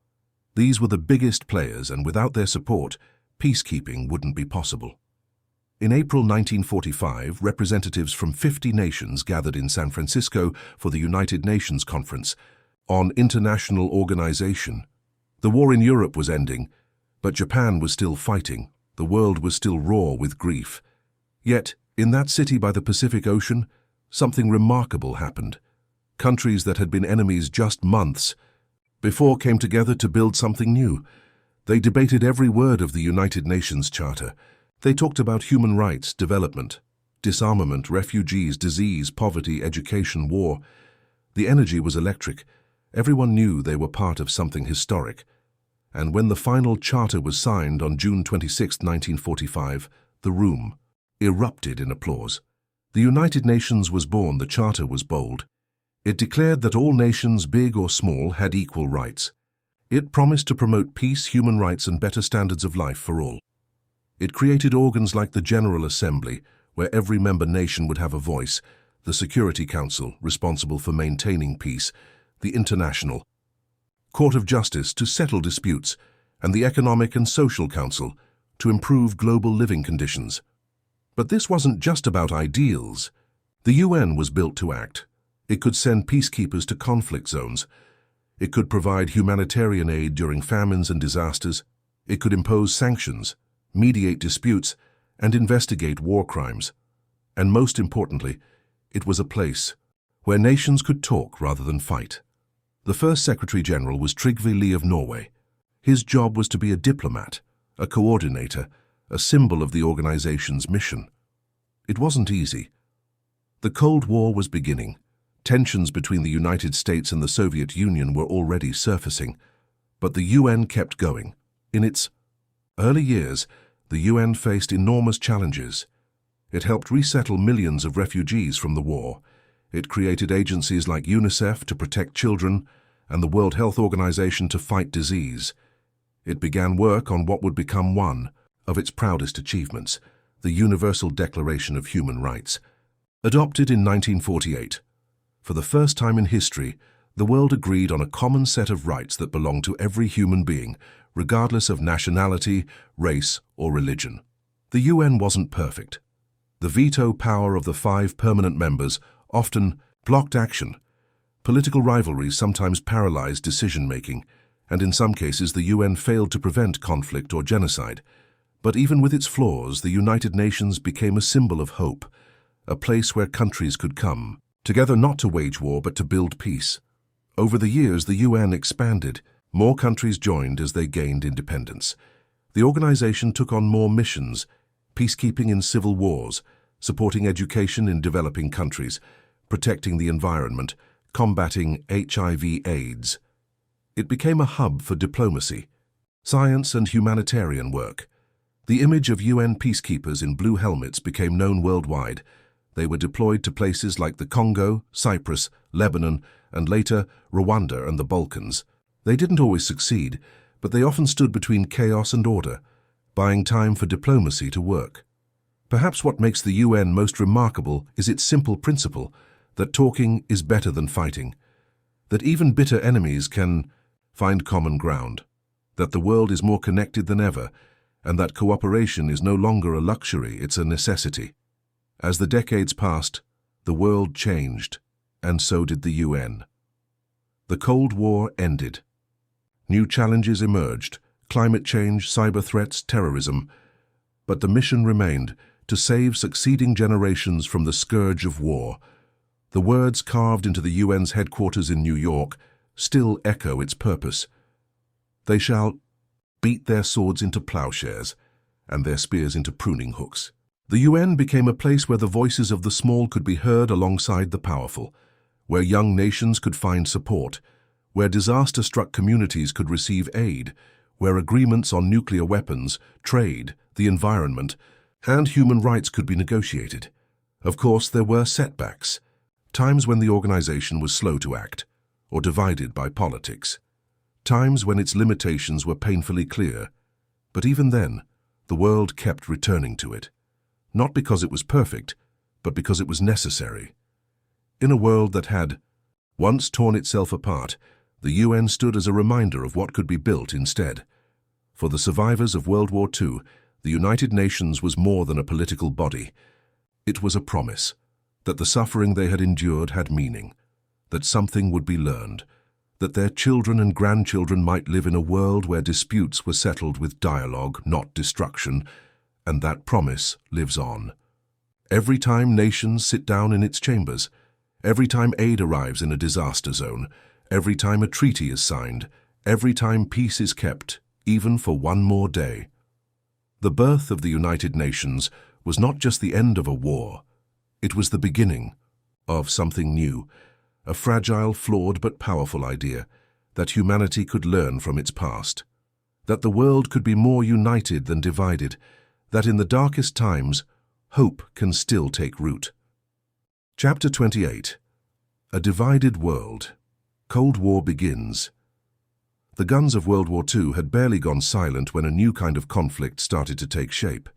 These were the biggest players, and without their support, peacekeeping wouldn't be possible. In April 1945, representatives from 50 nations gathered in San Francisco for the United Nations Conference on International Organization. The war in Europe was ending, but Japan was still fighting. The world was still raw with grief. Yet, in that city by the Pacific Ocean, something remarkable happened. Countries that had been enemies just months before came together to build something new. They debated every word of the United Nations Charter. They talked about human rights, development, disarmament, refugees, disease, poverty, education, war. The energy was electric. Everyone knew they were part of something historic. And when the final charter was signed on June 26, 1945, the room erupted in applause. The United Nations was born. The charter was bold. It declared that all nations, big or small, had equal rights. It promised to promote peace, human rights, and better standards of life for all. It created organs like the General Assembly, where every member nation would have a voice, the Security Council, responsible for maintaining peace, the International Court of Justice to settle disputes, and the Economic and Social Council to improve global living conditions. But this wasn't just about ideals. The UN was built to act. It could send peacekeepers to conflict zones. It could provide humanitarian aid during famines and disasters. It could impose sanctions, mediate disputes, and investigate war crimes. And most importantly, it was a place where nations could talk rather than fight. The first Secretary General was Trygve Lie of Norway. His job was to be a diplomat, a coordinator, a symbol of the organization's mission. It wasn't easy. The Cold War was beginning. Tensions between the United States and the Soviet Union were already surfacing, but the UN kept going. In its early years, the UN faced enormous challenges. It helped resettle millions of refugees from the war. It created agencies like UNICEF to protect children and the World Health Organization to fight disease. It began work on what would become one of its proudest achievements, the Universal Declaration of Human Rights. Adopted in 1948, for the first time in history, the world agreed on a common set of rights that belong to every human being, regardless of nationality, race, or religion. The UN wasn't perfect. The veto power of the 5 permanent members often blocked action. Political rivalries sometimes paralyzed decision-making, and in some cases the UN failed to prevent conflict or genocide. But even with its flaws, the United Nations became a symbol of hope, a place where countries could come together not to wage war but to build peace. Over the years, the UN expanded. More countries joined as they gained independence. The organization took on more missions, peacekeeping in civil wars, supporting education in developing countries, protecting the environment, combating HIV/AIDS. It became a hub for diplomacy, science and humanitarian work. The image of UN peacekeepers in blue helmets became known worldwide. They were deployed to places like the Congo, Cyprus, Lebanon, and later Rwanda and the Balkans. They didn't always succeed, but they often stood between chaos and order, buying time for diplomacy to work. Perhaps what makes the UN most remarkable is its simple principle that talking is better than fighting, that even bitter enemies can find common ground, that the world is more connected than ever, and that cooperation is no longer a luxury, it's a necessity. As the decades passed, the world changed, and so did the UN. The Cold War ended. New challenges emerged: climate change, cyber threats, terrorism. But the mission remained: to save succeeding generations from the scourge of war. The words carved into the UN's headquarters in New York still echo its purpose. They shall beat their swords into plowshares and their spears into pruning hooks. The UN became a place where the voices of the small could be heard alongside the powerful, where young nations could find support, where disaster-struck communities could receive aid, where agreements on nuclear weapons, trade, the environment, and human rights could be negotiated. Of course, there were setbacks, times when the organization was slow to act, or divided by politics, times when its limitations were painfully clear. But even then, the world kept returning to it, not because it was perfect, but because it was necessary. In a world that had once torn itself apart, the UN stood as a reminder of what could be built instead. For the survivors of World War II, the United Nations was more than a political body. It was a promise that the suffering they had endured had meaning, that something would be learned, that their children and grandchildren might live in a world where disputes were settled with dialogue, not destruction, and that promise lives on. Every time nations sit down in its chambers, every time aid arrives in a disaster zone, every time a treaty is signed, every time peace is kept, even for one more day. The birth of the United Nations was not just the end of a war. It was the beginning of something new, a fragile, flawed but powerful idea that humanity could learn from its past, that the world could be more united than divided, that in the darkest times, hope can still take root. Chapter 28. A Divided World. Cold War begins. The guns of World War II had barely gone silent when a new kind of conflict started to take shape.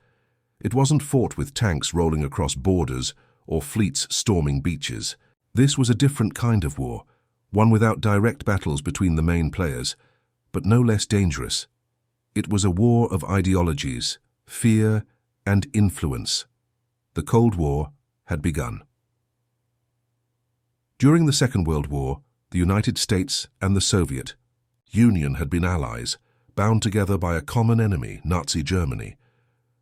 It wasn't fought with tanks rolling across borders or fleets storming beaches. This was a different kind of war, one without direct battles between the main players, but no less dangerous. It was a war of ideologies, fear, and influence. The Cold War had begun. During the Second World War, the United States and the Soviet Union had been allies, bound together by a common enemy, Nazi Germany.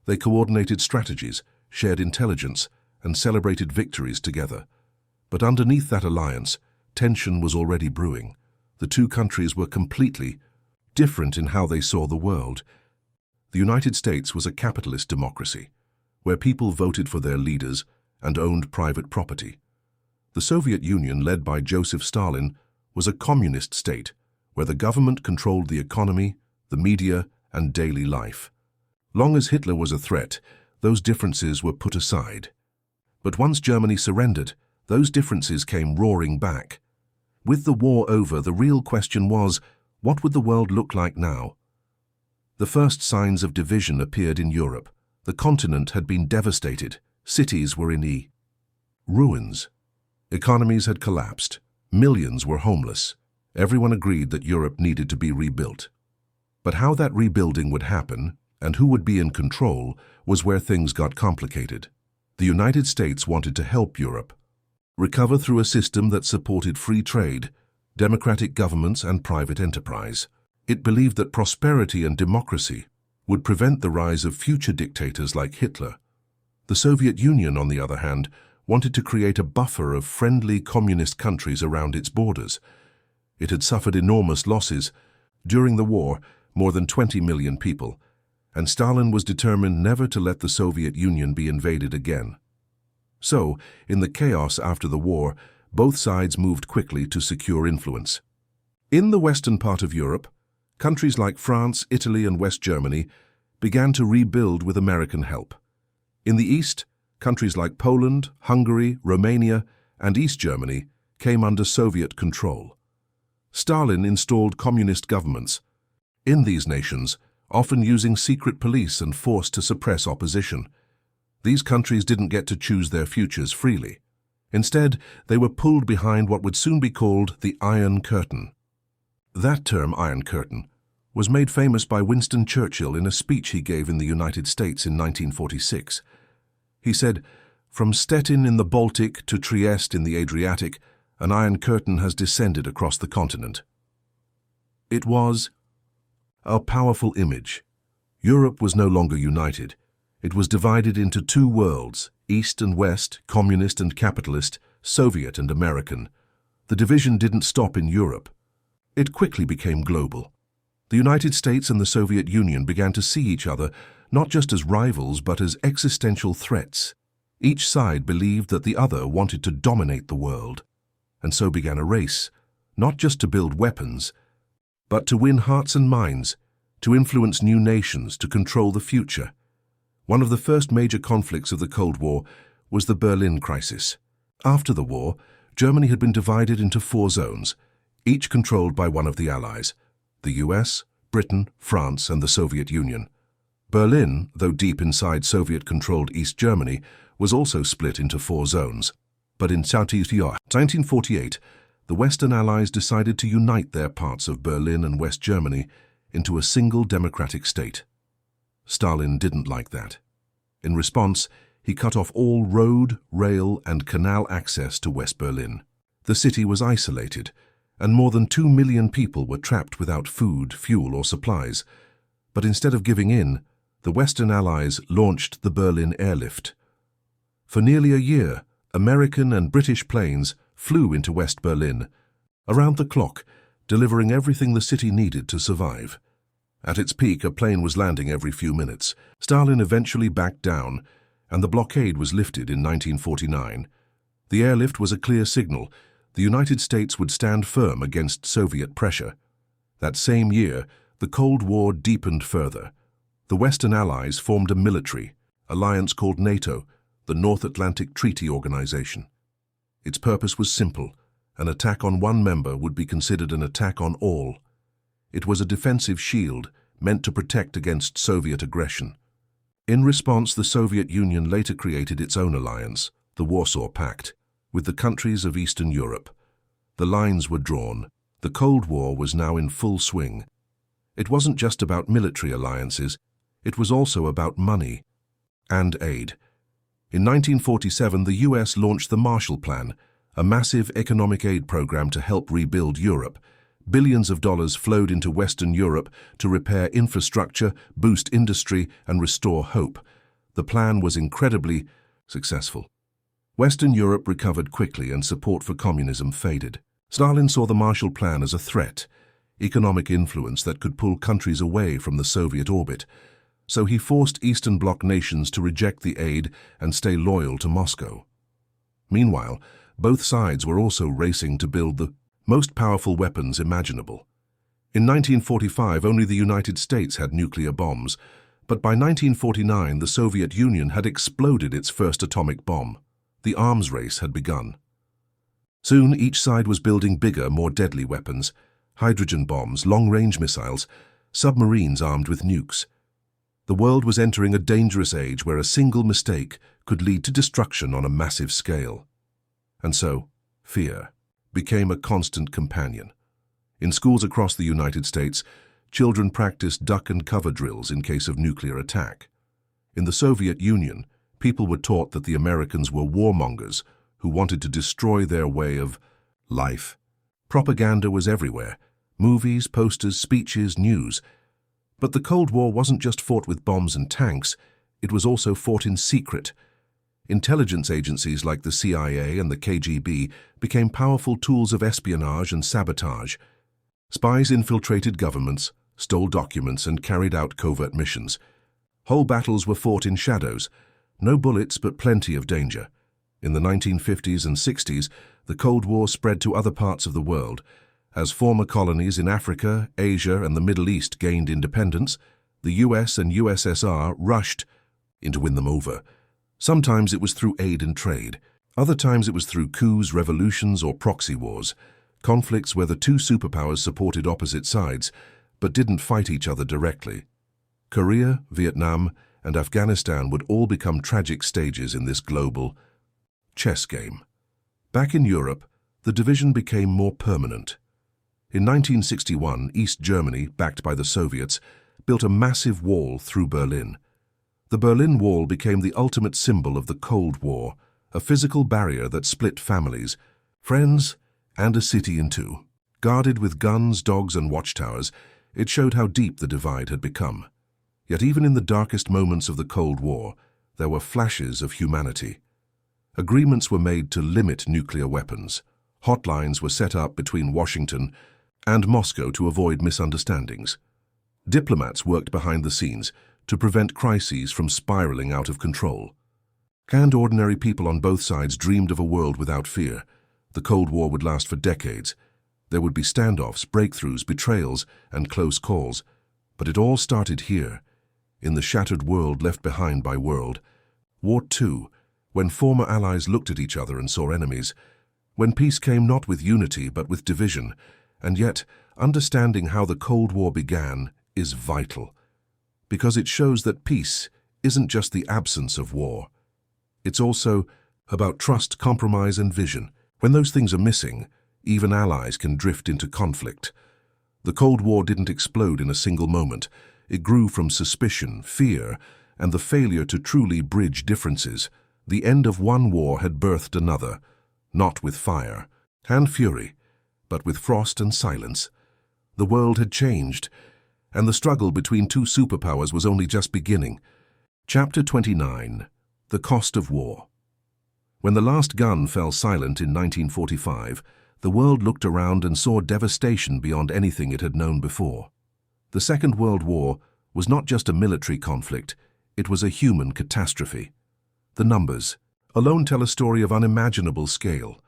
They coordinated strategies, shared intelligence, and celebrated victories together. But underneath that alliance, tension was already brewing. The two countries were completely different in how they saw the world. The United States was a capitalist democracy, where people voted for their leaders and owned private property. The Soviet Union, led by Joseph Stalin, was a communist state, where the government controlled the economy, the media, and daily life. Long as Hitler was a threat, those differences were put aside. But once Germany surrendered, those differences came roaring back. With the war over, the real question was, what would the world look like now? The first signs of division appeared in Europe. The continent had been devastated. Cities were in ruins. Economies had collapsed. Millions were homeless. Everyone agreed that Europe needed to be rebuilt. But how that rebuilding would happen, and who would be in control, was where things got complicated. The United States wanted to help Europe recover through a system that supported free trade, democratic governments, and private enterprise. It believed that prosperity and democracy would prevent the rise of future dictators like Hitler. The Soviet Union, on the other hand, wanted to create a buffer of friendly communist countries around its borders. It had suffered enormous losses. During the war, more than 20 million people, and Stalin was determined never to let the Soviet Union be invaded again. So, in the chaos after the war, both sides moved quickly to secure influence. In the western part of Europe, countries like France, Italy, and West Germany began to rebuild with American help. In the east, countries like Poland, Hungary, Romania, and East Germany came under Soviet control. Stalin installed communist governments in these nations, often using secret police and force to suppress opposition. These countries didn't get to choose their futures freely. Instead, they were pulled behind what would soon be called the Iron Curtain. That term, Iron Curtain, was made famous by Winston Churchill in a speech he gave in the United States in 1946. He said, "From Stettin in the Baltic to Trieste in the Adriatic, an Iron Curtain has descended across the continent." It was a powerful image. Europe was no longer united. It was divided into two worlds, East and West, communist and capitalist, Soviet and American. The division didn't stop in Europe. It quickly became global. The United States and the Soviet Union began to see each other not just as rivals but as existential threats. Each side believed that the other wanted to dominate the world. And so began a race, not just to build weapons, but to win hearts and minds, to influence new nations, to control the future. One of the first major conflicts of the Cold War was the Berlin crisis. After the war, Germany had been divided into 4 zones, each controlled by one of the Allies: the US, Britain, France, and the Soviet Union. Berlin, though deep inside Soviet-controlled East Germany, was also split into 4 zones. But in 1948, the Western Allies decided to unite their parts of Berlin and West Germany into a single democratic state. Stalin didn't like that. In response, he cut off all road, rail, and canal access to West Berlin. The city was isolated, and more than 2 million people were trapped without food, fuel, or supplies. But instead of giving in, the Western Allies launched the Berlin Airlift. For nearly a year, American and British planes flew into West Berlin, around the clock, delivering everything the city needed to survive. At its peak, a plane was landing every few minutes. Stalin eventually backed down, and the blockade was lifted in 1949. The airlift was a clear signal. The United States would stand firm against Soviet pressure. That same year, the Cold War deepened further. The Western Allies formed a military alliance called NATO, the North Atlantic Treaty Organization. Its purpose was simple: an attack on one member would be considered an attack on all. It was a defensive shield meant to protect against Soviet aggression. In response, the Soviet Union later created its own alliance, the Warsaw Pact, with the countries of Eastern Europe. The lines were drawn. The Cold War was now in full swing. It wasn't just about military alliances, it was also about money and aid. In 1947, the US launched the Marshall Plan, a massive economic aid program to help rebuild Europe. Billions of dollars flowed into Western Europe to repair infrastructure, boost industry, and restore hope. The plan was incredibly successful. Western Europe recovered quickly and support for communism faded. Stalin saw the Marshall Plan as a threat, economic influence that could pull countries away from the Soviet orbit. So he forced Eastern Bloc nations to reject the aid and stay loyal to Moscow. Meanwhile, both sides were also racing to build the most powerful weapons imaginable. In 1945, only the United States had nuclear bombs, but by 1949, the Soviet Union had exploded its first atomic bomb. The arms race had begun. Soon, each side was building bigger, more deadly weapons: hydrogen bombs, long-range missiles, submarines armed with nukes. The world was entering a dangerous age where a single mistake could lead to destruction on a massive scale. And so, fear became a constant companion. In schools across the United States, children practiced duck and cover drills in case of nuclear attack. In the Soviet Union, people were taught that the Americans were warmongers who wanted to destroy their way of life. Propaganda was everywhere, Movies, posters, speeches, news. But the Cold War wasn't just fought with bombs and tanks, it was also fought in secret. Intelligence agencies like the CIA and the KGB became powerful tools of espionage and sabotage. Spies infiltrated governments, stole documents, and carried out covert missions. Whole battles were fought in shadows. No bullets, but plenty of danger. In the 1950s and 60s, the Cold War spread to other parts of the world. As former colonies in Africa, Asia, and the Middle East gained independence, the US and USSR rushed in to win them over. Sometimes it was through aid and trade. Other times it was through coups, revolutions, or proxy wars. Conflicts where the two superpowers supported opposite sides, but didn't fight each other directly. Korea, Vietnam, and Afghanistan would all become tragic stages in this global chess game. Back in Europe, the division became more permanent. In 1961, East Germany, backed by the Soviets, built a massive wall through Berlin. The Berlin Wall became the ultimate symbol of the Cold War, a physical barrier that split families, friends, and a city in two. Guarded with guns, dogs, and watchtowers, it showed how deep the divide had become. Yet even in the darkest moments of the Cold War, there were flashes of humanity. Agreements were made to limit nuclear weapons. Hotlines were set up between Washington and Moscow to avoid misunderstandings. Diplomats worked behind the scenes to prevent crises from spiraling out of control. And ordinary people on both sides dreamed of a world without fear. The Cold War would last for decades. There would be standoffs, breakthroughs, betrayals, and close calls. But it all started here, in the shattered world left behind by World War II, when former allies looked at each other and saw enemies, when peace came not with unity but with division. And yet, understanding how the Cold War began is vital, because it shows that peace isn't just the absence of war. It's also about trust, compromise, and vision. When those things are missing, even allies can drift into conflict. The Cold War didn't explode in a single moment. It grew from suspicion, fear, and the failure to truly bridge differences. The end of one war had birthed another, not with fire and fury, but with frost and silence. The world had changed, and the struggle between two superpowers was only just beginning. Chapter 29. The Cost of War. When the last gun fell silent in 1945, the world looked around and saw devastation beyond anything it had known before. The Second World War was not just a military conflict, it was a human catastrophe. The numbers alone tell a story of unimaginable scale.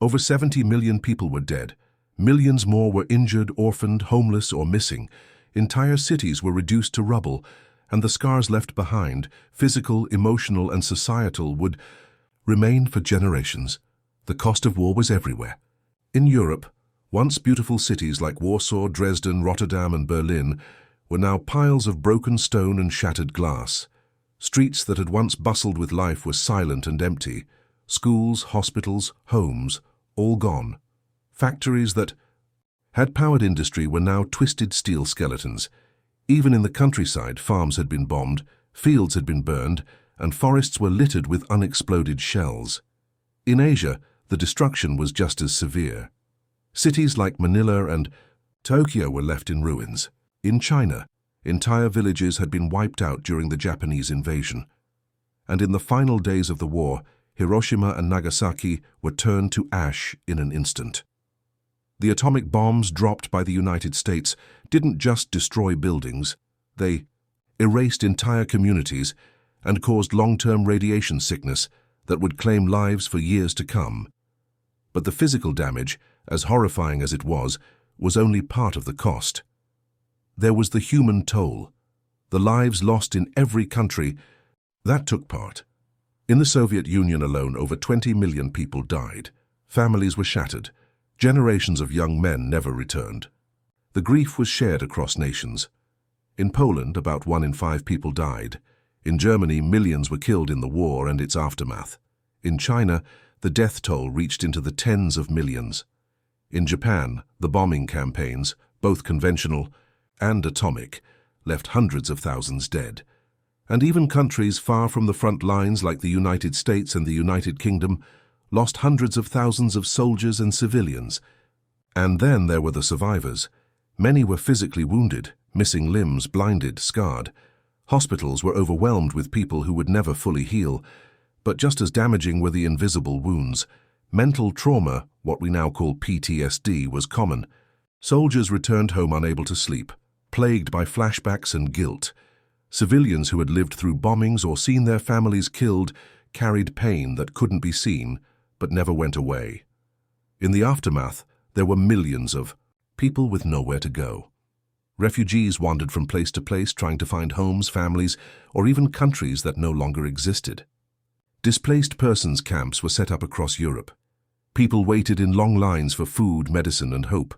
Over 70 million people were dead. Millions more were injured, orphaned, homeless, or missing. Entire cities were reduced to rubble, and the scars left behind, physical, emotional, and societal, would remain for generations. The cost of war was everywhere. In Europe, once beautiful cities like Warsaw, Dresden, Rotterdam, and Berlin were now piles of broken stone and shattered glass. Streets that had once bustled with life were silent and empty. Schools, hospitals, homes, all gone. Factories that had powered industry were now twisted steel skeletons. Even in the countryside, farms had been bombed, fields had been burned, and forests were littered with unexploded shells. In Asia, the destruction was just as severe. Cities like Manila and Tokyo were left in ruins. In China, entire villages had been wiped out during the Japanese invasion. And in the final days of the war, Hiroshima and Nagasaki were turned to ash in an instant. The atomic bombs dropped by the United States didn't just destroy buildings, they erased entire communities and caused long-term radiation sickness that would claim lives for years to come. But the physical damage, as horrifying as it was only part of the cost. There was the human toll, the lives lost in every country that took part. In the Soviet Union alone, over 20 million people died. Families were shattered. Generations of young men never returned. The grief was shared across nations. In Poland, about 1 in 5 people died. In Germany, millions were killed in the war and its aftermath. In China, the death toll reached into the tens of millions. In Japan, the bombing campaigns, both conventional and atomic, left hundreds of thousands dead. And even countries far from the front lines like the United States and the United Kingdom lost hundreds of thousands of soldiers and civilians. And then there were the survivors, Many were physically wounded, missing limbs, blinded, scarred. Hospitals were overwhelmed with people who would never fully heal. But just as damaging were the invisible wounds. Mental trauma, what we now call PTSD, was common. Soldiers returned home unable to sleep, plagued by flashbacks and guilt. Civilians who had lived through bombings or seen their families killed carried pain that couldn't be seen, but never went away. In the aftermath, there were millions of people with nowhere to go. Refugees wandered from place to place trying to find homes, families, or even countries that no longer existed. Displaced persons camps were set up across Europe. People waited in long lines for food, medicine, and hope.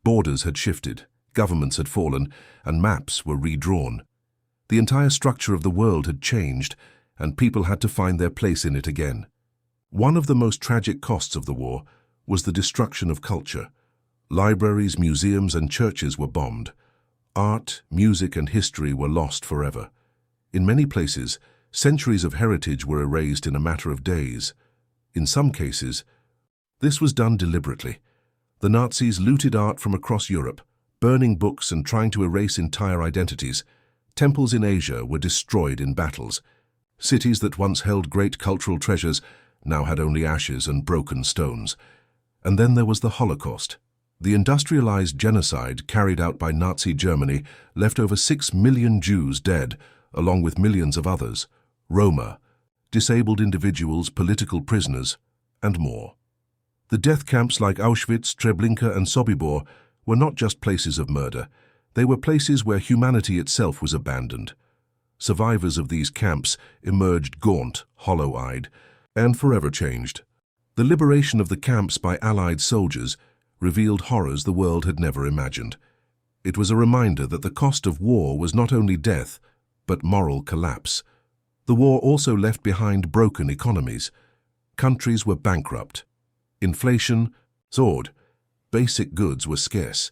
Borders had shifted, governments had fallen, and maps were redrawn. The entire structure of the world had changed, and people had to find their place in it again. One of the most tragic costs of the war was the destruction of culture. Libraries, museums, and churches were bombed. Art, music, and history were lost forever. In many places, centuries of heritage were erased in a matter of days. In some cases, this was done deliberately. The Nazis looted art from across Europe, burning books and trying to erase entire identities. Temples in Asia were destroyed in battles. Cities that once held great cultural treasures now had only ashes and broken stones. And then there was the Holocaust. The industrialized genocide carried out by Nazi Germany left over 6 million Jews dead, along with millions of others, Roma, disabled individuals, political prisoners, and more. The death camps like Auschwitz, Treblinka, and Sobibor were not just places of murder. They were places where humanity itself was abandoned. Survivors of these camps emerged gaunt, hollow-eyed, and forever changed. The liberation of the camps by Allied soldiers revealed horrors the world had never imagined. It was a reminder that the cost of war was not only death, but moral collapse. The war also left behind broken economies. Countries were bankrupt. Inflation soared. Basic goods were scarce.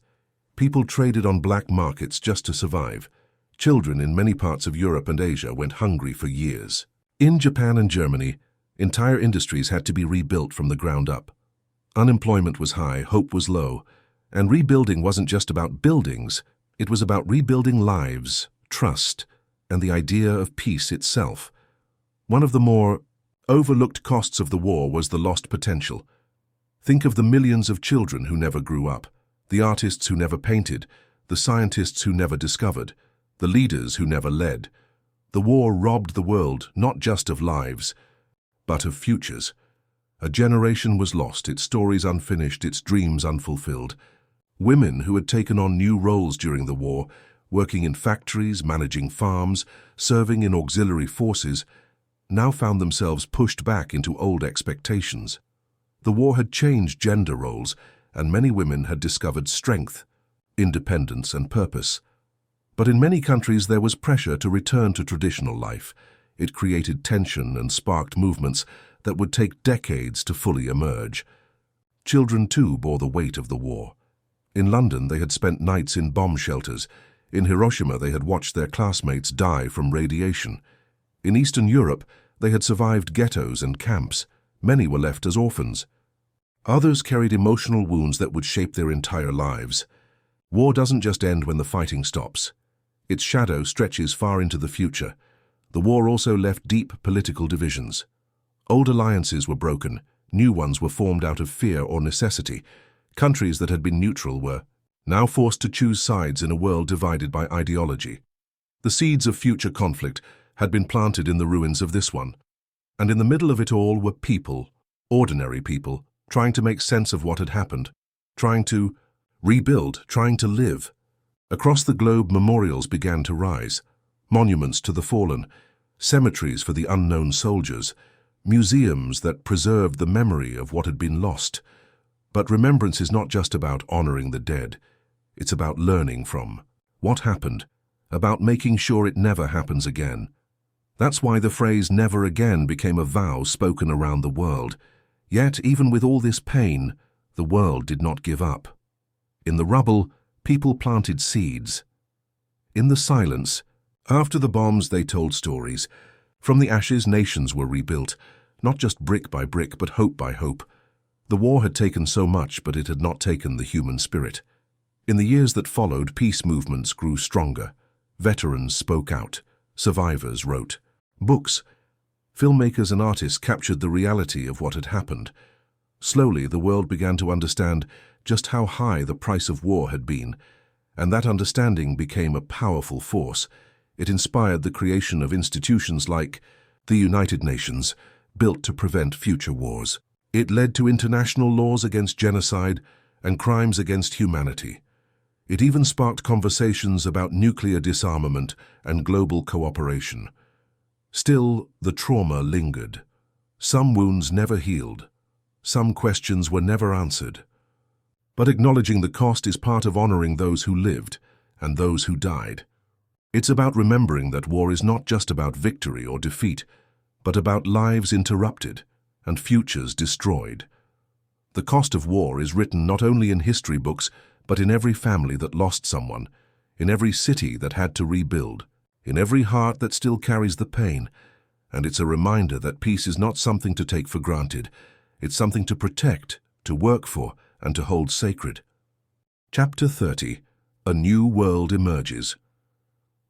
People traded on black markets just to survive. Children in many parts of Europe and Asia went hungry for years. In Japan and Germany, entire industries had to be rebuilt from the ground up. Unemployment was high, hope was low, and rebuilding wasn't just about buildings, it was about rebuilding lives, trust, and the idea of peace itself. One of the more overlooked costs of the war was the lost potential. Think of the millions of children who never grew up, the artists who never painted, the scientists who never discovered, the leaders who never led. The war robbed the world not just of lives, but of futures. A generation was lost, its stories unfinished, its dreams unfulfilled. Women who had taken on new roles during the war, working in factories, managing farms, serving in auxiliary forces, now found themselves pushed back into old expectations. The war had changed gender roles, and many women had discovered strength, independence, and purpose. But in many countries there was pressure to return to traditional life. It created tension and sparked movements that would take decades to fully emerge. Children too bore the weight of the war. In London they had spent nights in bomb shelters. In Hiroshima they had watched their classmates die from radiation. In Eastern Europe they had survived ghettos and camps. Many were left as orphans. Others carried emotional wounds that would shape their entire lives. War doesn't just end when the fighting stops. Its shadow stretches far into the future. The war also left deep political divisions. Old alliances were broken, new ones were formed out of fear or necessity. Countries that had been neutral were now forced to choose sides in a world divided by ideology. The seeds of future conflict had been planted in the ruins of this one. And in the middle of it all were people, ordinary people, trying to make sense of what had happened, trying to rebuild, trying to live. Across the globe, memorials began to rise, monuments to the fallen, cemeteries for the unknown soldiers, museums that preserved the memory of what had been lost. But remembrance is not just about honoring the dead. It's about learning from what happened, about making sure it never happens again. That's why the phrase "never again" became a vow spoken around the world. Yet, even with all this pain, the world did not give up. In the rubble, people planted seeds. In the silence, after the bombs, they told stories. From the ashes, nations were rebuilt, not just brick by brick, but hope by hope. The war had taken so much, but it had not taken the human spirit. In the years that followed, peace movements grew stronger. Veterans spoke out. Survivors wrote books. Filmmakers and artists captured the reality of what had happened. Slowly, the world began to understand just how high the price of war had been, and that understanding became a powerful force. It inspired the creation of institutions like the United Nations, built to prevent future wars. It led to international laws against genocide and crimes against humanity. It even sparked conversations about nuclear disarmament and global cooperation. Still, the trauma lingered. Some wounds never healed. Some questions were never answered. But acknowledging the cost is part of honoring those who lived and those who died. It's about remembering that war is not just about victory or defeat, but about lives interrupted and futures destroyed. The cost of war is written not only in history books, but in every family that lost someone, in every city that had to rebuild, in every heart that still carries the pain. And it's a reminder that peace is not something to take for granted. It's something to protect, to work for, and to hold sacred. Chapter 30. A New World Emerges.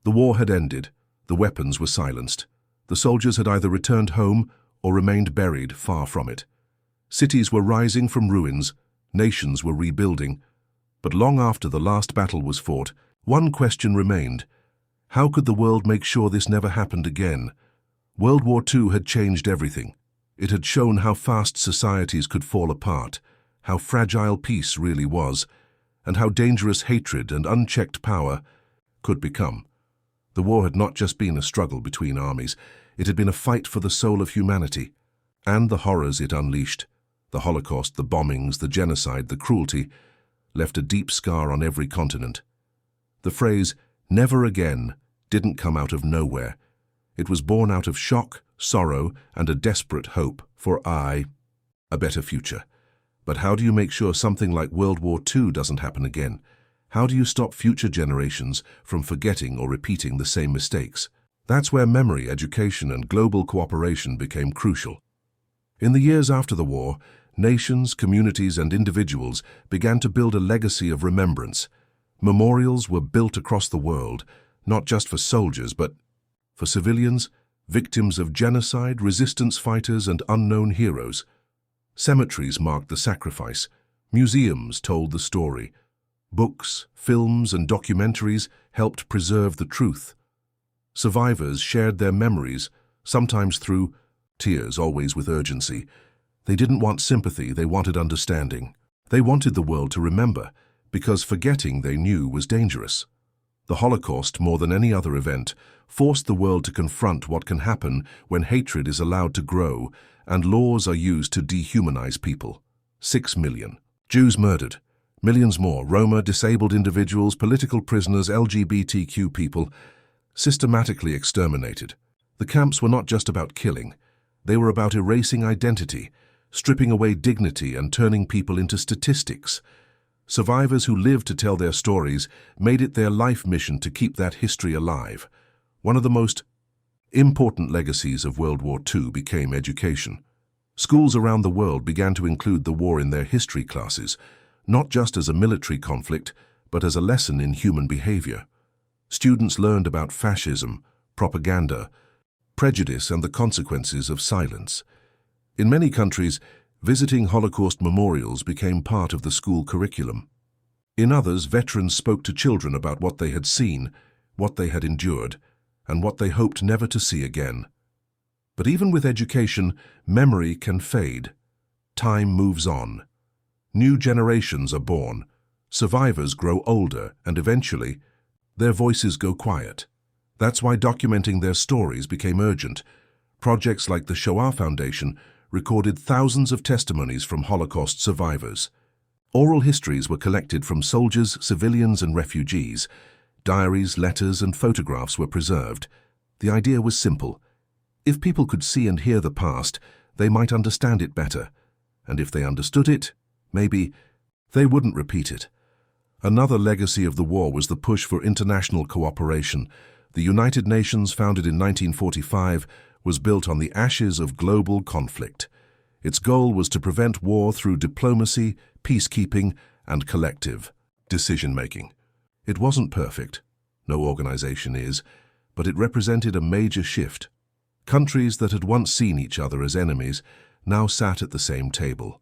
The war had ended. The weapons were silenced. The soldiers had either returned home or remained buried far from it. Cities were rising from ruins. Nations were rebuilding. But long after the last battle was fought, one question remained. How could the world make sure this never happened again? World War II had changed everything. It had shown how fast societies could fall apart, how fragile peace really was, and how dangerous hatred and unchecked power could become. The war had not just been a struggle between armies. It had been a fight for the soul of humanity, and the horrors it unleashed, the Holocaust, the bombings, the genocide, the cruelty, left a deep scar on every continent. The phrase, "never again," didn't come out of nowhere. It was born out of shock, sorrow, and a desperate hope for a better future. But how do you make sure something like World War II doesn't happen again? How do you stop future generations from forgetting or repeating the same mistakes? That's where memory, education, and global cooperation became crucial. In the years after the war, nations, communities, and individuals began to build a legacy of remembrance. Memorials were built across the world, not just for soldiers, but for civilians, victims of genocide, resistance fighters, and unknown heroes. Cemeteries marked the sacrifice. Museums told the story. Books, films, and documentaries helped preserve the truth. Survivors shared their memories, sometimes through tears, always with urgency. They didn't want sympathy, they wanted understanding. They wanted the world to remember, because forgetting, they knew, was dangerous. The Holocaust, more than any other event, forced the world to confront what can happen when hatred is allowed to grow and laws are used to dehumanize people. 6 million. Jews murdered. Millions more. Roma, disabled individuals, political prisoners, LGBTQ people, systematically exterminated. The camps were not just about killing. They were about erasing identity, stripping away dignity, and turning people into statistics. Survivors who lived to tell their stories made it their life mission to keep that history alive. One of the most important legacies of World War II became education. Schools around the world began to include the war in their history classes, not just as a military conflict, but as a lesson in human behavior. Students learned about fascism, propaganda, prejudice, and the consequences of silence. In many countries, visiting Holocaust memorials became part of the school curriculum. In others, veterans spoke to children about what they had seen, what they had endured, and what they hoped never to see again. But even with education, memory can fade. Time moves on. New generations are born. Survivors grow older, and eventually, their voices go quiet. That's why documenting their stories became urgent. Projects like the Shoah Foundation recorded thousands of testimonies from Holocaust survivors. Oral histories were collected from soldiers, civilians, and refugees. Diaries, letters, and photographs were preserved. The idea was simple. If people could see and hear the past, they might understand it better. And if they understood it, maybe they wouldn't repeat it. Another legacy of the war was the push for international cooperation. The United Nations, founded in 1945, was built on the ashes of global conflict. Its goal was to prevent war through diplomacy, peacekeeping, and collective decision-making. It wasn't perfect, no organization is, but it represented a major shift. Countries that had once seen each other as enemies now sat at the same table.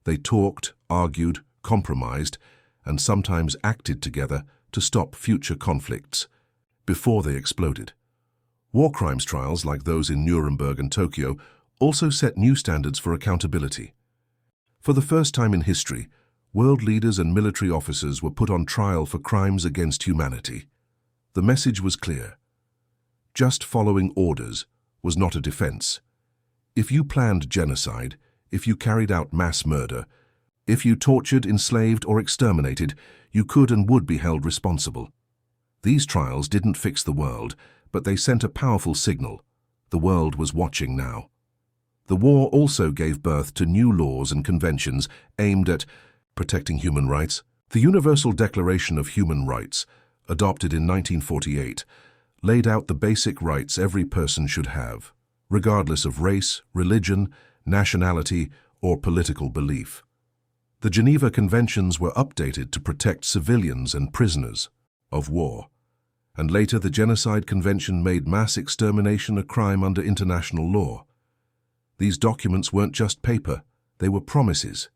They talked, argued, compromised, and sometimes acted together to stop future conflicts before they exploded. War crimes trials like those in Nuremberg and Tokyo also set new standards for accountability. For the first time in history, world leaders and military officers were put on trial for crimes against humanity. The message was clear. Just following orders was not a defense. If you planned genocide, if you carried out mass murder, if you tortured, enslaved, or exterminated, you could and would be held responsible. These trials didn't fix the world, but they sent a powerful signal. The world was watching now. The war also gave birth to new laws and conventions aimed at protecting human rights. The Universal Declaration of Human Rights, adopted in 1948, laid out the basic rights every person should have, regardless of race, religion, nationality, or political belief. The Geneva Conventions were updated to protect civilians and prisoners of war, and later the Genocide Convention made mass extermination a crime under international law. These documents weren't just paper, they were promises.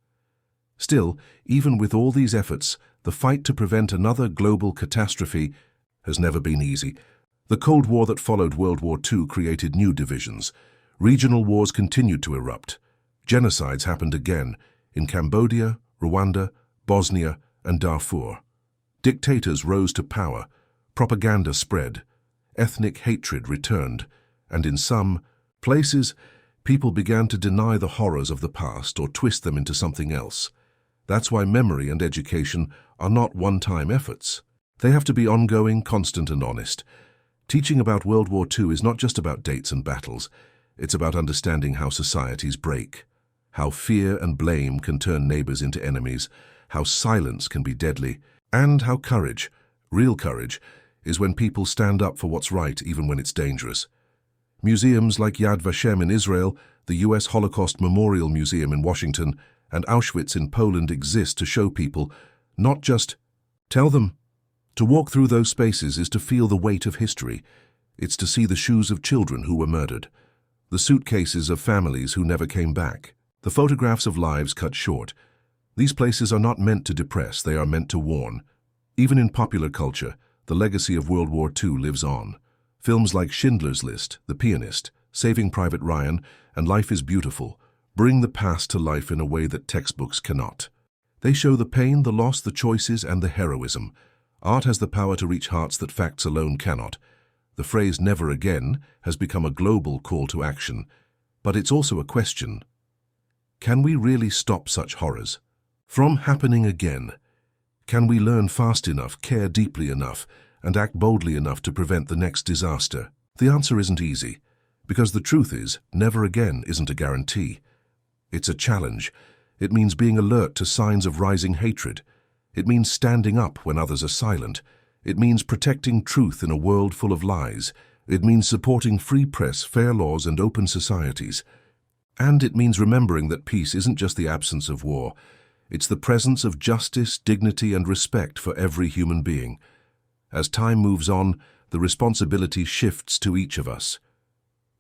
Still, even with all these efforts, the fight to prevent another global catastrophe has never been easy. The Cold War that followed World War II created new divisions. Regional wars continued to erupt. Genocides happened again in Cambodia, Rwanda, Bosnia, and Darfur. Dictators rose to power, propaganda spread, ethnic hatred returned, and in some places, people began to deny the horrors of the past or twist them into something else. That's why memory and education are not one-time efforts. They have to be ongoing, constant, and honest. Teaching about World War II is not just about dates and battles. It's about understanding how societies break, how fear and blame can turn neighbors into enemies, how silence can be deadly, and how courage, real courage, is when people stand up for what's right even when it's dangerous. Museums like Yad Vashem in Israel, the U.S. Holocaust Memorial Museum in Washington, and Auschwitz in Poland exist to show people, not just tell them. To walk through those spaces is to feel the weight of history. It's to see the shoes of children who were murdered, the suitcases of families who never came back, the photographs of lives cut short. These places are not meant to depress, they are meant to warn. Even in popular culture, the legacy of World War II lives on. Films like Schindler's List, The Pianist, Saving Private Ryan, and Life is Beautiful bring the past to life in a way that textbooks cannot. They show the pain, the loss, the choices, and the heroism. Art has the power to reach hearts that facts alone cannot. The phrase "never again" has become a global call to action, but it's also a question. Can we really stop such horrors from happening again? Can we learn fast enough, care deeply enough, and act boldly enough to prevent the next disaster? The answer isn't easy, because the truth is, never again isn't a guarantee. It's a challenge. It means being alert to signs of rising hatred. It means standing up when others are silent. It means protecting truth in a world full of lies. It means supporting free press, fair laws, and open societies. And it means remembering that peace isn't just the absence of war. It's the presence of justice, dignity, and respect for every human being. As time moves on, the responsibility shifts to each of us.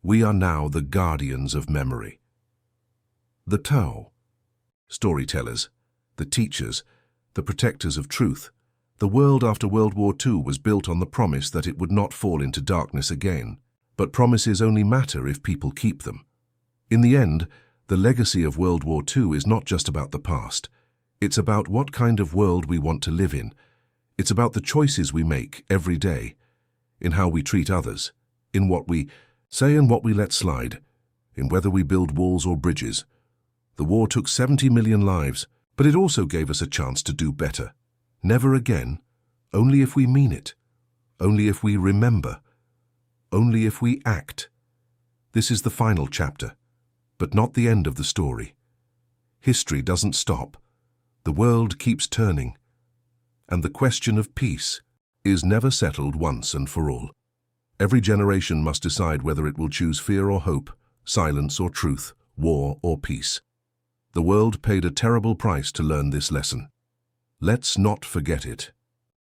We are now the guardians of memory. The Tao, storytellers, the teachers, the protectors of truth. The world after World War II was built on the promise that it would not fall into darkness again. But promises only matter if people keep them. In the end, the legacy of World War II is not just about the past. It's about what kind of world we want to live in. It's about the choices we make every day, in how we treat others, in what we say and what we let slide, in whether we build walls or bridges. The war took 70 million lives, but it also gave us a chance to do better. Never again, only if we mean it, only if we remember, only if we act. This is the final chapter, but not the end of the story. History doesn't stop. The world keeps turning, and the question of peace is never settled once and for all. Every generation must decide whether it will choose fear or hope, silence or truth, war or peace. The world paid a terrible price to learn this lesson. Let's not forget it.